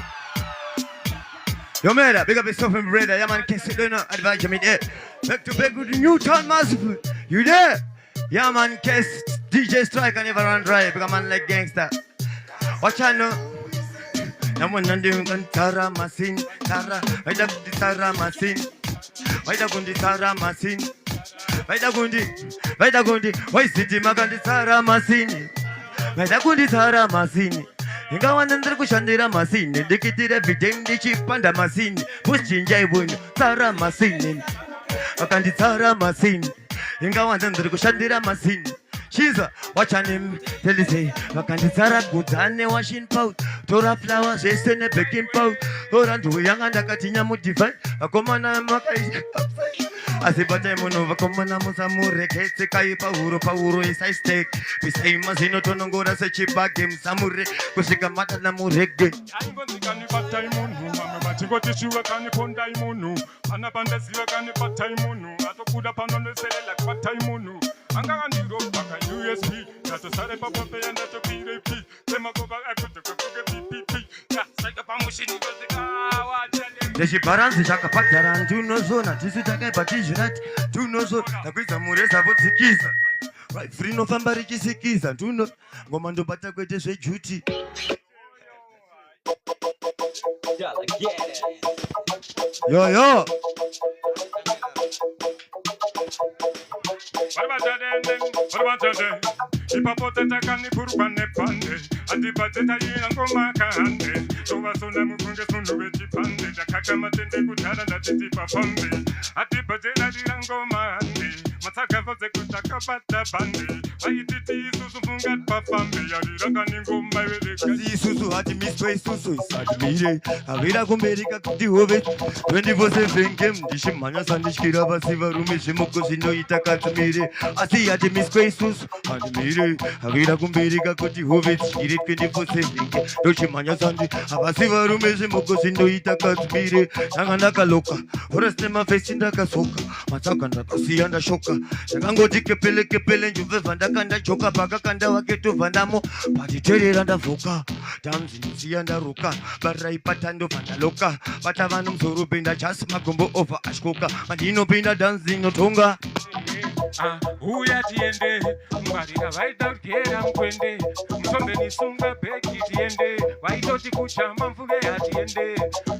Yo, man, big up yourself and brother. Yeah, man, can't sit down. Advise me there. Back to back with the Newtown Massive. You there? Yeah, man, Kess, DJ Strike and never run dry. Big man like gangster. Watch out now. Namun nanti Tara Masin, Tara, Vaida Gundi Tara Masin, Vaida Gundi Tara Masin, Vaida Gundi, Why City Magandi Tara Masini, Vaida Gundi Tara Masini. Ingawa nandra kushandira masini dikitira videndi chipanda masini puchinja ibunyo tsara masini akandi tsara masini ingawa nandra kushandira masini shiza wachanim telise akandi tsara gudzane washin pau tora flowers esene baking pau ora nduyanga ndakatinya mu divine akomana makai asibate muno vakomana musamure ketse kai pauro isai steak bisai mazino tonongora se chibage msamure kusika mata na murege aingonzika ni batai munu mama batingoti shuwa kani pondai munu ana bandaziwa kani batai munu atokuda panono selela batai munu anga andiro baka USB nato sare papa pe anda to PDP tema ko ba akuto ko PPP ya saka pamushini kozika wachale Deshi baranzi chaka pataran tunozona tisu taka batijirati tunozona takuita mureza votsikiza right free no famba richisikiza tuno ngoma ndobata kwete zvejuti yo Ipapoteta kani kurubane pande Antipateta yina ngoma kahande Towa sona mufunge sunu wechi pande Jakaka matende kutara ndatitipa pambe Antipateta yina ngoma hande Mataka voze kutaka bata pande Waititi isusu fungat pa pambe Yarira kani ngoma wele kasi isusu hati miswe isusu isati mire Avira kumbirika kuti hove 24/7 game Dishimanya sandishkira basiva rumishi moko sino itakati mire Asi hati miswe isusu hati mire Avira kumbirika kuti hove chiri 24/7 Doshimanya sandi abasiva rumishi moko sino itakati mire Nanga ndakaloka Forest nema face ndakasoka Mataka ndakasiya ndashoka Ndakangoti kepele njuve vandaka ndachoka Pakakanda waketo vandamo Patiterera ndavuka Damzi nisiya ndaruka Barai patando vandaloka Batavano mzuru pinda chasi magombo over ashkoka Mandino pinda danzi notonga Uya tiende Mwarira vaida kera mkwende Mtombe nisunga peki tiende Vaitoti kuchama mfuge ya tiende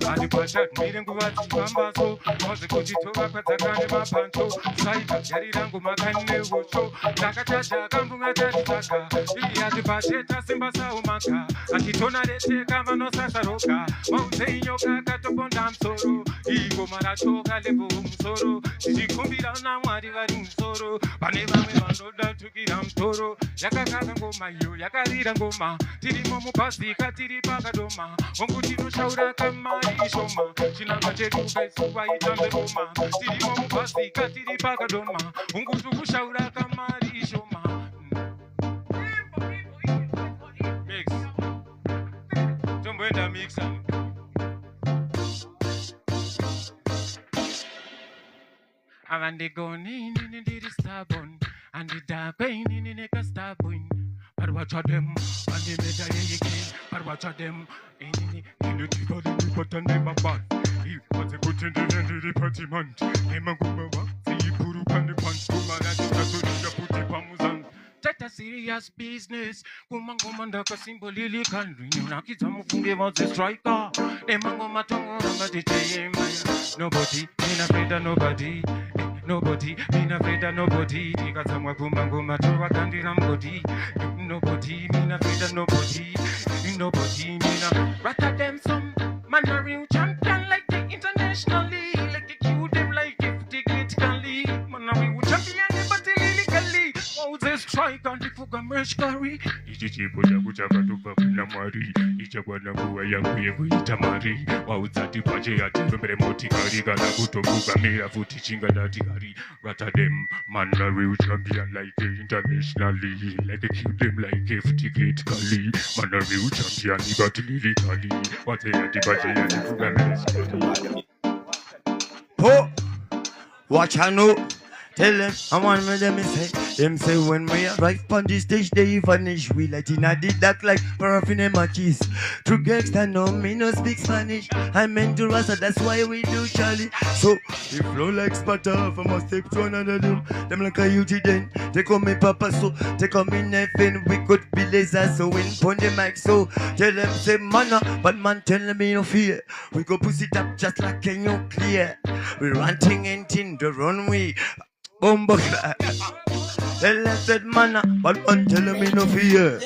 Adipasha mire nguvati pambaso Moze kutitoka kwa takane mapanto Saika yarirangu makane wocho Takatacha kampunga tatitaka Ili adipasheta simba saumaka Atitona rete kama no sasaroka Mauze inyoka katoponda msoro Igo marachoka levo msoro Tijikumbira na mwari vari msoro Pane vame vanoda tukira mtoro Yakakaka ngoma iyo yakarira ngoma Tirimo mupasika tiri pakadoma Ongu tinoshaura kamari ishoma Chinanga chedu kaisuwa itambe ngoma Tirimo mupasika tiri pakadoma Ongu tukushaura kamari ishoma Mix Tomboenda mixa Avandegoni ndiri stubborn and the dark pain in the stubborn. But watch them, and the metal yeke. But watch them, in the deeper than you put a name of band. He was a good in the end of the party man. Name a good one, see Puru can the punch, woman, and the put it on. Take a serious business. Kumangomanda kasimbo lili kanri. Unakita mufunge was a striker. Nemango matongo ramadi. Nobody, in afraid of nobody. Nobody, in afraid of nobody. Tikazamwa kumangoma tuwa kandi rambodi. Nobody, in afraid of nobody. Nobody, mina. Rather them some man a real champion like the internationally. Like the cute them like if the great can lead. Man a real champion, but the lily can lead. Moses strike and the fuga merch carry. Ichi boja kucha katupa na mari. Icha bwana kuwa yangu yevu itamari. Wauza tipaje ya tifembele moti kari. Gana kutobuka mea futi chinga na tigari. Rather them man a real champion like the internationally. Like the cute them like if the great can lead. Man a real champion, he got the lily can lead. What they are tipaje ya tifuga merch. Oh, watch I know. Tell them, I want me them say. Them say when we arrive on the stage, they vanish. We let in a did that like paraffin and matches. True gangsta no me no speak Spanish. I'm into Rasta, that's why we do Charlie. So we flow like Sparta from a step to another room. Them like a UG then. They call me Papa, so they call me Nephin. We could be laser, so win pon the mic. So tell them say mana, but man tell me no fear. We go push it up just like a nuclear. We ranting and in the runway. Bomba tell us that manna, but one tell me no fear.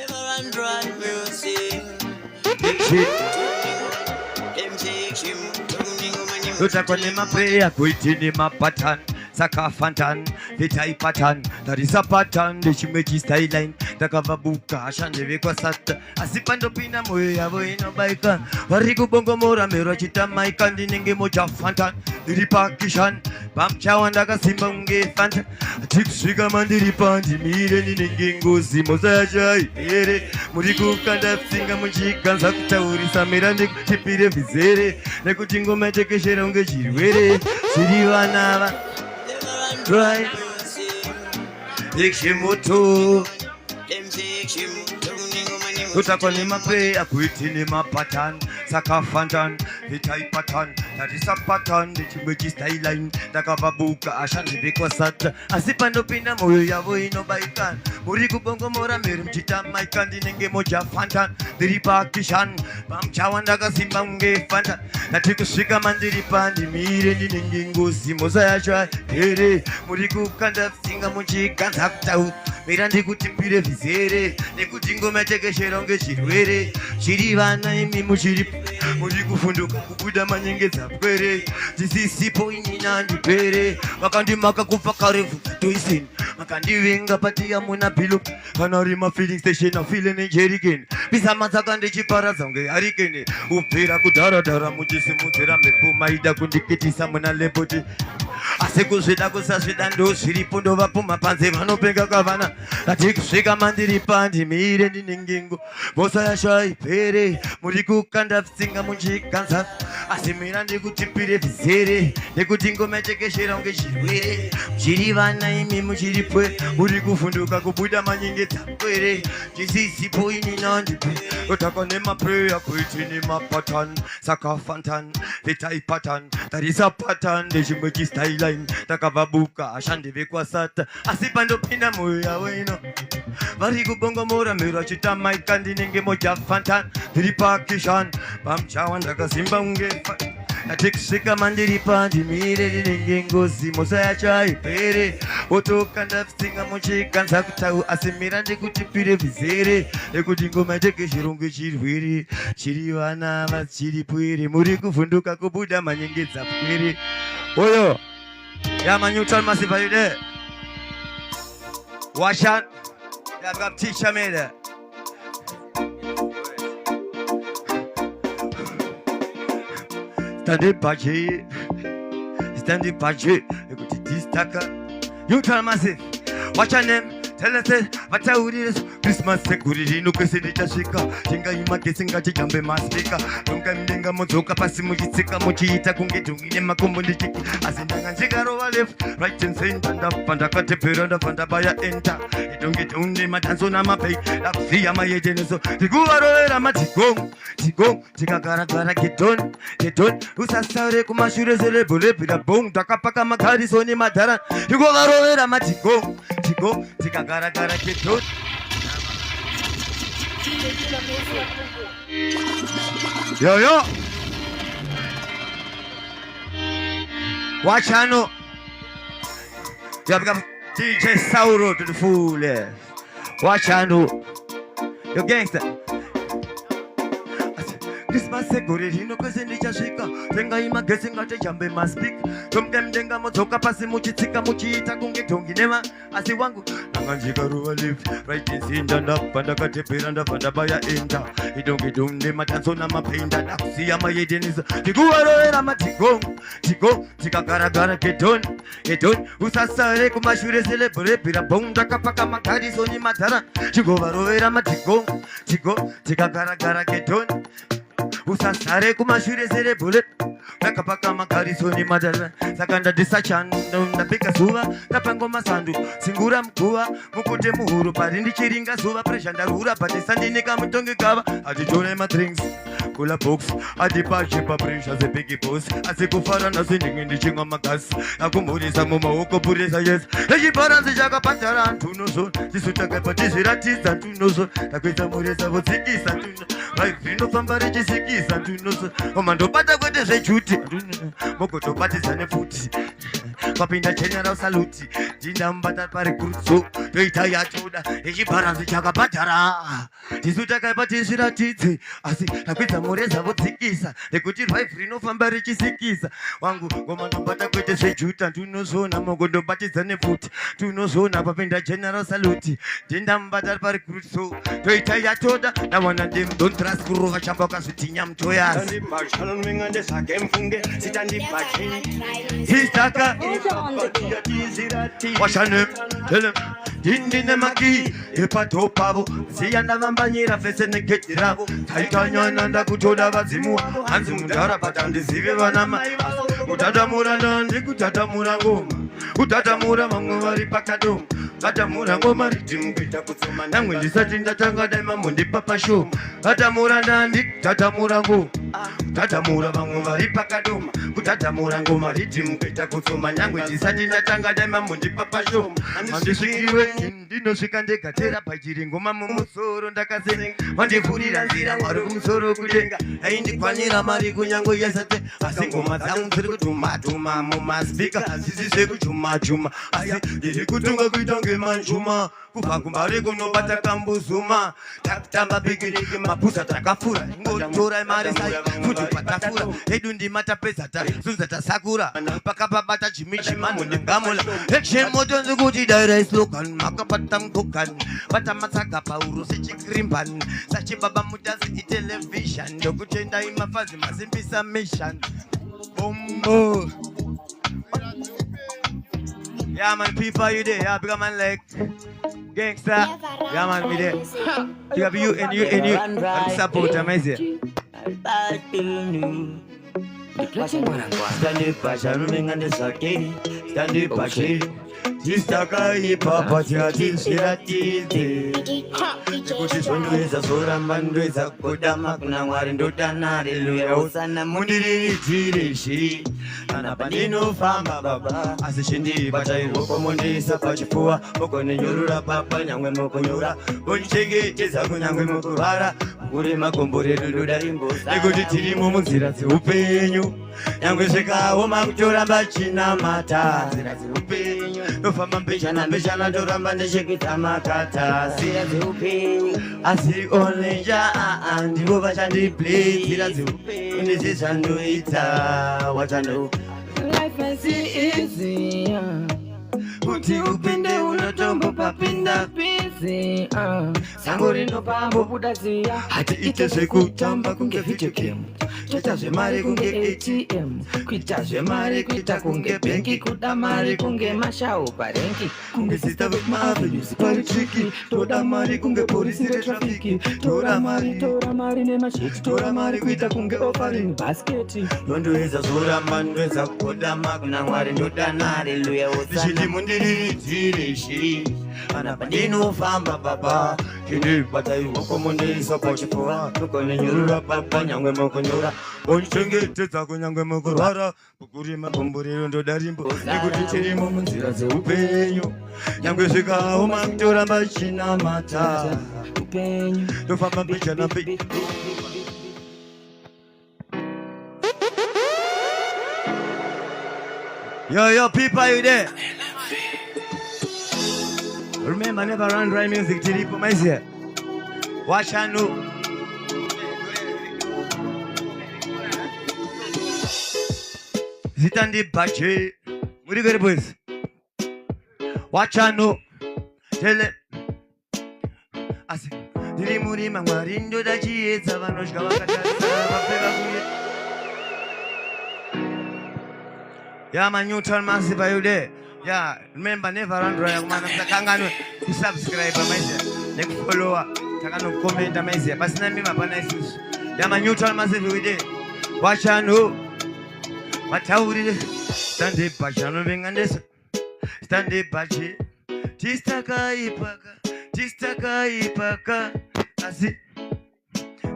Utakonema prayer, kuitinima pattern. Saka fantan, vitai pattern. That is a pattern, the chimechi style line. The kavabuka, shande kwa sata. Asipando pina moyo ya boino baikan. Wariku bongo mora mero chita maikan. Dinenge moja fantan, diripakishan. Bamcha wandaka simba unge fantan. Tipshiga mandiri pandi mire ninenge ngozi mozajai. Ere, muriku kanda singa mujika. Sakuta uri samira neku tipire vizere. Neku jingo mecheke shera unge jirwere. Shiriwana right, Ikshimoto. Utakonima pray, akuitinima pattern. Saka fantan, vitai pattern. That is a pattern, the chimechi style line. Takavabuka, ashandi biko sat. Asipando pina moyo ya voino baikan. Muriku bongo mora merim chita maikan. Dinenge moja fantan, diripa kishan. Bam chawandaka simba unge fantan. Natiku shika mandiri pandi mire dinenge ngozi moza ya shwa. Tere, muriku kanda singa munchika zakta. Mirandi kutimpire vizere. Nekutingo meteke sheronge shirwere. Shirivana imi mushiri. Muriku funduka kubuda manyengeza pwere. Jisisipo inina ndipere. Wakandi maka kupakarevu tuisin. Makandi wenga pati ya muna pilu. Kanarima feeling station of feeling in jerigen. Bisa mazakande chipara zange harikene. Upera kudara dara mujisi mutera mepu maida kundikiti samuna lepoti. Aseku swida kusaswida ndo shiripundo vapuma panze vanopenga kavana. Atiku shika mandiri pandi mire ningingo. Bosa ya shai pere. Muriku kanda singa munjikanza. Asimira ndikutipire vizere. Nekutingo mecheke shera unge shirwere. Shirivana imi mushiripwe. Muriku funduka kubuda manyinge tapwere. Jisisipo ini nandipe. Utakonema prayer kuitinima pattern. Saka fantan, vitai pattern. That is a pattern, the chimechi style line. Takavabuka, ashandi vikwa sata. Asipando pina moyo ya weno. Variku bongo mora mera chita maikandi ninge moja fantan. Diripakishan, bamcha wandaka simba unge fantan. Natikshika mandiri pandi mire ninge ngozi moza ya chai pere. Otokanda singa mochika nzakutau asimira ndikutipire vizere. Ekutingo majeke shirungu chirwiri. Chiriwana machiripwiri. Muri kufunduka kubuda manyengeza pwiri. Oyo, yeah, man, you tell Massive, are you there? Wash out. Yeah, I've got teacher me there. Stand up, Pache. You tell Massive. Watch your name. Tell us, vataurire Christmas sekuriri nokwese ndichasvika tingaima gesi ngachijambe masvika nonga mudenga modzoka pasi muchitsika muchiita kunge dhungi nemakombo ndichiki asi ndanga ndikarova left right and center ndabva ndakatepera ndabva ndabaya enter idongi dhungi madanzo namapei ndakuziya mayeteneso ndikuvarovera matigong tigong tikagara gedon usasaure kumashure serebhurebhira bong ndakapaka makarisoni madhara ndikuvarovera matigong tikagara gedon yo wachano yabga DJ Sauro to the full left wachano yo gangster Christmas sekuriri nokwese ndichasvika tengaima gesi ngatejambe maspik tomdemdenga modzoka pasi muchitsika muchiita kunge dhongi nema asi wangu nanga ndikaruva left right insinda ndabva ndakatepera ndabva ndabaya enda idongi dhongi nematanzo namapenda ndakuziya mayedenisa ndikuvarovera matigong tikagara gedon usasare kumashure selebhurebhira bong ndakapaka makarisoni madhara ndikuvarovera matigong tikagara gedon usasare kumashure serebhule ndakapaka makarisoni madhara saka ndadisachando ndapika zuva ndapangoma sandu singura mguva mukute muhuro pari ndichiringa zuva presha ndarura patisandinika mutongi gava atitore madrinks kula box atipachipa presha zebigi boss asi kufara nasi ndinge ndichimwa magasi akumhurisa mumaoko purisa yes echibharanzi chakapatara ntunozo tisutakaipatizviratidza ntunozo takuita muresa votsikisa ntuno vaizvinofamba richisikisa ntunozo omandobata kwete zvejuti mogotobatidza nefuti papinda general saluti ndindambata pari kurutso toita yatoda echibharanzi chakabhadhara tisu takaipatizviratidze asi takuita mureza vodzikisa nekuti rwife rinofamba richisikisa wangu ngomandobata kwete zvejuta ndinozona mogondobatidza nefuti tunozona papinda general saluti ndindambata pari kurutso toita yatoda nawana dem don't trust kurova chamba ukazvitinya mutoyasi Histaka Washanem Telem Dindine maki Epato pavo Siyanda vambanyira fese negetiravo Taitanya nanda kutoda vazimu Hanzi mundara patandi zive vanama Utatamura nandi kutatamura ngoma Utatamura mangu vari pakadoma Tatamura ngoma ritimukita kutsoma Nangwe ndisati ndatanga daima mundi papa show Tatamura nandi tatamura ngoma Tatamura mangu vari pakadoma Kutatamura ngoma ritimukita kutsoma Nangwe ndisati ndatanga daima mundi papa show Mandisvikiwe ndinosvika ndegatera pachiri ngoma mumusoro ndakase mandivhurira nzira mwari kumusoro kudenga aindikwanira mari kunyange yesate asi ngoma dzangu dziri kudhumadhuma mumaspika zvizi zvekujumajuma asi ndiri kutunga kuita ngemanjuma kubva kumbari kunobata kambuzuma takutamba pikiriki mapusa takafura ingotora mari sai futi patafura edu ndimatapezata zunzata sakura pakapabata chimichimano ndingamula ekshimoto nzikuti daira slogan makapata mkokan bata matsaga pauro sechikrimban sachibaba mudansi itelevision ndokutenda imafazi masimbisa mission bombo. Yeah man, people you there, yeah, big man like gangster. Yeah man, me there. You have you and you and support amazing. Stand up, sharing and the sake. Stand up, sharing. Histaka ipapa tiatishiratize Chikuti shondweza sora mbandweza kodama kuna mwari ndotana haleluya usana mundiri tireshi Kana panino famba baba Asishindi batairo komondisa pachifuwa Moko nenyorura papa nyangwe moko nyura Bonchengetiza kunyangwe moko vara Kure makombore dududa imbosa Nekuti tirimu munzira ziupenyu Nyangwe shikawo makutora mbachina mata Zira ziupenyu Nofamba mbeshana ndoramba ndeshekita makata Zira ziupenyu Asi onleja Ndivo vachandi play Zira ziupenyu Ndizishandoita Wachando Life is easy Kuti upinde unotombo papinda busy Sango rino pambo budazia Hati ite sekutamba kunge vichekemu kuita zvemari kunge ATM, kuita zvemari kuita kunge benki, kuda mari kunge mashau parengi, kunge sister with marvelous paritriki, toda mari kunge polisi retrafiki, tora mari nemashiti, tora mari kuita kunge offering basket, ndoeza zoramba ndoeza kodama kuna Mwari ndodana haleluya usana mundiridzire shiri ana pandinofamba baba ndinibata iwoko mundiisa pachipfuva tokonenyurura papa nyangwe mukonyura unichengetedza kunyangwe mukurwara kukurima gomborero ndoda rimbo nekuti tirimo munzira dzeupenyu nyangwe zvikaoma kutoramba chinamata upenyu ndofamba mbicha nambi. Yo, people, are you there? Remember, never run dry music till you my ear. Watch and know. Zitandi Bache. What do you got, boys? Watch and know. Tell it. I say, Dirimuri Mangarindo da Chiesa Vanoshka Vakata. Yeah, my neutral massive, are you there? Yeah, remember, never run dry, man. I'm subscribe, like follow, comment, amazing. But now, yeah, my neutral massive, you there? Watch and know. What how did it? Stand up, Pachano, and this. Stand up, Pachi. Tistaka ipaka. I see.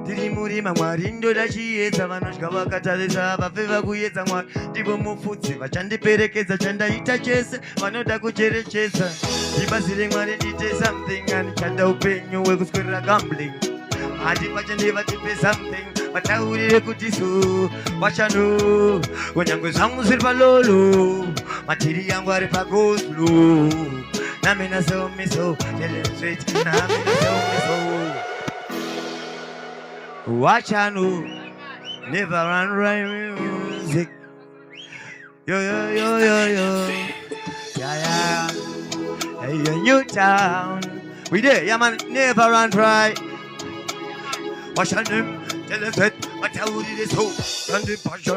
Dirimuri Mangarindo da Chiesa Vanoshka Vakata Vapeva Kuyeza Mwari Divo Mufutsi Vachandiperekeza Chandaita Chesa Vanoda Kucherechesa Dibasire Mwari dite something and chanda upenyu wekuswera gambling Adi Pachandeva tipe something Vataurire kutisu Vachano Wanyangwe zangu sirpa lolo Matiri yangu aripa go slow Namina so miso Tell them straight Namina so miso Watch and know, never run right music. Yo. Yeah. Hey, New Town. We there, yeah man, never run dry. Watch and know, tell us that, but how did it so? And the passion.